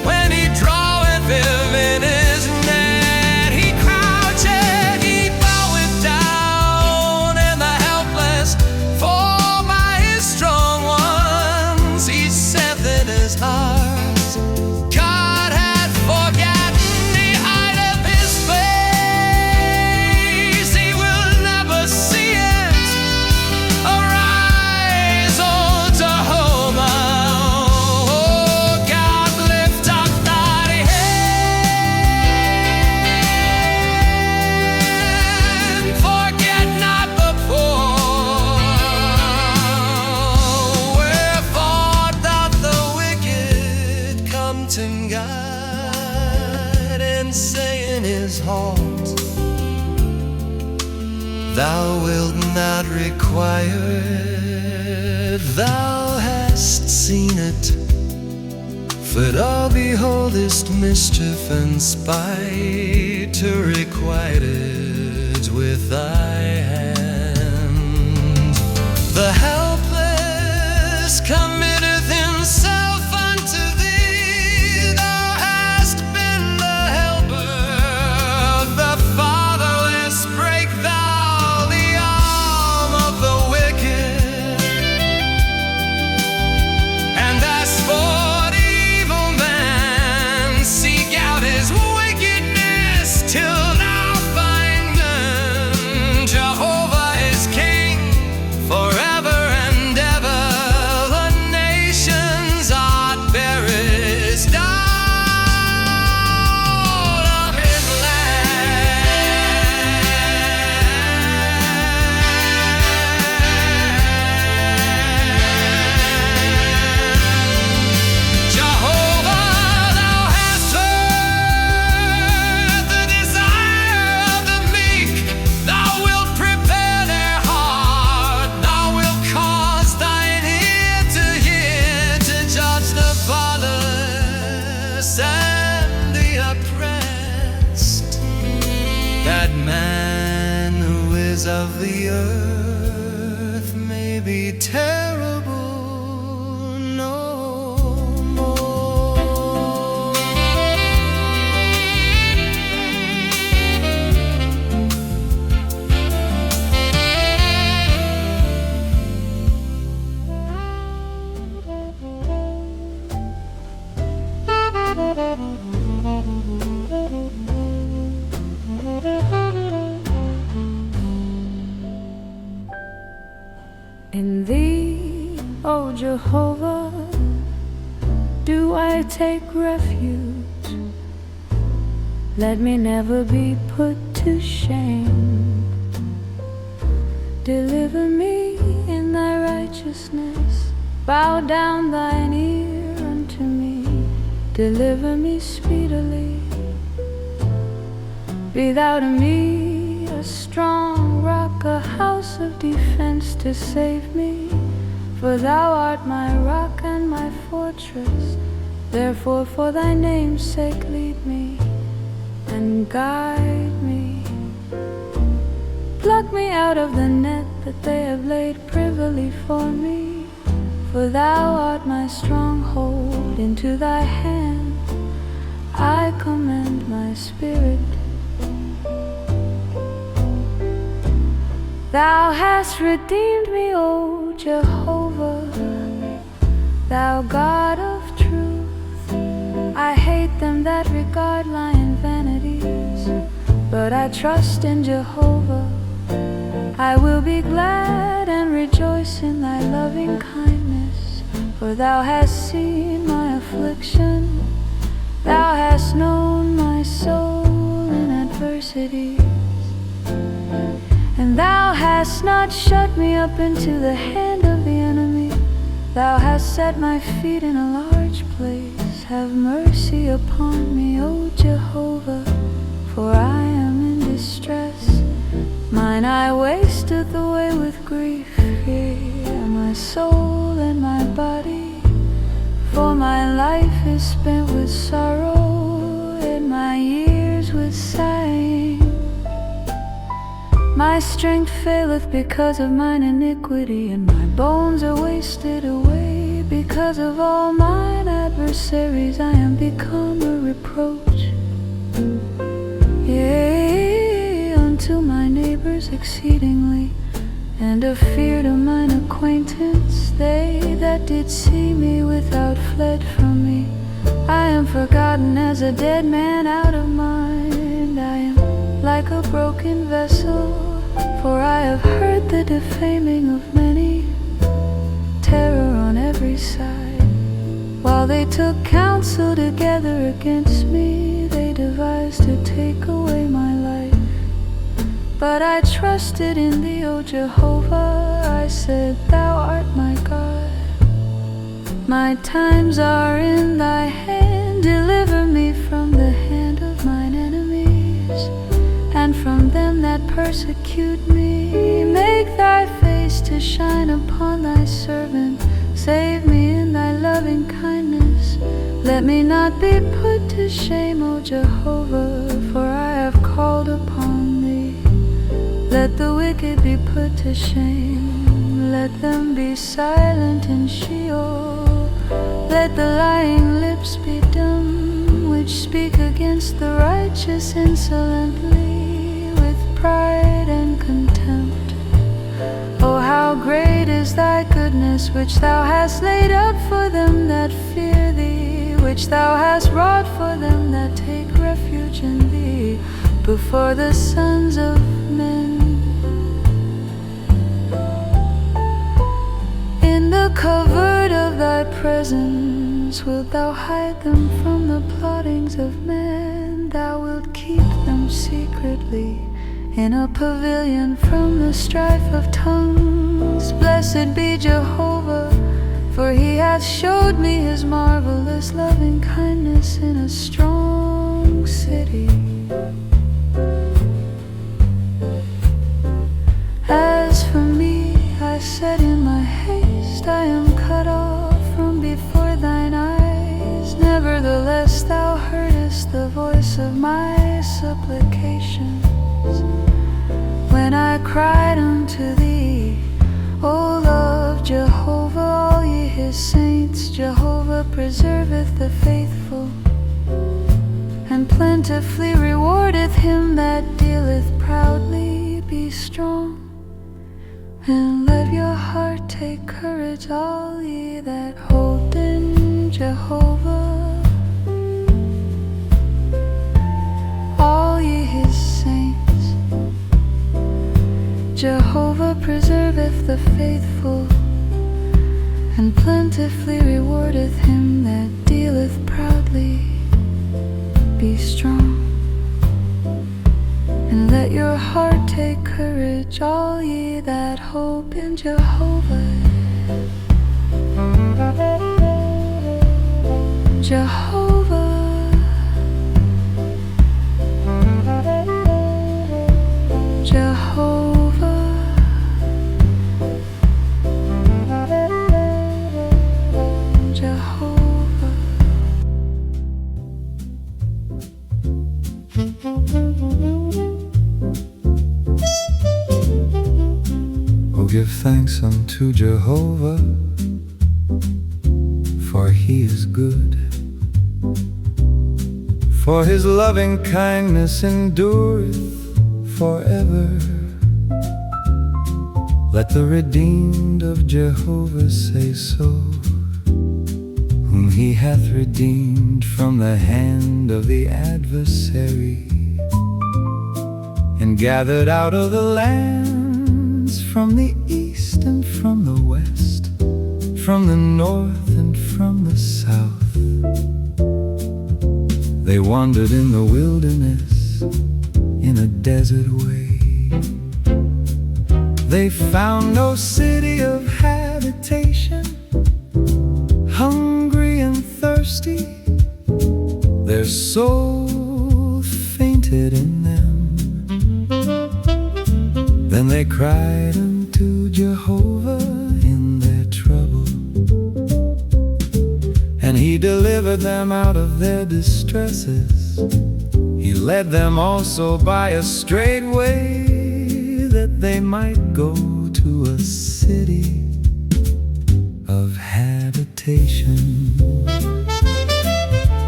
when he draweth him in his net. He croucheth, he boweth down, and the helpless fall by his strong ones. He saith in his heart, God hath forgotten, he hideth his face. He will never see it. Arise, O Jehovah. Oh, God, lift up thy hand. Forget not the poor. Wherefore doth the wicked come to God and say in his heart, Thou wilt not require it. Thou hast seen it, for thou beholdest mischief and spite, to requite it with thy hand. The helpless committeth himself unto thee. Thou hast been the helper of the fatherless. Break thou the arm of the wicked. And as for the evil man, seek out his wickedness till thou find him. Jehovah is king forever and ever. The nations are perished out of his land. Jehovah, thou hast heard the desire of the meek. Thou wilt prepare their heart. Thou wilt cause thine ear to hear, to judge the fatherless and the oppressed, that man who is of the earth may be terrible no more. In thee, O Jehovah, do I take refuge. Let me never be put to shame. Deliver me in thy righteousness. Bow down thine ear unto me. Deliver me speedily. Be thou to me a strong rock, a house of defense to save me. For thou art my rock and my fortress. Therefore for thy name's sake lead me and guide me. Pluck me out of the net that they have laid privily for me. For thou art my stronghold, into thy hand I commend my spirit. Thou hast redeemed me, O Jehovah, thou God of truth. I hate them that heart lie in vanities, but I trust in Jehovah. I will be glad and rejoice in thy loving kindness, for thou hast seen my affliction, thou hast known my soul in adversities, and thou hast not shut me up into the hand of the enemy. Thou hast set my feet in a large place. Have mercy upon me, O Jehovah, for I am in distress. Mine eye wasteth away with grief, yea, my soul and my body. For my life is spent with sorrow, and my years with sighing. My strength faileth because of mine iniquity, and my bones are wasted away because of all mine adversaries. I am become a reproach, yea, unto my neighbors exceedingly, and a fear to mine acquaintance. They that did see me without fled from me. I am forgotten as a dead man out of mind. I am like a broken vessel, for I have heard the defaming of many, terror on every side. While they took counsel together against me, they devised to take away my life. But I trusted in thee, O Jehovah. I said, thou art my God. My times are in thy hand. Deliver me from the hand of mine enemies, and from them that persecute me. Make thy face to shine upon thy servant. Save me in thy loving kindness. Let me not be put to shame, O Jehovah, for I have called upon thee. Let the wicked be put to shame. Let them be silent in Sheol. Let the lying lips be dumb, which speak against the righteous insolently, with pride and contempt. Oh, how great is thy goodness, which thou hast laid up for them that fear thee, which thou hast wrought for them that take refuge in thee, before the sons of men. In the covert of thy presence wilt thou hide them from the plottings of men. Thou wilt keep them secretly in a pavilion from the strife of tongues. Blessed be Jehovah, for he hath showed me his marvelous loving kindness in a strong city. As for me, I said in my haste, I am cut off from before thine eyes. Nevertheless thou heardest the voice of my supplications, when I cried unto thee. O love Jehovah, all ye his saints. Jehovah preserveth the faithful, and plentifully rewardeth him that dealeth proudly. Be strong, and let your heart take courage, all ye that hope in Jehovah, all ye his saints. Jehovah preserveth the faithful, and plentifully rewardeth him that dealeth proudly. Be strong, and let your heart take courage, all ye that hope in Jehovah. Jehovah, Jehovah, Jehovah. Oh, give thanks unto Jehovah, for he is good, for his loving kindness endureth forever. Let the redeemed of Jehovah say so, whom he hath redeemed from the hand of the adversary, and gathered out of the lands from the east and from the west, from the north and from the south. They wandered in the wilderness, in a desert way. They found no city of habitation. Hungry and thirsty, their soul fainted in them. Then they cried unto Jehovah in their trouble, and he delivered them out of their distresses. He led them also by a straight way, that they might go to a city of habitation.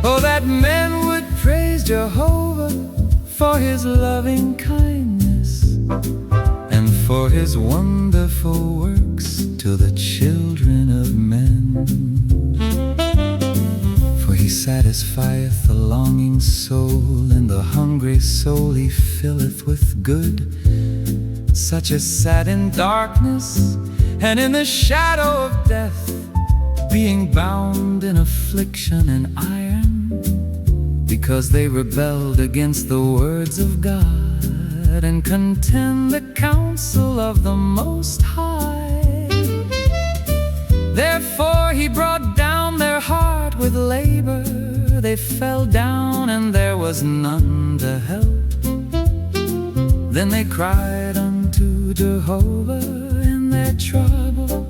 Oh, that men would praise Jehovah for his loving kindness, and for his wonderful works to the children of men. For he satisfieth the longing soul, and the hungry soul he filleth with good. Such as sat in darkness and in the shadow of death, being bound in affliction and iron, because they rebelled against the words of God, and contemned the counsel of the Most High. Therefore he brought down their heart with labor. They fell down, and there was none to help. Then they cried unto Jehovah in their trouble,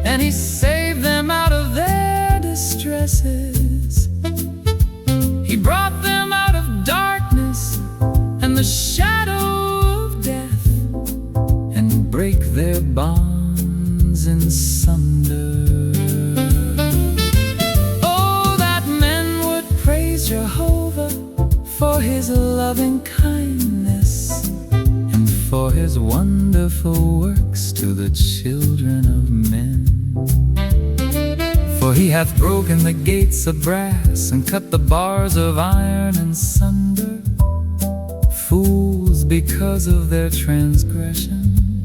and he saved them out of their distresses. He brought them out of darkness and the shadow of death, and brake their bonds in sunder. Oh, that men would praise Jehovah for his loving kindness, and for his wonderful works to the children of men. For he hath broken the gates of brass, and cut the bars of iron in sunder. Fools, because of their transgression,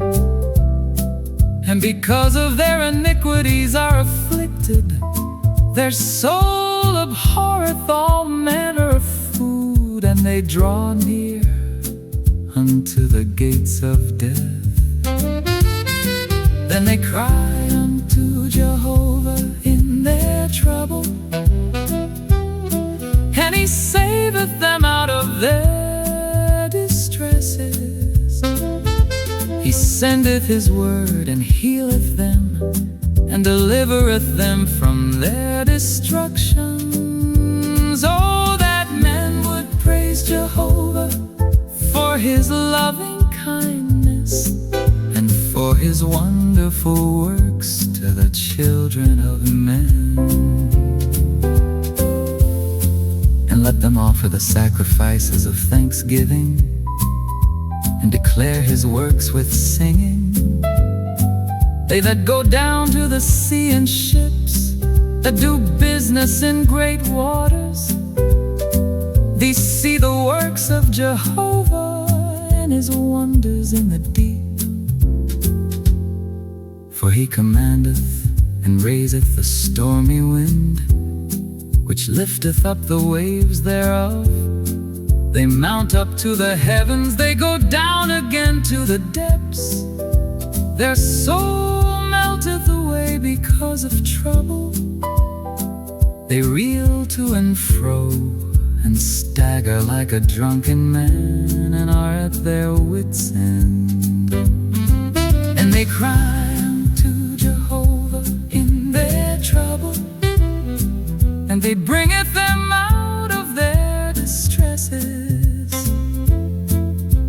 and because of their iniquities, are afflicted. Their soul abhorreth all manner of food, and they draw near unto the gates of death. Then they cry unto Jehovah in their trouble, and he saveth them out of their distresses. He sendeth his word, and healeth them, and delivereth them from their destructions. Oh, that men would praise Jehovah for his loving kindness, and for his wonderful works to the children of men. And let them offer the sacrifices of thanksgiving, and declare his works with singing. They that go down to the sea in ships, that do business in great waters, these see the works of Jehovah, and his wonders in the deep. For he commandeth and raiseth the stormy wind, which lifteth up the waves thereof. They mount up to the heavens, they go down again to the depths. Their soul melteth away because of trouble. They reel to and fro, and stagger like a drunken man, and are at their wits' end. And they cry unto Jehovah in their trouble, and they bringeth them out of their distresses.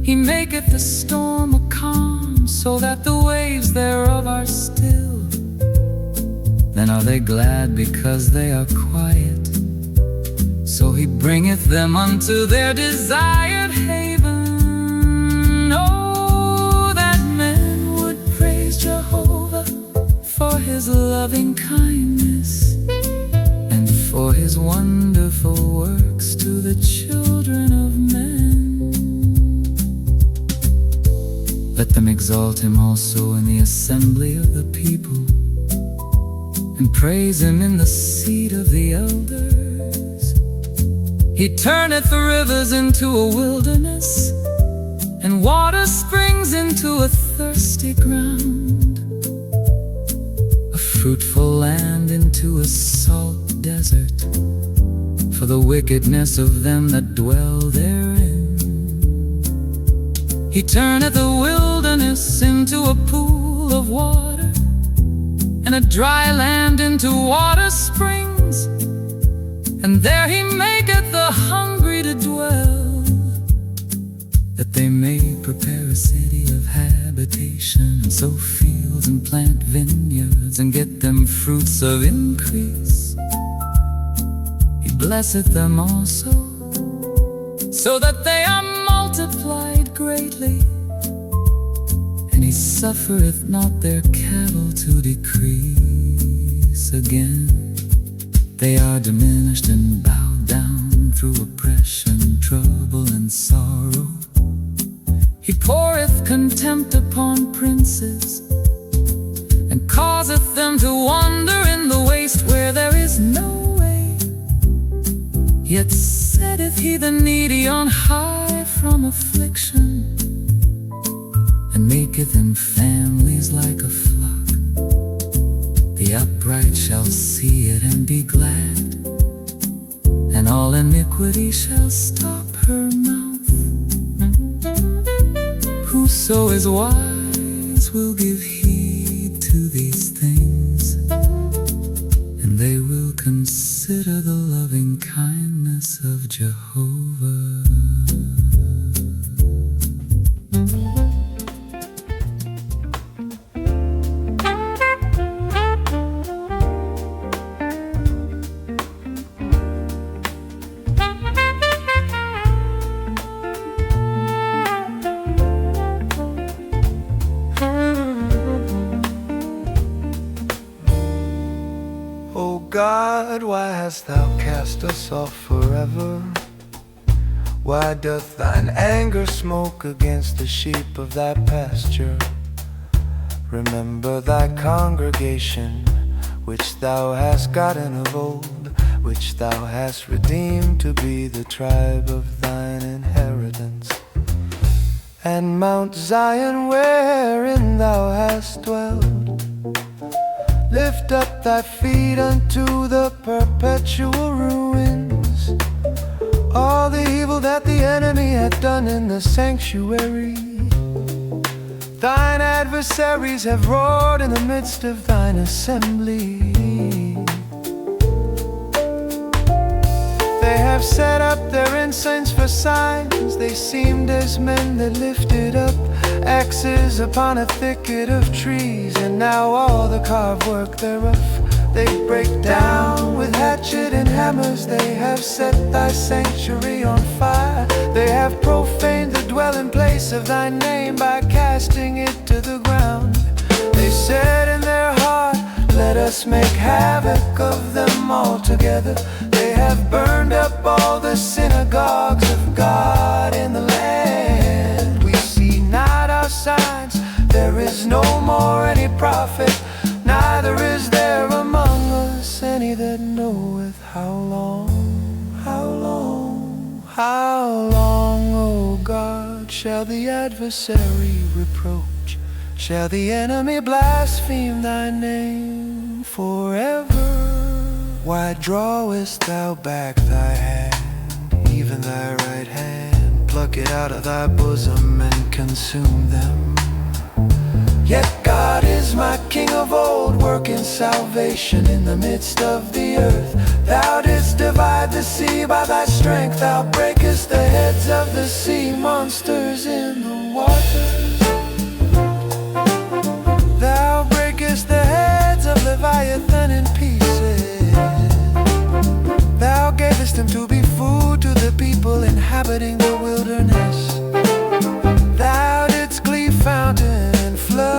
He maketh the storm a calm, so that the waves thereof are still. Then are they glad because they are quiet. So he bringeth them unto their desired haven. Oh, that men would praise Jehovah for his his loving kindness and for his wonderful works to the children of men. Let them exalt him also in the assembly of the people, and praise him in the seat of the elders. He turneth the rivers into a wilderness, and water springs into a thirsty ground, a fruitful land into a salt desert, for the wickedness of them that dwell therein. He turneth the wilderness into a pool of water, and a dry land into water springs, and there he maketh the hungry to dwell, that they may prepare a city of habitation, and sow fields and plant vineyards, and get them fruits of increase. He blesseth them also, so that they are multiplied greatly, and he suffereth not their cattle to decrease again. They are diminished and bowed down through oppression, trouble, and sorrow. He poureth contempt upon princes, and causeth them to wander in the waste where there is no way. Yet setteth he the needy on high from affliction, and maketh them families like a flock. The upright shall see it and be glad, and all iniquity shall stop her mouth. Whoso is wise will give heed to these things, and they will consider the loving kindness of Jehovah. God, why hast thou cast us off forever? Why doth thine anger smoke against the sheep of thy pasture? Remember thy congregation, which thou hast gotten of old, which thou hast redeemed to be the tribe of thine inheritance. And Mount Zion, wherein thou hast dwelled, lift up thy feet unto the perpetual ruins. All the evil that the enemy hath done in the sanctuary, thine adversaries have roared in the midst of thine assembly. They have set up their incense for signs. They seemed as men that lifted up axes upon a thicket of trees, and now all the carved work thereof they break down with hatchet and hammers. They have set thy sanctuary on fire. They have profaned the dwelling place of thy name by casting it to the ground. They said in their heart, let us make havoc of them altogether. They have burned up all the synagogues of God in the land. We see not our signs, there is no more any prophet, neither is there among us any that knoweth how long, how long, how long, O God, shall the adversary reproach, shall the enemy blaspheme thy name forever? Why drawest thou back thy hand, even thy right hand? Pluck it out of thy bosom and consume them. Yet God is my King of old, working salvation in the midst of the earth. Thou didst divide the sea by thy strength. Thou breakest the heads of the sea monsters in the waters. Thou breakest the heads of Leviathan in pieces. Thou gavest him to be food to the people inhabiting the wilderness. Thou didst cleave fountain and flood.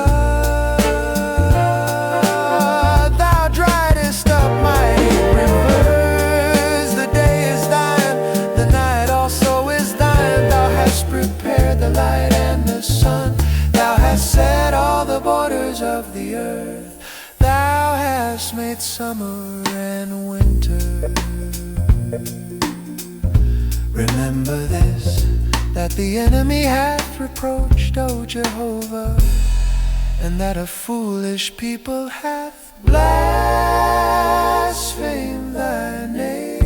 earth. Thou hast made summer and winter. Remember this, that the enemy hath reproached, O Jehovah, and that a foolish people hath blasphemed thy name.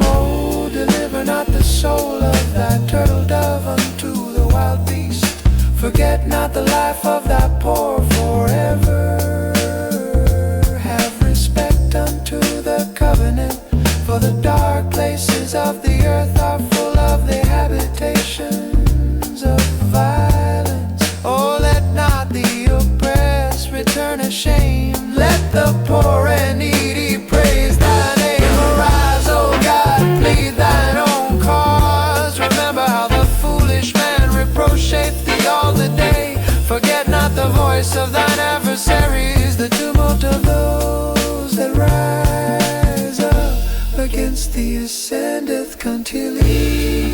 Oh, deliver not the soul of thy turtle dove unto the wild beast. Forget not the life of thy poor forever. Have respect unto the covenant, for the dark places of the earth are full of the habitations of violence. Oh, let not the oppressed return ashamed. Let the poor and needy praise thy name. Arise, O God, plead thine own cause. Remember how the foolish man reproacheth thee all the day. Forget not the voice of thine adversaries, the tumult of those that rise up against thee ascendeth continually.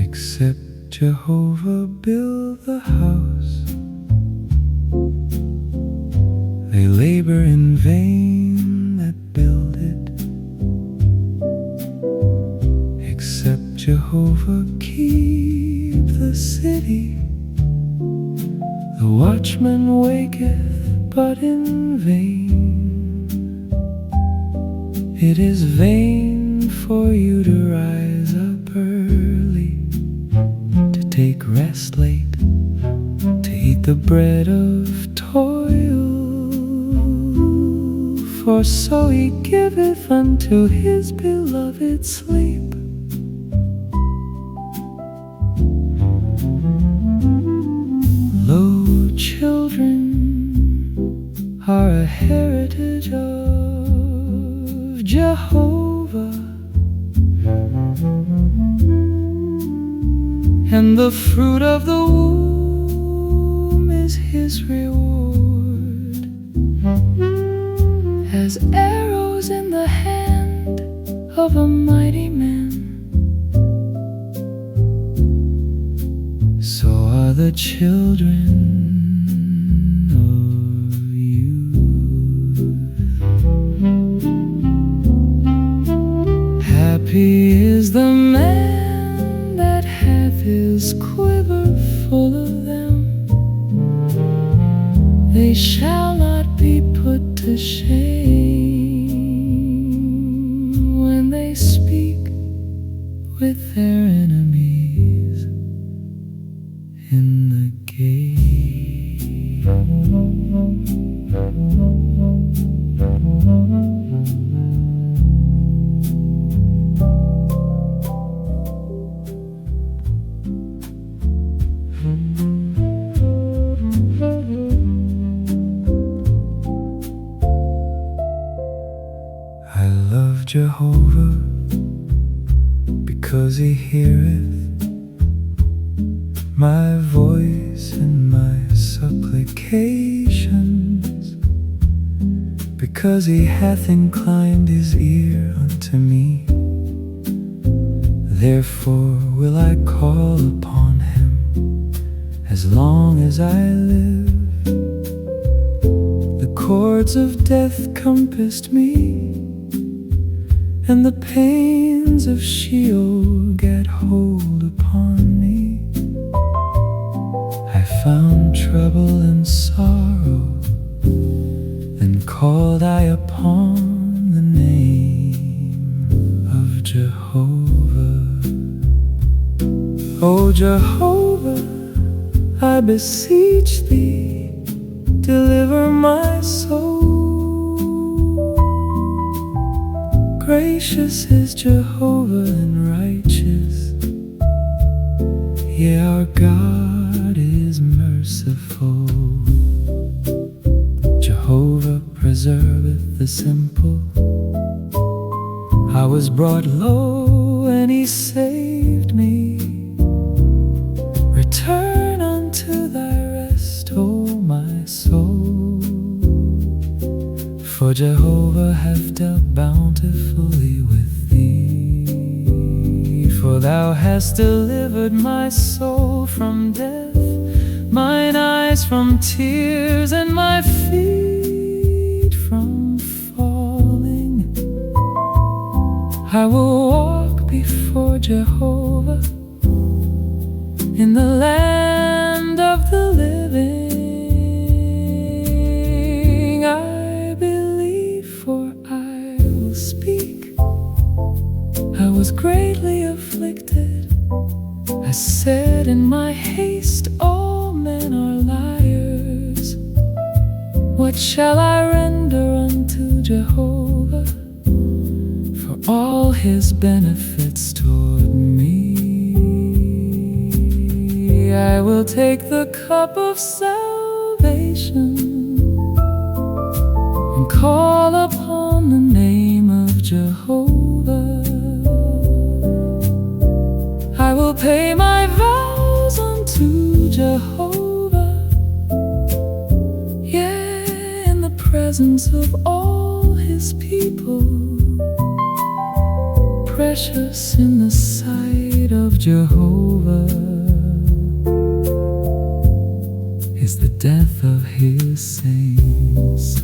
Except Jehovah build the house, they labor in vain that build it. Except Jehovah keep the city, the watchman waketh but in vain. It is vain for you to rise up early, to take rest late, to eat the bread of toil. For so he giveth unto his beloved sleep. Lo, children are a heritage of Jehovah, and the fruit of the womb is his reward. As arrows in the hand of a mighty man, so are the children of youth. Happy is the man that hath his quiver full of them. They shall not be put to shame when they speak with their enemies in the gate. I love Jehovah because he heareth my voice and my supplications, because he hath inclined his ear unto me. Therefore will I call upon him as long as I live. The cords of death compassed me, and the pains of Sheol get hold upon me. I found trouble and sorrow, then called I upon the name of Jehovah. O Jehovah, I beseech thee, deliver my soul. Gracious is Jehovah and righteous, yea, our God is the simple. I was brought low and he saved me. Return unto thy rest, O my soul. For Jehovah hath dealt bountifully with thee. For thou hast delivered my soul from death, mine eyes from tears, and my feet from falling. I will walk before Jehovah in the land of the living. I believe, for I will speak. I was greatly afflicted. I said in my haste, all men are liars. What shall I render unto Jehovah for all his benefits toward me? I will take the cup of salvation and call upon the name of Jehovah. I will pay my vows unto Jehovah, yeah, in the presence of all his people. Precious in the sight of Jehovah is the death of his saints.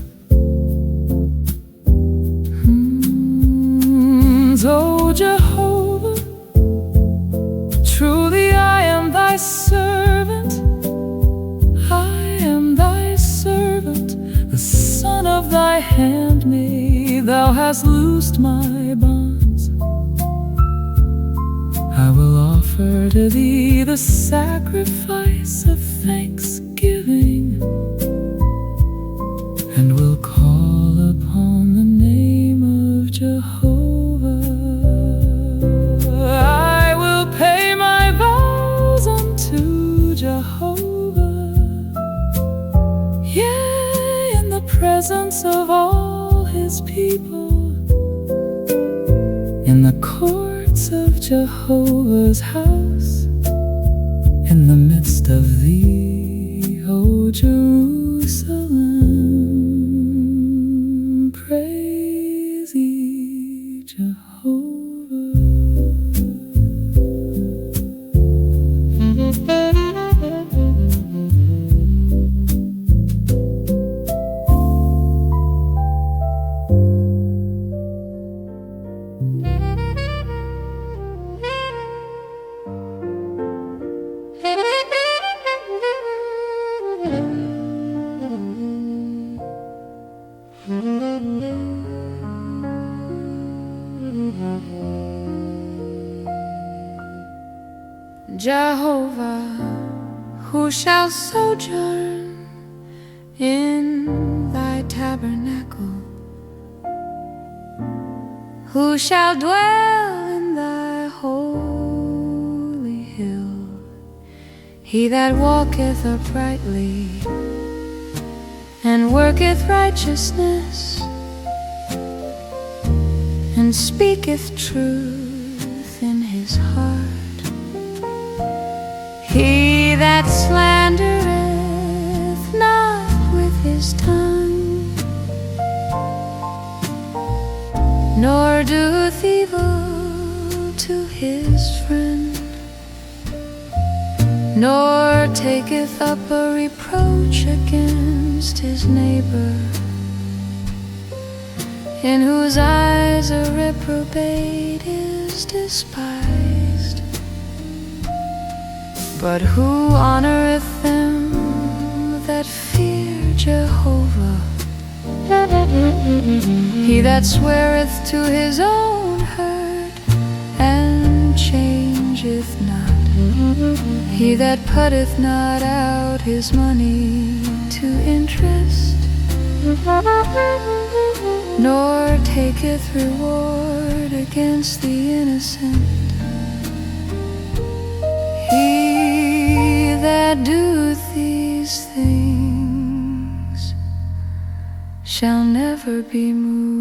O Jehovah, truly I am thy servant. I am thy servant, the son of thy handmaid. Thou hast loosed my bonds. I will offer to thee the sacrifice of thanksgiving, and will call upon the name of Jehovah. I will pay my vows unto Jehovah, yeah, in the presence of all his people, in the courts of Jehovah's house, in the midst of thee, O Jerusalem. Praise ye Jehovah. Jehovah, who shall sojourn in thy tabernacle? Who shall dwell in thy holy hill? He that walketh uprightly and worketh righteousness and speaketh truth in his heart. He that slandereth not with his tongue, nor doeth evil to his friend, nor taketh up a reproach against his neighbor, in whose eyes a reprobate is despised, but who honoreth them that fear Jehovah. He that sweareth to his own hurt and changeth not, he that putteth not out his money to interest, nor taketh reward against the innocent. He that doeth these things shall never be moved.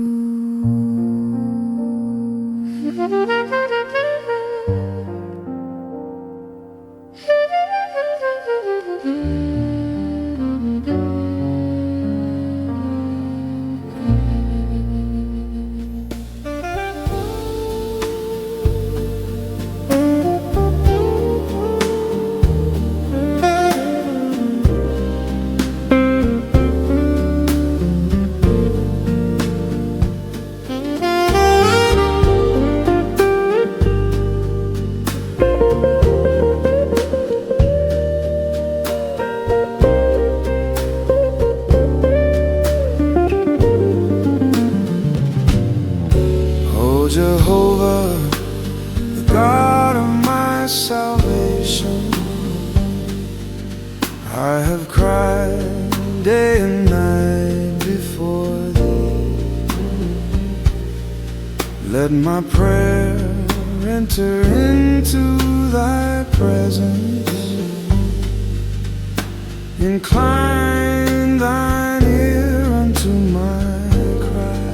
Jehovah, the God of my salvation, I have cried day and night before thee. Let my prayer enter into thy presence. Incline thine ear unto my cry.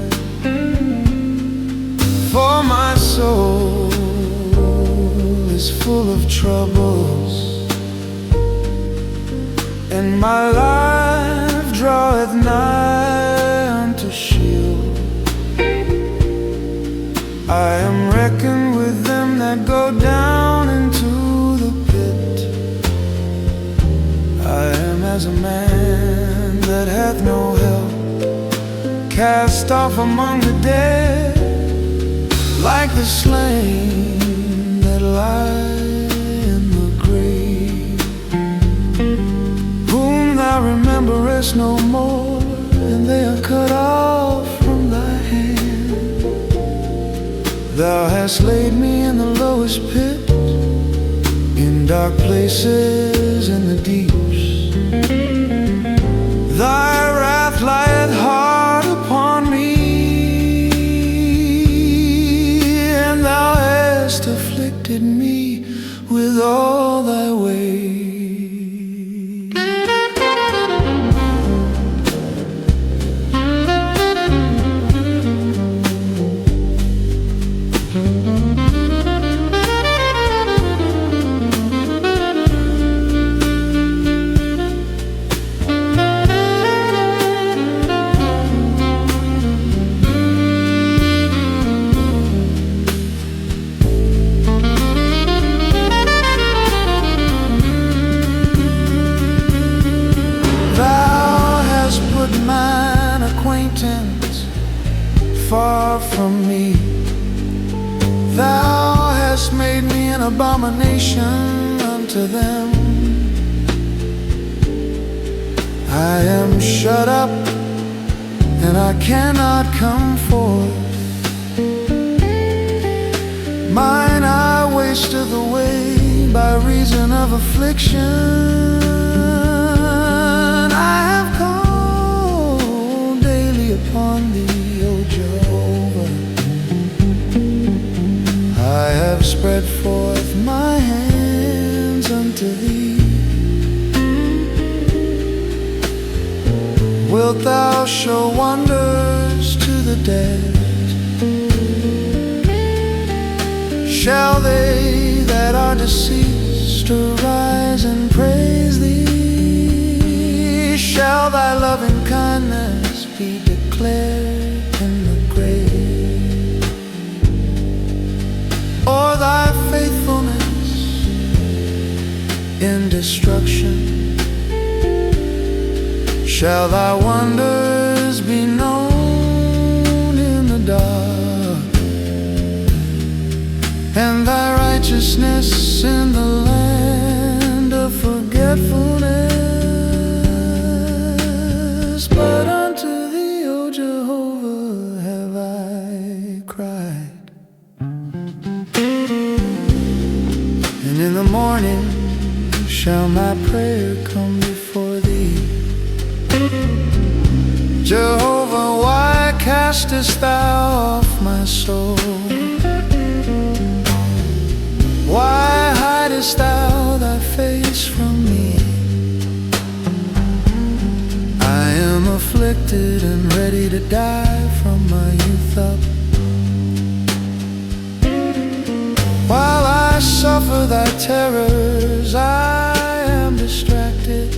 For my soul is full of troubles, and my life draweth nigh unto Sheol. I am reckoned with them that go down into the pit. I am as a man that hath no help, cast off among the dead, like the slain that lie in the grave, whom thou rememberest no more, and they are cut off from thy hand. Thou hast laid me in the lowest pit, in dark places in the deeps. Thy wrath lieth hard upon me, and thou hast afflicted me with all thy ways. Far from me, thou hast made me an abomination unto them. I am shut up, and I cannot come forth. Mine eye wasteth away by reason of affliction. I have called daily upon thee, Jehovah. I have spread forth my hands unto thee. Wilt thou show wonders to the dead? Shall they that are deceased arise and praise thee? Shall thy loving kindness be declared in the grave, or thy faithfulness in destruction? Shall thy wonders be known in the dark, and thy righteousness in the land of forgetfulness? But unto thee, O Jehovah, have I cried. And in the morning shall my prayer come before thee. Jehovah, why castest thou off my soul? Why hidest thou thy face from me? I am afflicted afflicted and ready to die from my youth up. While I suffer thy terrors, I am distracted.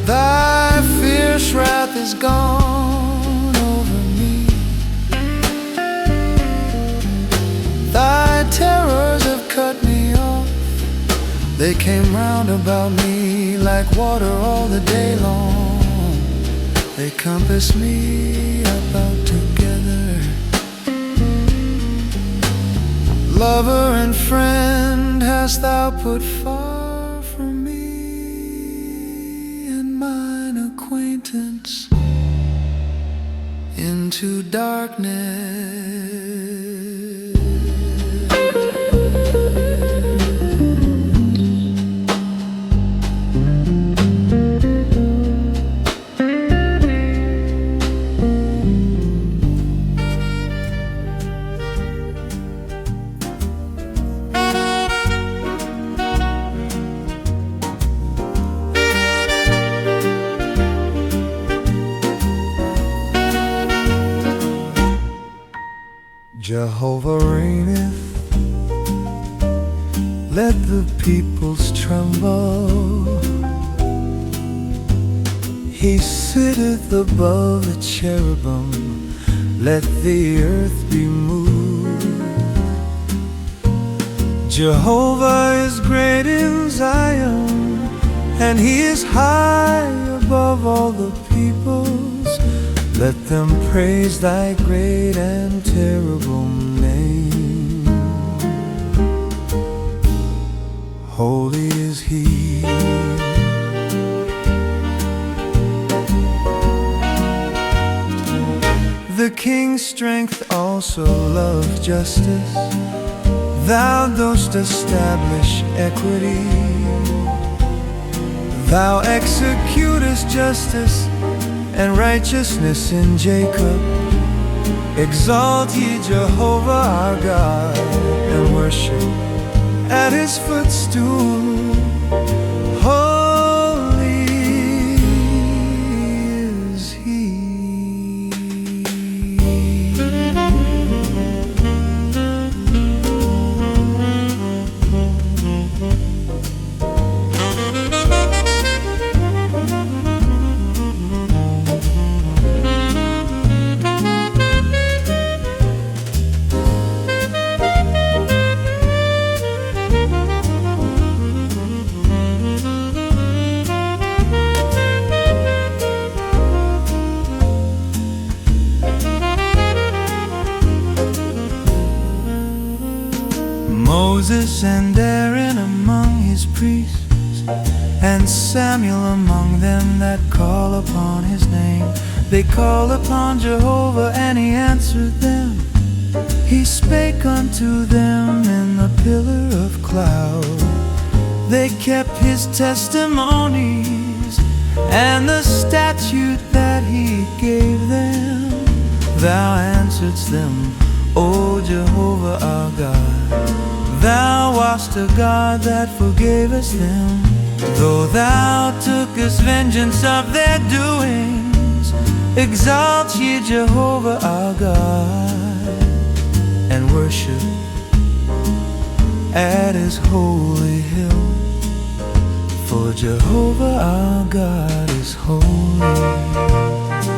Thy fierce wrath is gone over me. Thy terrors have cut me off. They came round about me like water all the day long. They compass me about together. Lover and friend hast thou put far from me, and mine acquaintance into darkness. Jehovah reigneth, let the peoples tremble. He sitteth above the cherubim, let the earth be moved. Jehovah is great in Zion, and he is high above all the peoples. Let them praise thy great and terrible name. Holy is he. The king's strength also loves justice. Thou dost establish equity. Thou executest justice and righteousness in Jacob. Exalt ye Jehovah our God, and worship at his footstool. Holy is he. Moses and Aaron among his priests, and Samuel among them that call upon his name. They called upon Jehovah, and he answered them. He spake unto them in the pillar of cloud. They kept his testimonies and the statute that he gave them. Thou answeredst them, O Jehovah our God. Thou wast a God that forgavest them, though thou tookest vengeance of their doings. Exalt ye Jehovah our God, and worship at his holy hill. For Jehovah our God is holy.